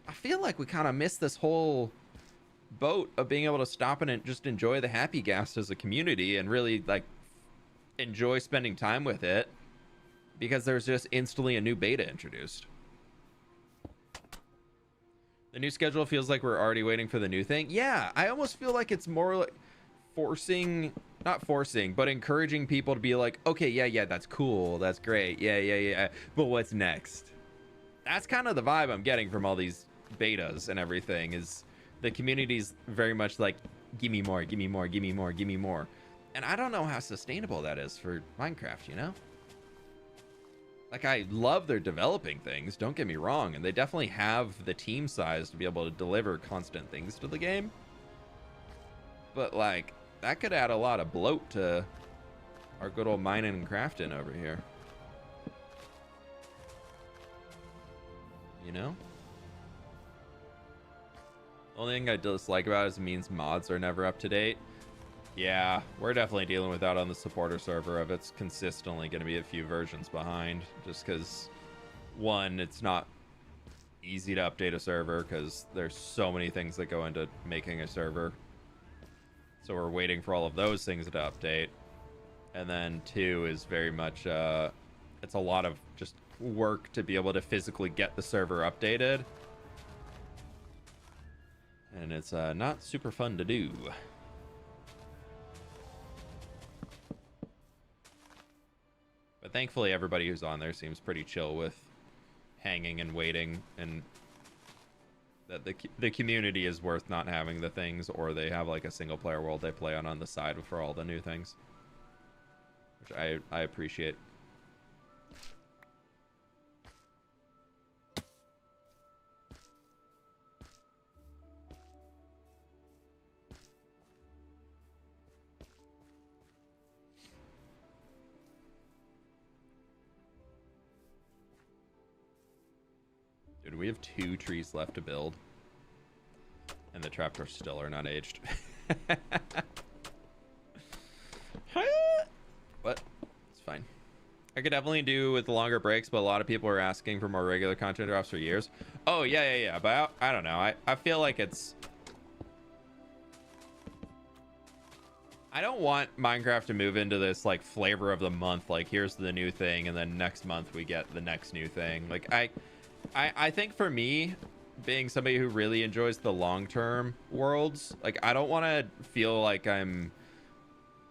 I feel like we kind of missed this whole boat of being able to stop and just enjoy the happy gas as a community and really like enjoy spending time with it, because there's just instantly a new beta introduced. The new schedule feels like we're already waiting for the new thing. Yeah, I almost feel like it's more like not forcing, but encouraging people to be like, okay, yeah, that's cool, that's great, yeah, but what's next? That's kind of the vibe I'm getting from all these betas and everything, is the community's very much like, give me more. And I don't know how sustainable that is for Minecraft, you know? Like, I love they're developing things, don't get me wrong, and they definitely have the team size to be able to deliver constant things to the game. But, like, that could add a lot of bloat to our good old mining and crafting over here. You know? Only thing I dislike about it is it means mods are never up to date. Yeah, we're definitely dealing with that on the supporter server of it's consistently going to be a few versions behind, just because, one, it's not easy to update a server because there's so many things that go into making a server So we're waiting for all of those things to update. And then 2 is very much, it's a lot of just work to be able to physically get the server updated. And it's not super fun to do. But thankfully everybody who's on there seems pretty chill with hanging and waiting, and that the community is worth not having the things, or they have like a single player world they play on the side for all the new things, which I appreciate. Dude, we have 2 trees left to build, and the trapdoors still are not aged. What? It's fine. I could definitely do with longer breaks, but a lot of people are asking for more regular content drops for years. Oh, yeah. But I don't know. I feel like it's... I don't want Minecraft to move into this, like, flavor of the month. Like, here's the new thing, and then next month we get the next new thing. Like, I think for me, being somebody who really enjoys the long-term worlds, like, I don't want to feel like I'm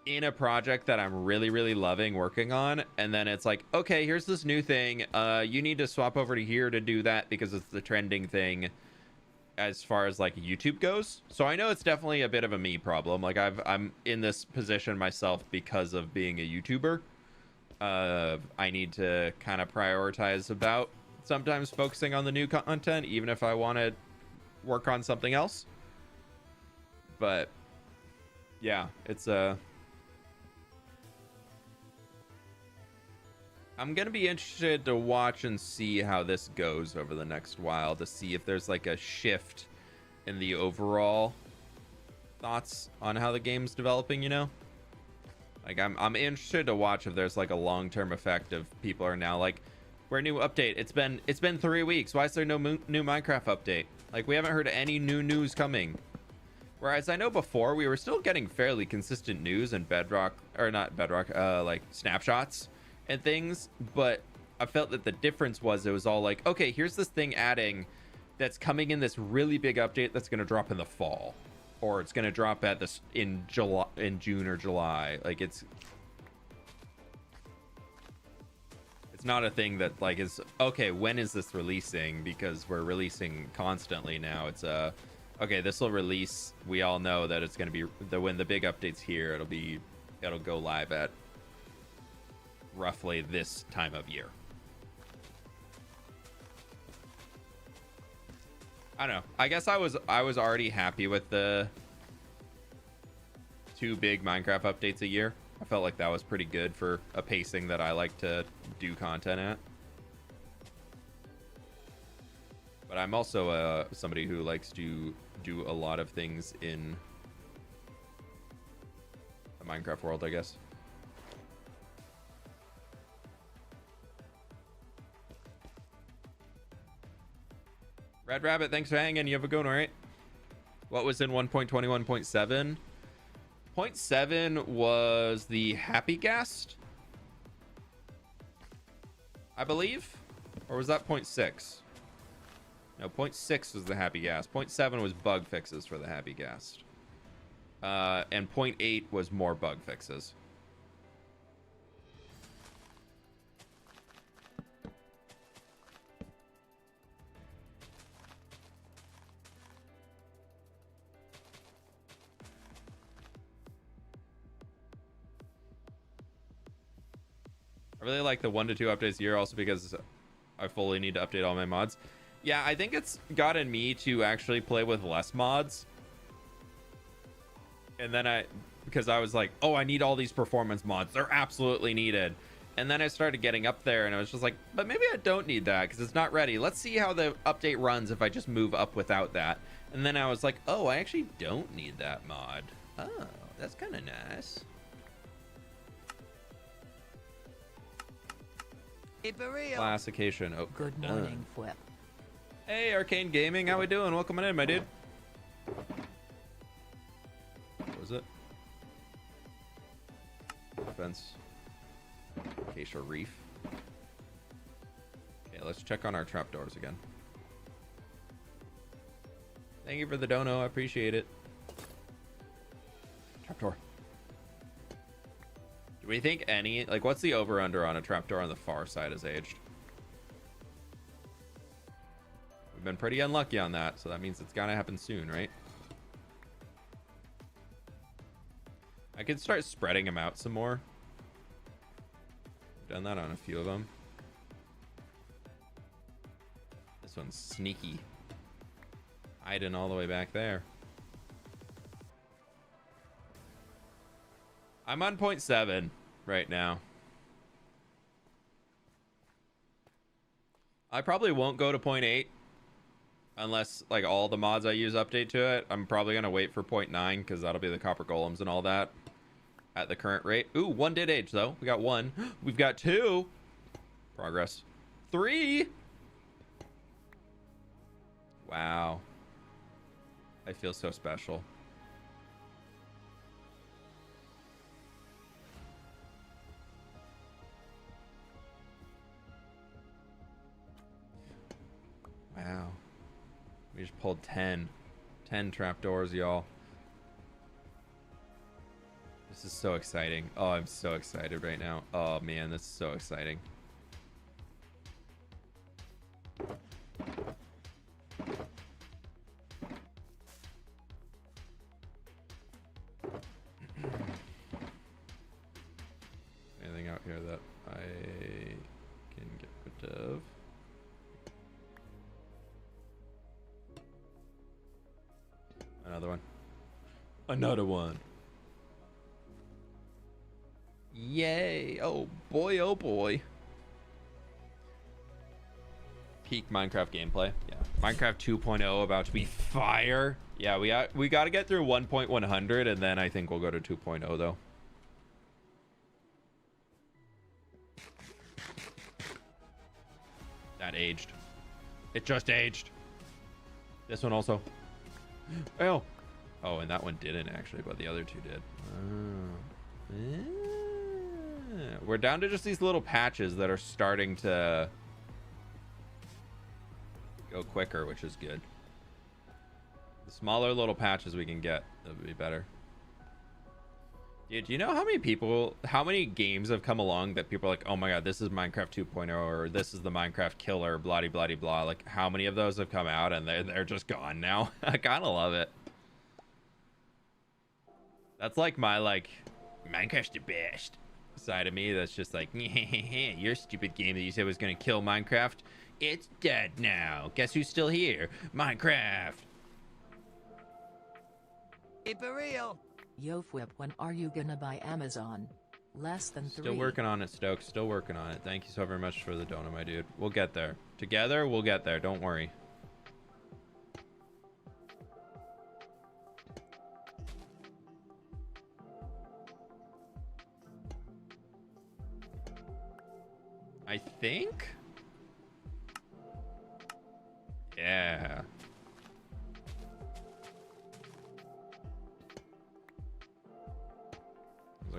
in a project that I'm really, really loving working on, and then it's like, okay, here's this new thing. You need to swap over to here to do that because it's the trending thing as far as, like, YouTube goes. So I know it's definitely a bit of a me problem. Like, I'm in this position myself because of being a YouTuber. I need to kind of prioritize about sometimes focusing on the new content, even if I want to work on something else. But yeah, it's I'm gonna be interested to watch and see how this goes over the next while, to see if there's like a shift in the overall thoughts on how the game's developing, you know? Like, I'm interested to watch if there's like a long-term effect of people are now like, where new update? It's been 3 weeks. Why is there no new Minecraft update? Like, we haven't heard any new news coming. Whereas I know before we were still getting fairly consistent news and Bedrock, or not Bedrock, like snapshots and things, but I felt that the difference was it was all like, okay, here's this thing adding that's coming in this really big update that's going to drop in the fall, or it's going to drop at this in June or July. Like, it's not a thing that like is okay, when is this releasing, because we're releasing constantly now. It's okay, this will release, we all know that it's going to be when the big update's here, it'll go live at roughly this time of year. I don't know. I guess I was already happy with the 2 big Minecraft updates a year. I felt like that was pretty good for a pacing that I like to do content at. But I'm also somebody who likes to do a lot of things in the Minecraft world, I guess. Red Rabbit, thanks for hanging. You have a good one, all right? What was in 1.21.7? 0.7 was the Happy Guest, I believe, or was that 0.6? No, 0.6 was the Happy Guest. 0.7 was bug fixes for the Happy Guest, and 0.8 was more bug fixes. I really like the 1 to 2 updates a year, also because I fully need to update all my mods. Yeah, I think it's gotten me to actually play with less mods. And then because I was like, oh, I need all these performance mods. They're absolutely needed. And then I started getting up there and I was just like, but maybe I don't need that because it's not ready. Let's see how the update runs if I just move up without that. And then I was like, oh, I actually don't need that mod. Oh, that's kind of nice. Classification. Oh, Good morning, fWhip. Hey, Arcane Gaming, how we doing? Welcome in, my dude. What was it? expense. Acacia Reef. Okay, let's check on our trapdoors again. Thank you for the dono. I appreciate it. Trapdoor. Do we think any, like, what's the over-under on a trapdoor on the far side is aged? We've been pretty unlucky on that, so that means it's gotta happen soon, right? I could start spreading them out some more. Done that on a few of them. This one's sneaky. Hiding all the way back there. I'm on 0.7 right now. I probably won't go to 0.8 unless like all the mods I use update to it. I'm probably gonna wait for 0.9 because that'll be the copper golems and all that at the current rate. Ooh, one did age though. We got one. We've got two. Progress. 3. Wow. I feel so special. Wow. We just pulled 10 trapdoors, y'all. This is so exciting. Oh, I'm so excited right now. Oh man, this is so exciting. Anything out here that I can get rid of? Another one. Another one. Yay. Oh boy, oh boy. Peak Minecraft gameplay. Yeah. Minecraft 2.0 about to be fire. Yeah, we got to get through 1.100 and then I think we'll go to 2.0 though. That aged. It just aged. This one also. Oh. Oh, and that one didn't actually, but the other two did. Oh. Yeah. We're down to just these little patches that are starting to go quicker, which is good. The smaller little patches we can get, that would be better. Dude, do you know how many games have come along that people are like, oh my god, this is Minecraft 2.0 or this is the Minecraft killer, blah blah blah blah. Like, how many of those have come out and they're just gone now? I kind of love it. That's like my Minecraft's the best side of me. That's just like, your stupid game that you said was gonna kill Minecraft, it's dead now. Guess who's still here? Minecraft. Keep it real. Yo fWhip, when are you gonna buy Amazon? Less than 3. Still working on it, Stokes. Still working on it. Thank you so very much for the donut, my dude. We'll get there. Together, we'll get there. Don't worry. I think? Yeah.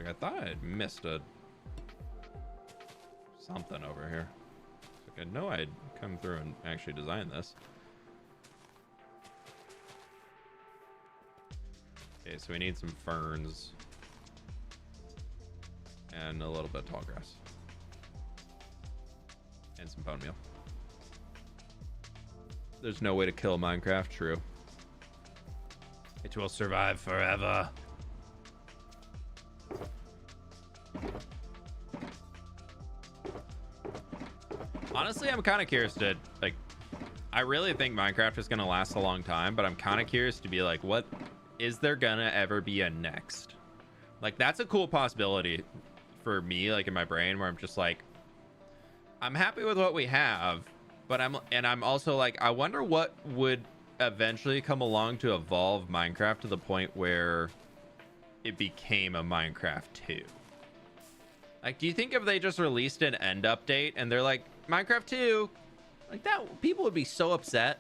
I thought I'd missed something over here. Like, I know I'd come through and actually design this. Okay, so we need some ferns and a little bit of tall grass and some bone meal. There's no way to kill Minecraft. True. It will survive forever. Honestly, I'm kind of curious to, like, I really think Minecraft is going to last a long time, but I'm kind of curious to be like, what is there gonna ever be a next? Like, that's a cool possibility for me, like in my brain, where I'm just like, I'm happy with what we have, but I'm also like, I wonder what would eventually come along to evolve Minecraft to the point where it became a Minecraft 2. Like, do you think if they just released an end update and they're like, Minecraft 2, like that, people would be so upset.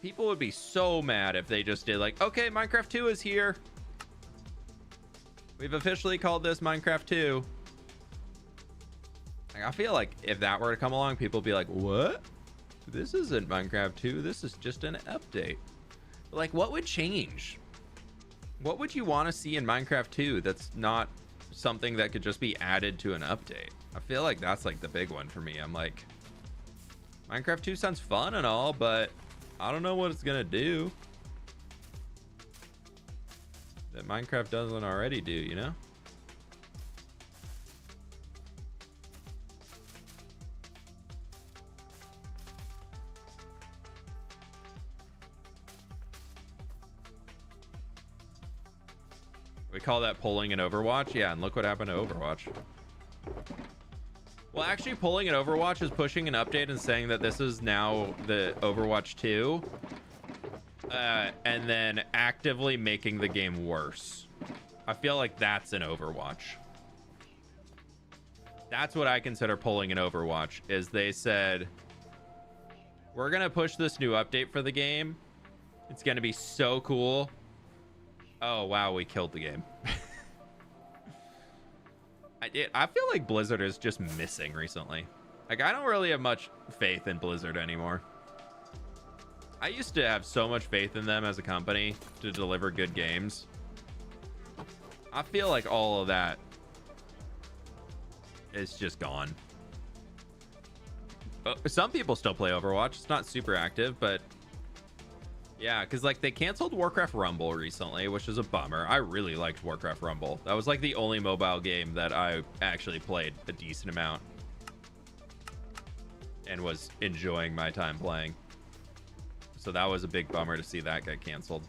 People would be so mad if they just did like, okay, Minecraft 2 is here. We've officially called this Minecraft 2. Like, I feel like if that were to come along, people would be like, what? This isn't Minecraft 2. This is just an update. But like, what would change? What would you want to see in Minecraft 2 that's not something that could just be added to an update? I feel like that's like the big one for me. I'm like, Minecraft 2 sounds fun and all, but I don't know what it's gonna do that Minecraft doesn't already do, you know? We call that pulling in Overwatch. Yeah, and look what happened to Overwatch. Well, actually, pulling in Overwatch is pushing an update and saying that this is now the Overwatch 2. And then actively making the game worse. I feel like that's an Overwatch. That's what I consider pulling in Overwatch, is they said, we're going to push this new update for the game. It's going to be so cool. Oh, wow, we killed the game. I feel like Blizzard is just missing recently. Like, I don't really have much faith in Blizzard anymore. I used to have so much faith in them as a company to deliver good games. I feel like all of that is just gone. Some people still play Overwatch. It's not super active, but yeah, because like they canceled Warcraft Rumble recently, which is a bummer. I really liked Warcraft Rumble. That was like the only mobile game that I actually played a decent amount and was enjoying my time playing. So that was a big bummer to see that get canceled.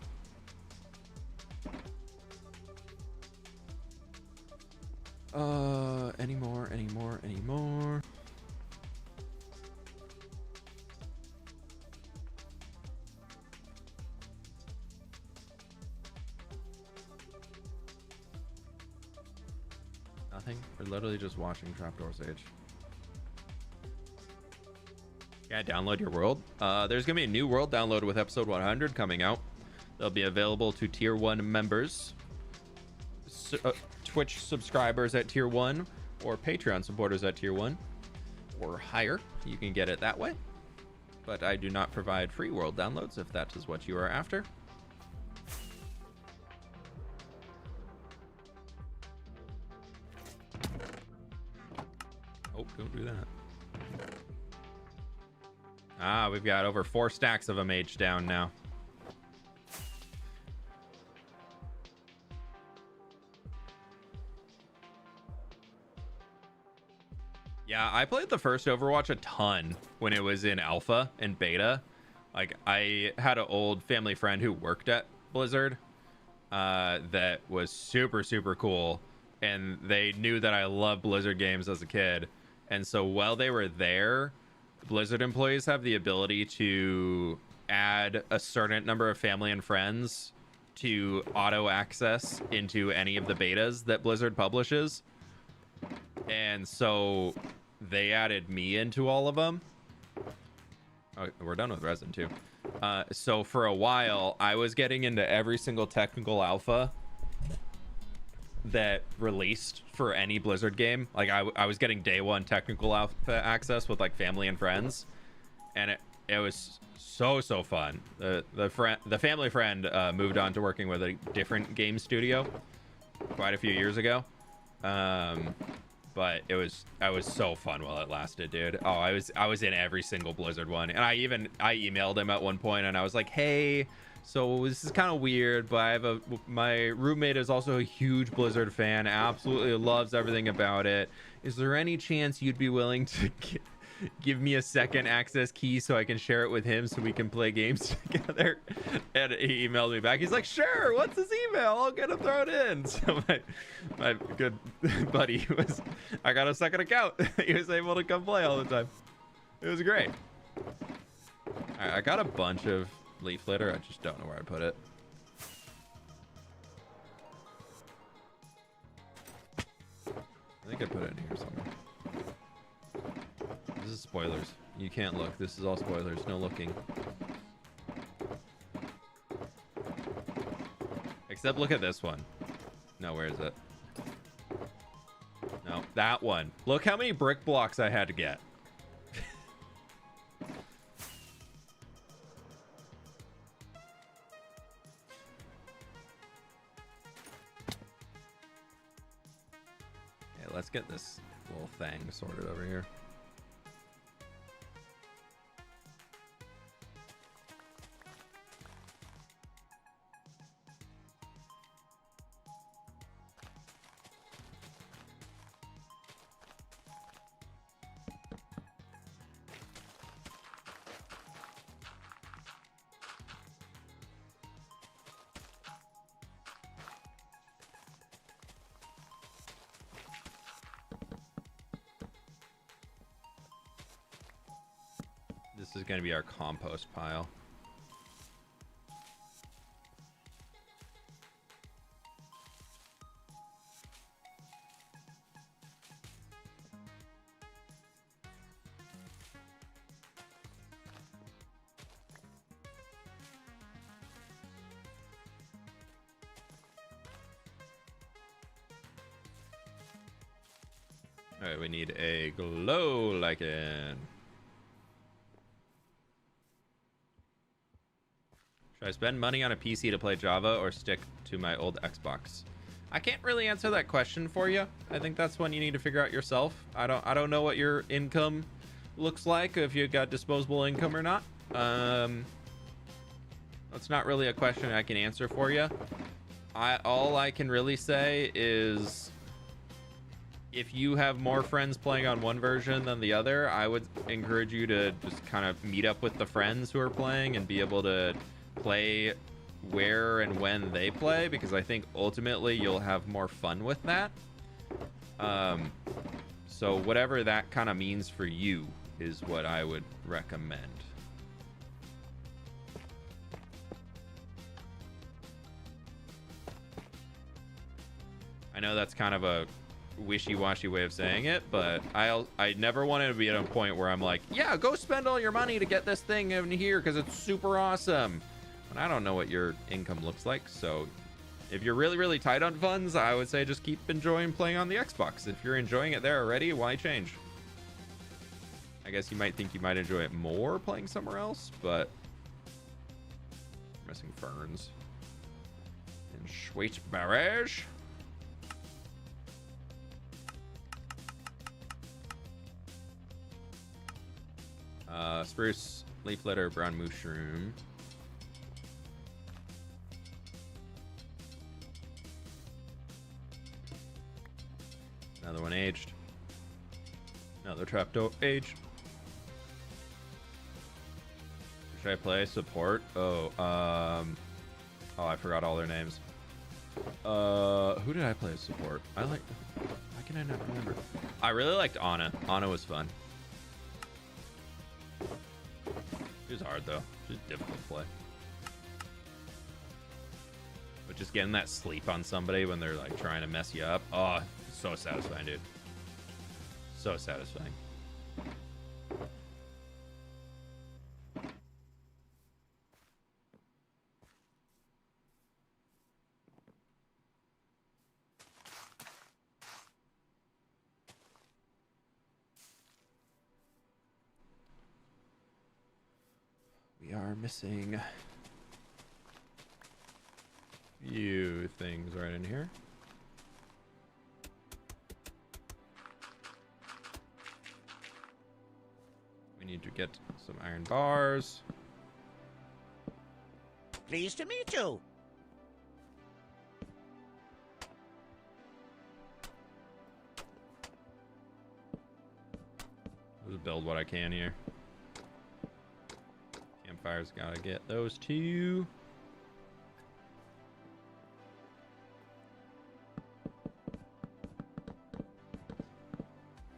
Anymore. Nothing. We're literally just watching Trapdoor Sage. Yeah, download your world. There's gonna be a new world download with episode 100 coming out. They'll be available to tier 1 members, Twitch subscribers at tier 1, or Patreon supporters at tier 1 or higher. You can get it that way, but I do not provide free world downloads if that is what you are after. Oh, don't do that. Ah, we've got over 4 stacks of a mage down now. Yeah, I played the first Overwatch a ton when it was in alpha and beta. Like, I had an old family friend who worked at Blizzard that was super, super cool. And they knew that I loved Blizzard games as a kid. And so while they were there, Blizzard employees have the ability to add a certain number of family and friends to auto access into any of the betas that Blizzard publishes. And so they added me into all of them. Oh, we're done with Resin too. So for a while, I was getting into every single technical alpha that released for any Blizzard game. Like I was getting day 1 technical alpha access with like family and friends, and it was so fun. The family friend moved on to working with a different game studio quite a few years ago. But it was so fun while it lasted, dude. Oh, I was in every single Blizzard one, and I emailed him at one point, and I was like, hey, so this is kind of weird, but my roommate is also a huge Blizzard fan, absolutely loves everything about it. Is there any chance you'd be willing to give me a second access key so I can share it with him so we can play games together? And he emailed me back. He's like, sure, what's his email? I'll get him thrown in. So my good buddy I got a second account. He was able to come play all the time. It was great. All right, I got a bunch of leaf litter. I just don't know where I put it. I think I put it in here somewhere. This is spoilers. You can't look. This is all spoilers. No looking. Except look at this one. No, where is it? that one. Look how many brick blocks I had to get. Okay, let's get this little thing sorted over here. This is going to be our compost pile. All right, we need a glow lichen. Should I spend money on a PC to play Java or stick to my old Xbox? I can't really answer that question for you. I think that's one you need to figure out yourself. I don't know what your income looks like, if you got disposable income or not. That's not really a question I can answer for you. All I can really say is, if you have more friends playing on one version than the other, I would encourage you to just kind of meet up with the friends who are playing and be able to play where and when they play, because I think ultimately you'll have more fun with that. So whatever that kind of means for you is what I would recommend. I know that's kind of a wishy-washy way of saying it, but I never wanted to be at a point where I'm like, yeah, go spend all your money to get this thing in here because it's super awesome. And I don't know what your income looks like, so if you're really, really tight on funds, I would say just keep enjoying playing on the Xbox. If you're enjoying it there already, why change? I guess you might think you might enjoy it more playing somewhere else, but missing ferns and sweet berries. Spruce, leaf litter, brown mushroom. Another one aged. Another trapdoor aged. Should I play support? Oh, I forgot all their names. Who did I play as support? Why can I not remember? I really liked Anna. Anna was fun. She was hard though. She was difficult to play. But just getting that sleep on somebody when they're like trying to mess you up. Oh, so satisfying, dude. So satisfying. We are missing a few things right in here. We need to get some iron bars. Pleased to meet you. Just build what I can here. Campfires, gotta get those two.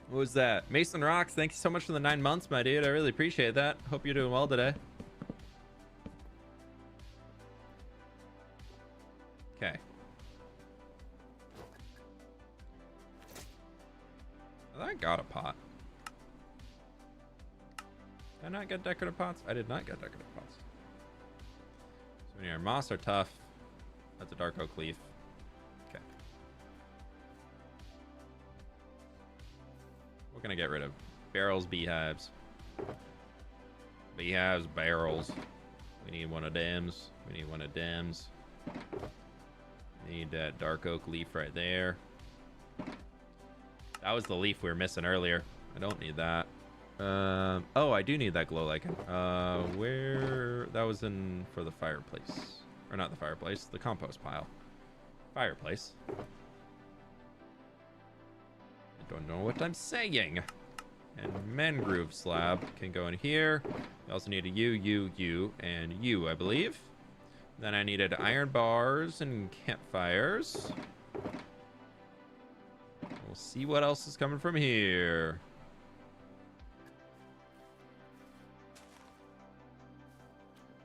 What was that? Mason Rocks, thank you so much for the 9 months, my dude. I really appreciate that. Hope you're doing well today. Okay. I got a pot. Did I not get decorative pots? I did not get decorative pots. So here, moss are tough. That's a dark oak leaf. Okay. What can I get rid of? Barrels, beehives. Beehives, barrels. We need one of dems. We need one of dems. Need that dark oak leaf right there. That was the leaf we were missing earlier. I don't need that. Oh, I do need that glow lichen. Where? That was in for the fireplace. Or not the fireplace, the compost pile. Fireplace. I don't know what I'm saying. And mangrove slab can go in here. We also need a U, and U, I believe. Then I needed iron bars and campfires. We'll see what else is coming from here.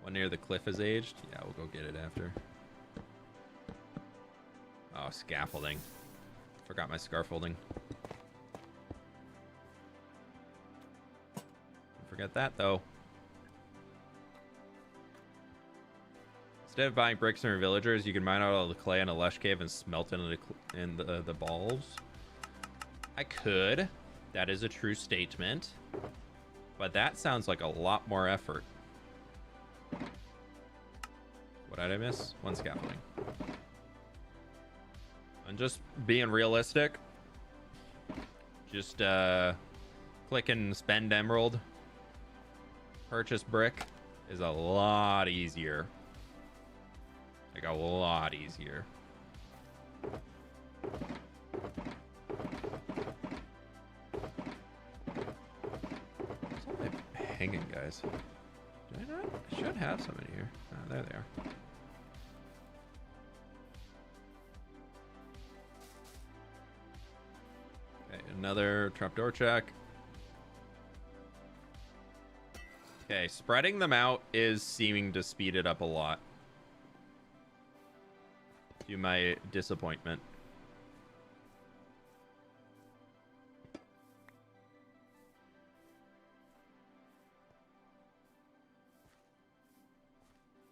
One near the cliff is aged. Yeah, we'll go get it after. Oh, scaffolding. Forgot my scaffolding. Don't forget that, though. Instead of buying bricks from your villagers, you can mine out all the clay in a lush cave and smelt it in the balls. I could. That is a true statement. But that sounds like a lot more effort. What did I miss? One scaffolding. And just being realistic, just click and spend emerald, purchase brick is a lot easier. Like a lot easier. Where's all my hanging guys? Do I not? I should have some in here. Oh, there they are. Okay, another trapdoor check. Okay, spreading them out is seeming to speed it up a lot. To my disappointment.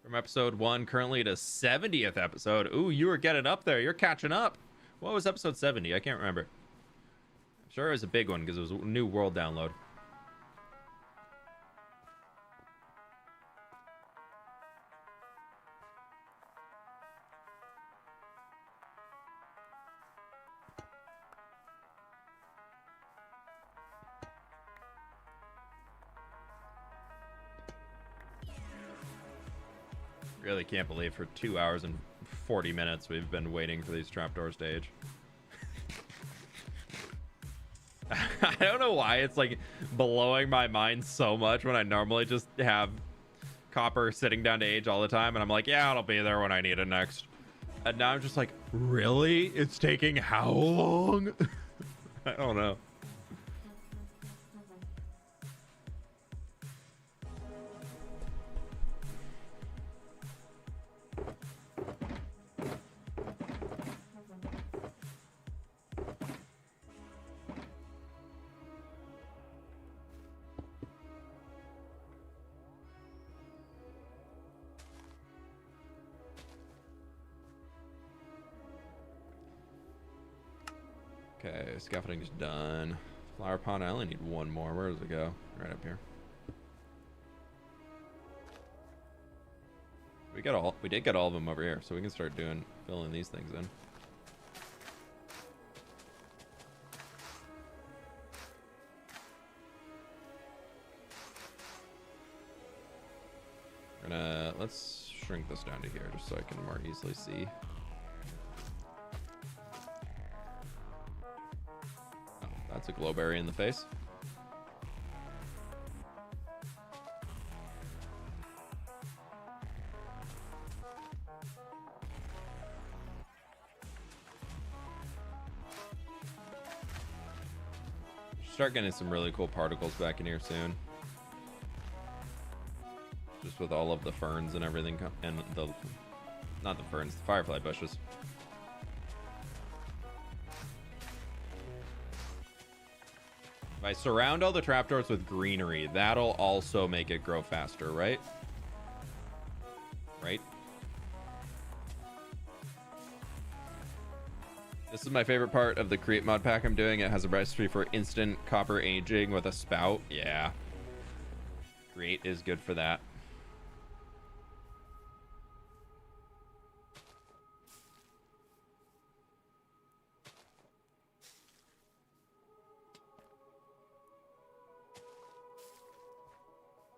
From episode 1 currently to 70th episode. Ooh, you were getting up there. You're catching up. What was episode 70? I can't remember. I'm sure it was a big one because it was a new world download. Really can't believe for 2 hours and 40 minutes we've been waiting for these trapdoor stage. I don't know why it's like blowing my mind so much when I normally just have copper sitting down to age all the time and I'm like, yeah, it'll be there when I need it next. And now I'm just like, really? It's taking how long? I don't know. Okay, scaffolding's done. Flower pot, I only need one more. Where does it go? Right up here. We did get all of them over here, so we can start filling these things in. Let's shrink this down to here just so I can more easily see. That's a glowberry in the face. Start getting some really cool particles back in here soon. Just with all of the ferns and everything, and not the ferns, the firefly bushes. If I surround all the trapdoors with greenery, that'll also make it grow faster, right? Right? This is my favorite part of the create mod pack I'm doing. It has a recipe for instant copper aging with a spout. Yeah. Create is good for that.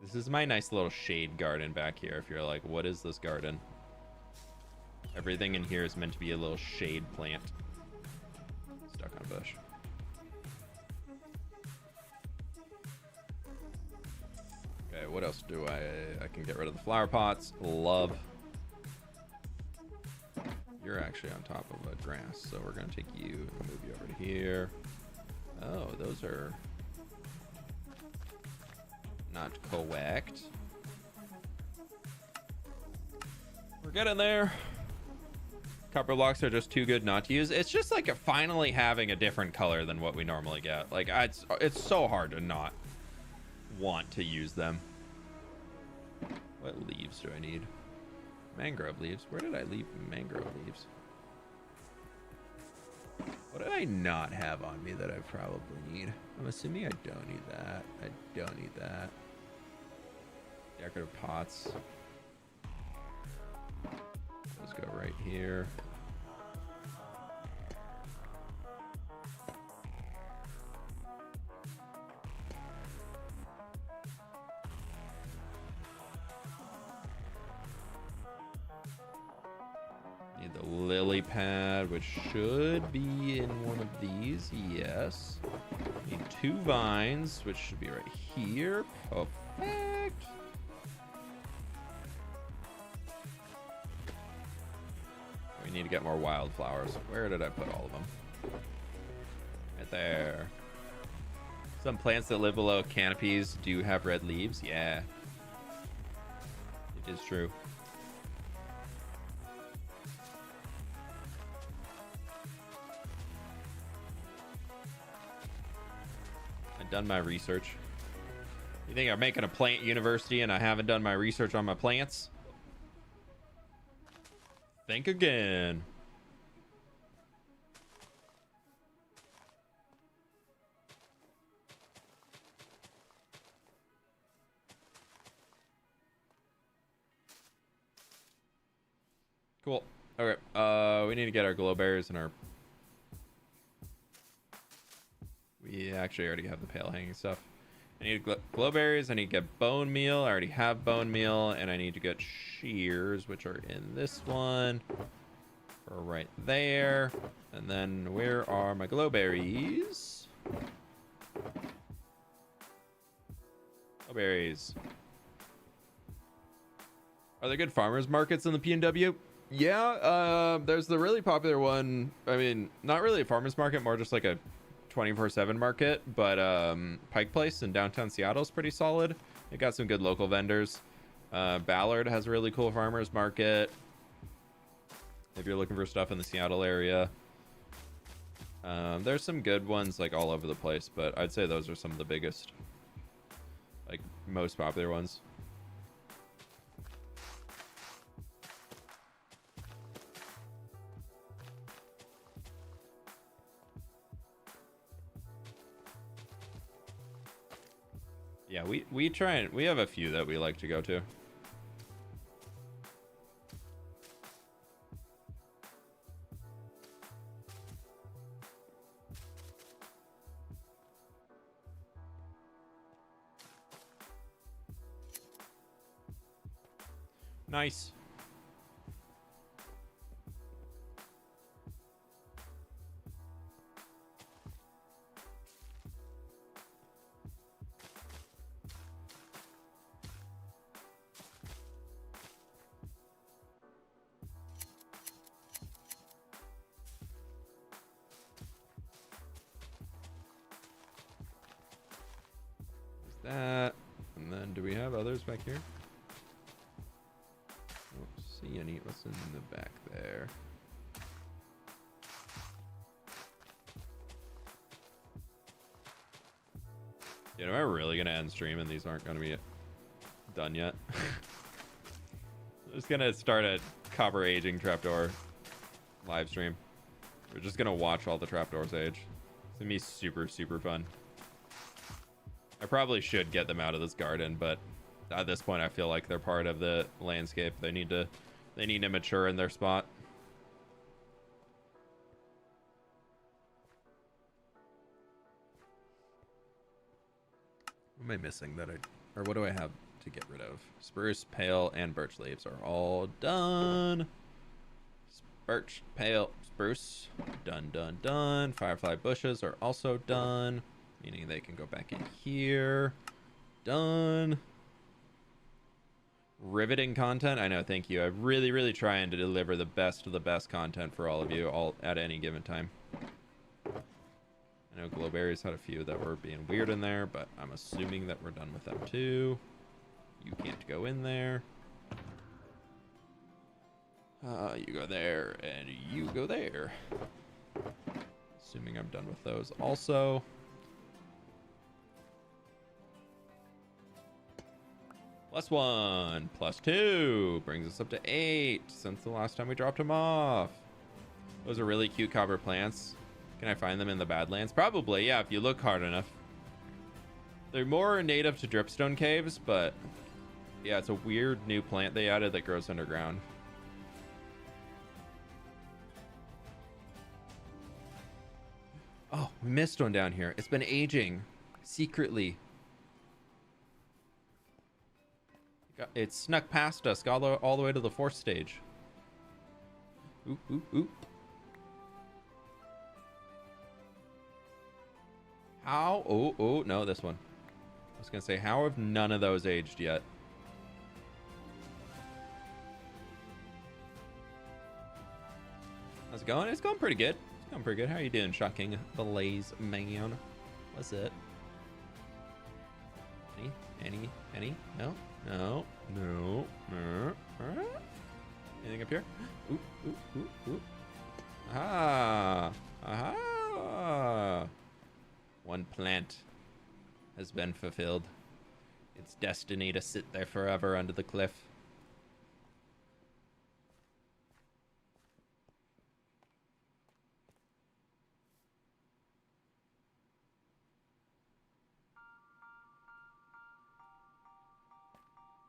This is my nice little shade garden back here. If you're like, what is this garden? Everything in here is meant to be a little shade plant. Stuck on a bush. Okay, what else do I can get rid of the flower pots. Love. You're actually on top of a grass, so we're gonna take you and move you over to here. Oh, those are not correct. We're getting there. Copper blocks are just too good not to use. It's just like finally having a different color than what we normally get. Like it's so hard to not want to use them. What leaves do I need? Mangrove leaves. Where did I leave mangrove leaves? What do I not have on me that I probably need? I'm assuming I don't need that. I don't need that. Decorative pots. Let's go right here. Need the lily pad, which should be in one of these. Yes. Need 2 vines, which should be right here. Perfect. We need to get more wildflowers. Where did I put all of them? Right there. Some plants that live below canopies do have red leaves. Yeah. It is true. I've done my research. You think I'm making a plant university and I haven't done my research on my plants? Think again. Cool. Okay. We need to get our glow berries and our... We actually already have the pale hanging stuff. I need glow berries. I need to get bone meal. I already have bone meal, and I need to get shears, which are in this one, or right there. And then where are my glow berries? Glow berries. Are there good farmers markets in the PNW? Yeah. There's the really popular one. I mean, not really a farmers market, more just like a 24/7 market, but Pike Place in downtown Seattle is pretty solid. It got some good local vendors. Ballard has a really cool farmers market if you're looking for stuff in the Seattle area. There's some good ones like all over the place, but I'd say those are some of the biggest, like most popular ones. Yeah, we try and we have a few that we like to go to. Nice. That, and then do we have others back here? Don't see any. What's in the back there? Yeah, am I really gonna end stream and these aren't gonna be done yet? I'm just gonna start a copper aging trapdoor live stream. We're just gonna watch all the trapdoors age. It's gonna be super, super fun. I probably should get them out of this garden, but at this point I feel like they're part of the landscape. They need to mature in their spot. What am I missing that or what do I have to get rid of? Spruce, pale, and birch leaves are all done. Birch, pale, spruce, done, done, done. Firefly bushes are also done, meaning they can go back in here. Done. Riveting content. I know, thank you. I'm really, really trying to deliver the best of the best content for all of you, all at any given time. I know Glowberries had a few that were being weird in there, but I'm assuming that we're done with them too. You can't go in there. You go there, and you go there. Assuming I'm done with those also. +1, +2 brings us up to 8 since the last time we dropped them off. Those are really cute copper plants. Can I find them in the Badlands? Probably, yeah, if you look hard enough. They're more native to dripstone caves, but yeah, it's a weird new plant they added that grows underground. Oh, we missed one down here. It's been aging secretly. It snuck past us, got all the way to the 4th stage. Oop, oop, oop. How? Oh, no, this one. I was gonna say, how have none of those aged yet? How's it going? It's going pretty good. It's going pretty good. How are you doing, Shocking Blaze Man? What's it? Any? No? No. Anything up here? Ooh. Aha. One plant has been fulfilled. Its destiny to sit there forever under the cliff.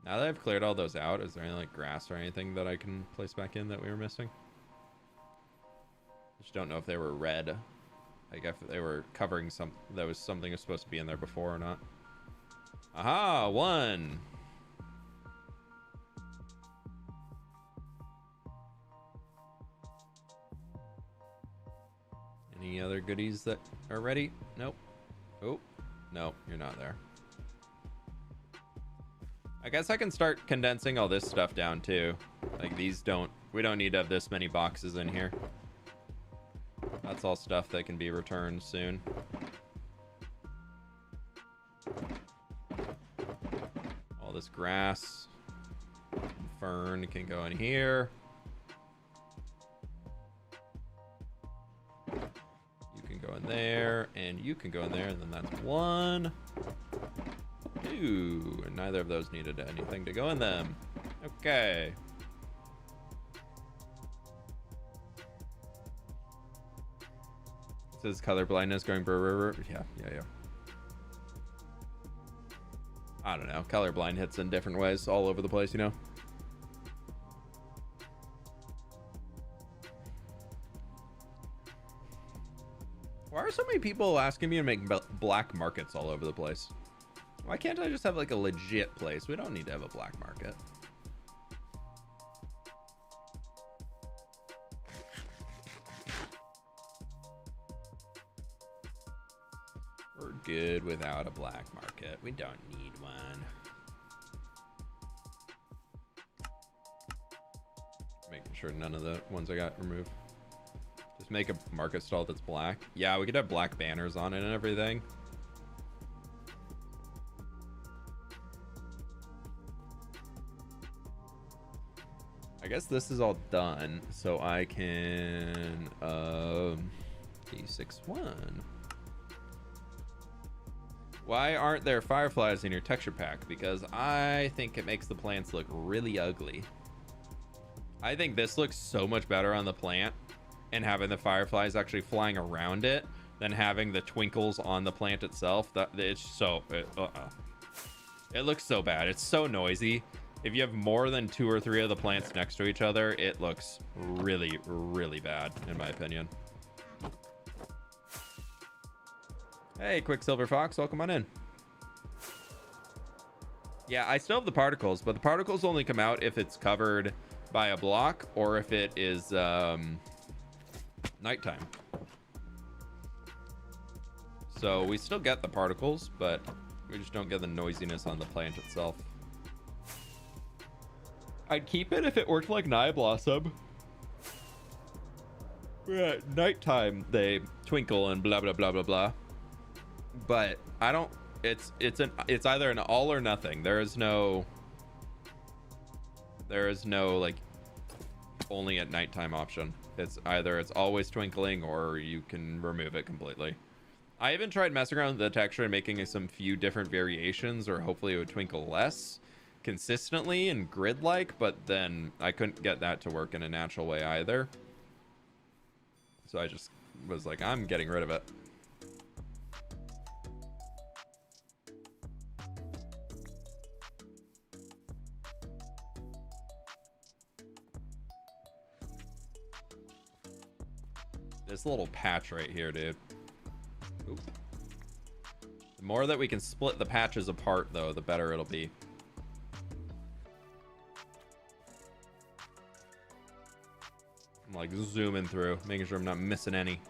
Now that I've cleared all those out, is there any like grass or anything that I can place back in that we were missing? Just don't know if they were red. Like if they were covering some, that was something was supposed to be in there before or not. Aha, 1. Any other goodies that are ready? Nope. Oh, no, you're not there. I guess I can start condensing all this stuff down too. Like these we don't need to have this many boxes in here. That's all stuff that can be returned soon. All this grass and fern can go in here. You can go in there, and you can go in there, and then that's 1, 2, and neither of those needed anything to go in them. Okay. It says color blindness going brr. Yeah. I don't know. Colorblind hits in different ways all over the place, you know? Why are so many people asking me to make black markets all over the place? Why can't I just have like a legit place? We don't need to have a black market. We're good without a black market. We don't need one. Making sure none of the ones I got removed. Just make a market stall that's black. Yeah, we could have black banners on it and everything. I guess this is all done, so I can D61. Why aren't there fireflies in your texture pack? Because I think it makes the plants look really ugly. I think this looks so much better on the plant and having the fireflies actually flying around it than having the twinkles on the plant itself. That it's so it looks so bad. It's so noisy. If you have more than 2 or 3 of the plants next to each other, it looks really, really bad, in my opinion. Hey, Quicksilver Fox, welcome on in. Yeah, I still have the particles, but the particles only come out if it's covered by a block or if it is nighttime. So we still get the particles, but we just don't get the noisiness on the plant itself. I'd keep it if it worked like Blossom. At nighttime they twinkle and blah blah blah blah blah. But I don't. It's either an all or nothing. There is no like only at nighttime option. It's either it's always twinkling or you can remove it completely. I even tried messing around with the texture and making some few different variations, or hopefully it would twinkle less consistently and grid-like, but then I couldn't get that to work in a natural way either. So I just was like, I'm getting rid of it. This little patch right here, dude. Oop. The more that we can split the patches apart, though, the better it'll be. I'm like zooming through, making sure I'm not missing any.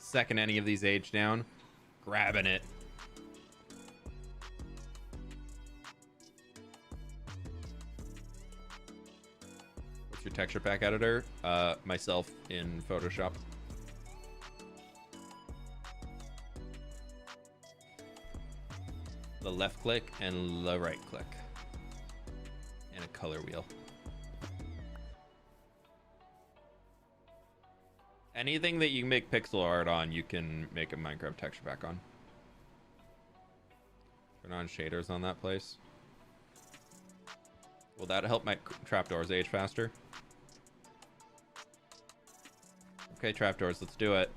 Second any of these age down, grabbing it. What's your texture pack editor? Myself in Photoshop. The left click and the right click. And a color wheel. Anything that you can make pixel art on, you can make a Minecraft texture pack on. Turn on shaders on that place. Will that help my trapdoors age faster? Okay, trapdoors, let's do it.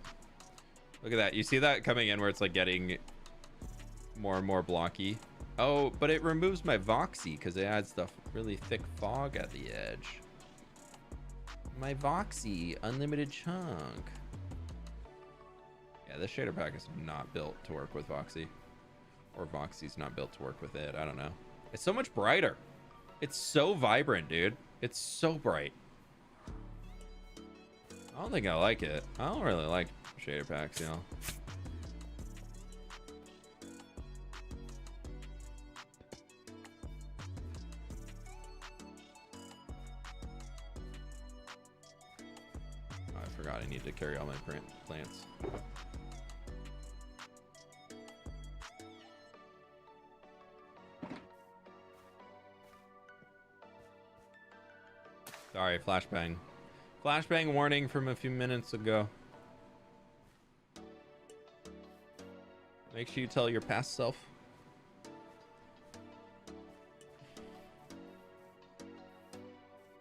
Look at that. You see that coming in where it's like getting more and more blocky? Oh, but it removes my voxy because it adds the really thick fog at the edge. My voxy unlimited chunk. Yeah, this shader pack is not built to work with voxy, or voxy's not built to work with it. I don't know. It's so much brighter. It's so vibrant, dude. It's so bright. I don't think I like it. I don't really like shader packs, you know. I need to carry all my plants. Sorry, flashbang. Flashbang warning from a few minutes ago. Make sure you tell your past self.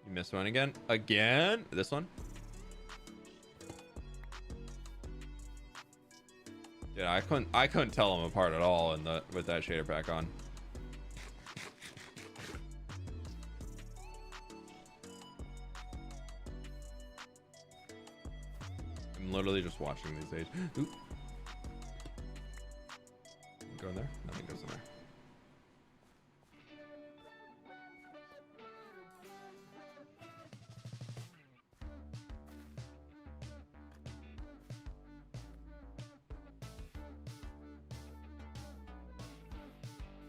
You missed one again? Again? This one? Yeah, I couldn't tell them apart at all with that shader pack on. I'm literally just watching these age. Oop. Go in there? Nothing goes in there.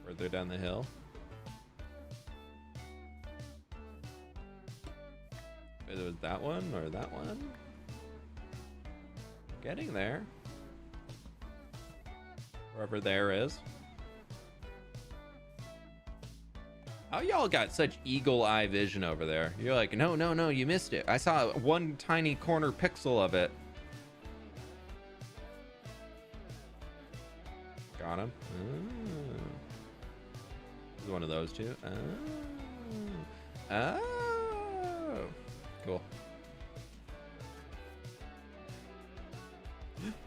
Further down the hill. Either it was that one or that one. Getting there. Wherever there is. How y'all got such eagle eye vision over there? You're like, no, no, no, you missed it. I saw one tiny corner pixel of it. Got him. One of those two. Oh. Oh. Cool.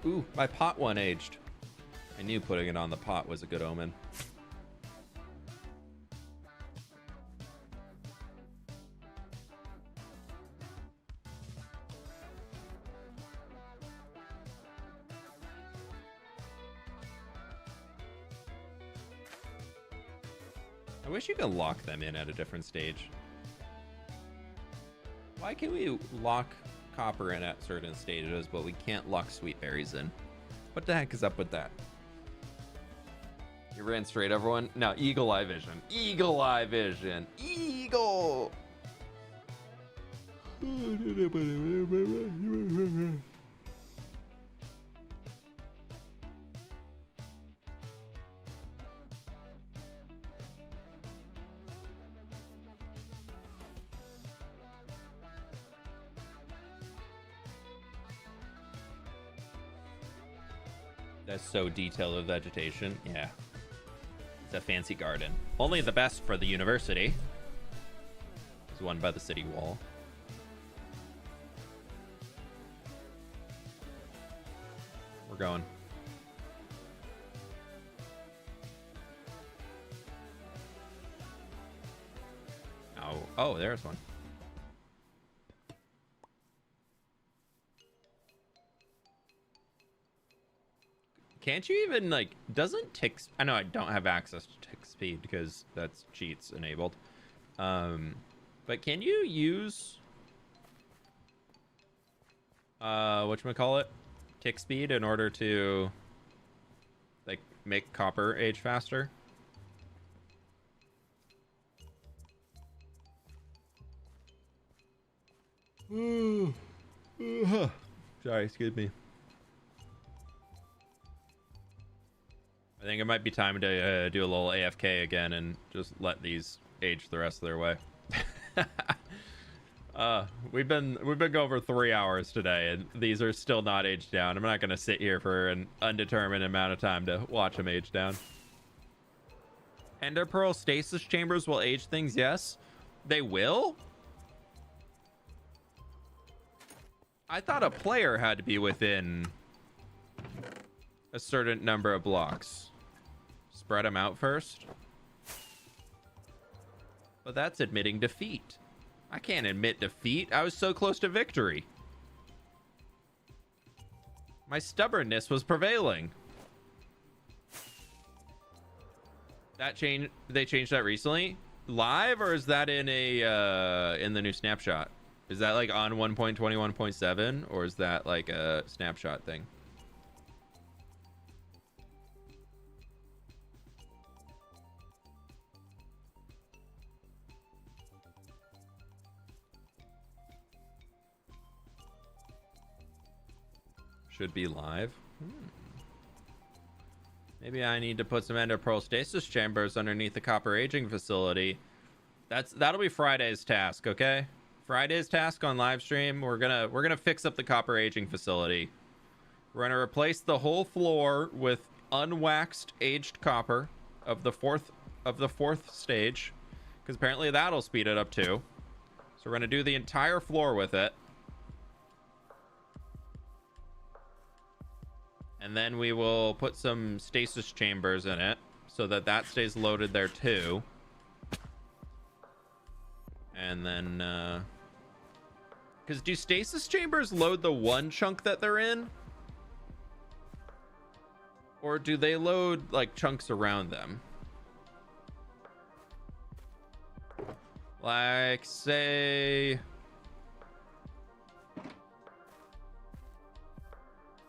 Ooh, my pot one aged. I knew putting it on the pot was a good omen. I wish you could lock them in at a different stage. Why can we lock copper in at certain stages, but we can't lock sweet berries in? What the heck is up with that? You ran straight, everyone? No, eagle eye vision. Eagle eye vision. Eagle! That's so detailed of vegetation. Yeah. It's a fancy garden. Only the best for the university. It's one by the city wall. We're going. Oh, there's one. Can't you even, like, doesn't tick... I know I don't have access to tick speed because that's cheats enabled. But can you use... whatchamacallit? Tick speed in order to, like, make copper age faster? Sorry, excuse me. I think it might be time to do a little AFK again and just let these age the rest of their way. We've been going for 3 hours today, and these are still not aged down. I'm not gonna sit here for an undetermined amount of time to watch them age down. Ender Pearl stasis chambers will age things. Yes, they will. I thought a player had to be within a certain number of blocks. Spread them out first. But that's admitting defeat. I can't admit defeat. I was so close to victory. My stubbornness was prevailing. That change, they changed that recently? Live, or is that in a in the new snapshot? Is that like on 1.21.7, or is that like a snapshot thing? Should be live. Maybe I need to put some ender pearl stasis chambers underneath the copper aging facility. That'll be Friday's task, okay? Friday's task on live stream. We're gonna fix up the copper aging facility. We're gonna replace the whole floor with unwaxed aged copper of the fourth stage, because apparently that'll speed it up too. So we're gonna do the entire floor with it. And then we will put some stasis chambers in it so that that stays loaded there too. And then, because do stasis chambers load the one chunk that they're in? Or do they load like chunks around them? Like, say...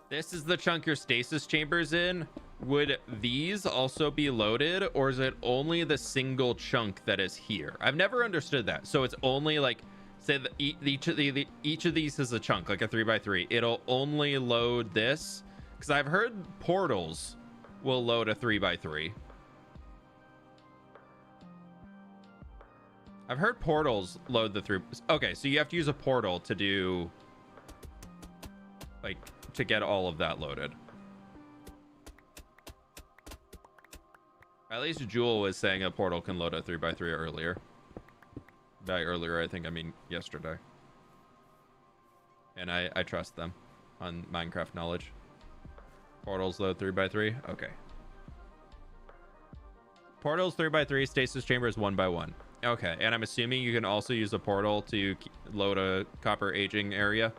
this is the chunk your stasis chamber's in. Would these also be loaded, or is it only the single chunk that is here? I've never understood that. So it's only like, say that each of these is a chunk, like a 3x3. It'll only load this, because I've heard portals will load a 3x3. I've heard portals load the 3. Okay, so you have to use a portal to do, like, to get all of that loaded. At least Jewel was saying a portal can load a 3x3 earlier. By earlier, I think I mean yesterday. And I trust them on Minecraft knowledge. Portals load 3x3. Okay. Portals 3x3. Stasis chamber is 1x1. Okay, and I'm assuming you can also use a portal to load a copper aging area.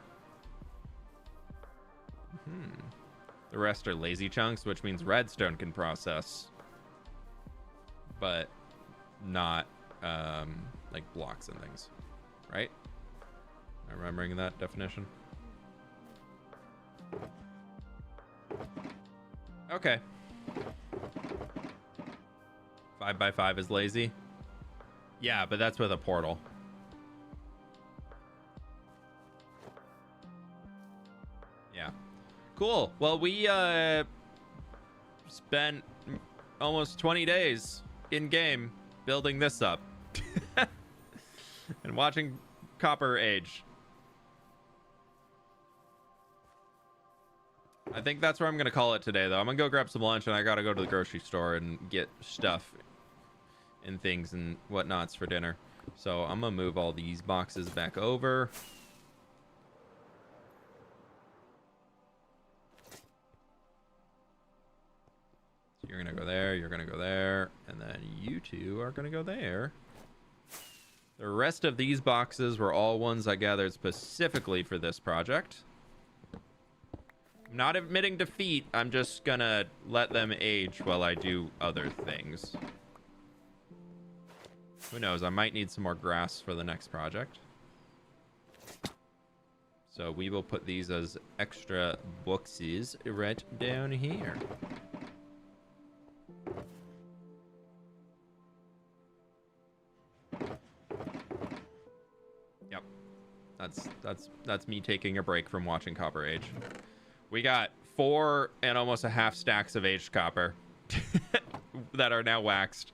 The rest are lazy chunks, which means redstone can process, but not like blocks and things, right? Am I remembering that definition? Okay. 5x5 is lazy. Yeah, but that's with a portal. Yeah. Cool. Well, we spent almost 20 days in game building this up and watching copper age. I think that's where I'm going to call it today, though. I'm going to go grab some lunch, and I got to go to the grocery store and get stuff and things and whatnots for dinner. So I'm going to move all these boxes back over. So you're going to go there, you're going to go there, and then you two are going to go there. The rest of these boxes were all ones I gathered specifically for this project. I'm not admitting defeat. I'm just going to let them age while I do other things. Who knows? I might need some more grass for the next project. So we will put these as extra boxes right down here. Yep. That's me taking a break from watching Copper Age. We got 4 and almost a half stacks of aged copper that are now waxed.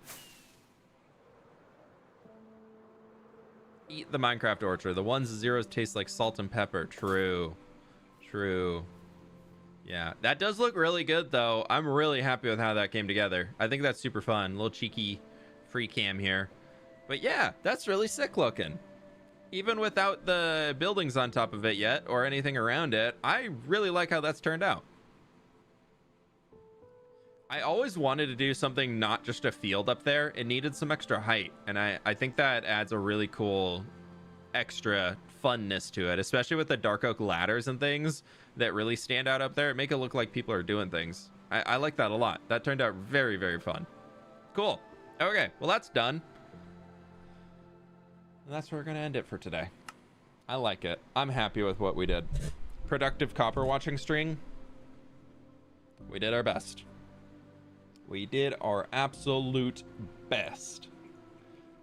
Eat the Minecraft orchard. The ones and zeros taste like salt and pepper. True. True. Yeah, that does look really good, though. I'm really happy with how that came together. I think that's super fun. A little cheeky free cam here. But yeah, that's really sick looking. Even without the buildings on top of it yet or anything around it, I really like how that's turned out. I always wanted to do something not just a field up there. It needed some extra height, and I think that adds a really cool extra funness to it, especially with the dark oak ladders and things that really stand out up there. Make it look like people are doing things. I like that a lot. That turned out very, very fun. Cool. Okay, well, that's done. And that's where we're going to end it for today. I like it. I'm happy with what we did. Productive copper watching stream. We did our best. We did our absolute best.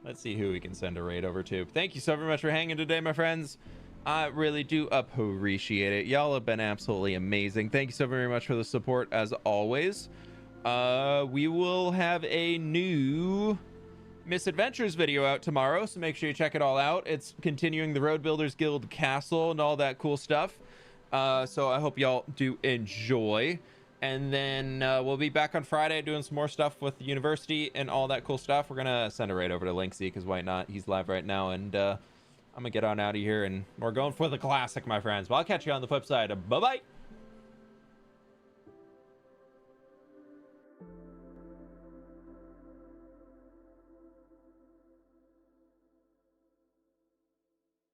Let's see who we can send a raid over to. Thank you so very much for hanging today, my friends. I really do appreciate it. Y'all have been absolutely amazing. Thank you so very much for the support, as always. We will have a new Misadventures video out tomorrow, so make sure you check it all out. It's continuing the Road Builders Guild castle and all that cool stuff. So I hope y'all do enjoy. And then we'll be back on Friday doing some more stuff with the university and all that cool stuff. We're going to send a raid over to Linksy, because why not? He's live right now. And I'm going to get on out of here, and we're going for the classic, my friends. Well, I'll catch you on the flip side. Bye-bye.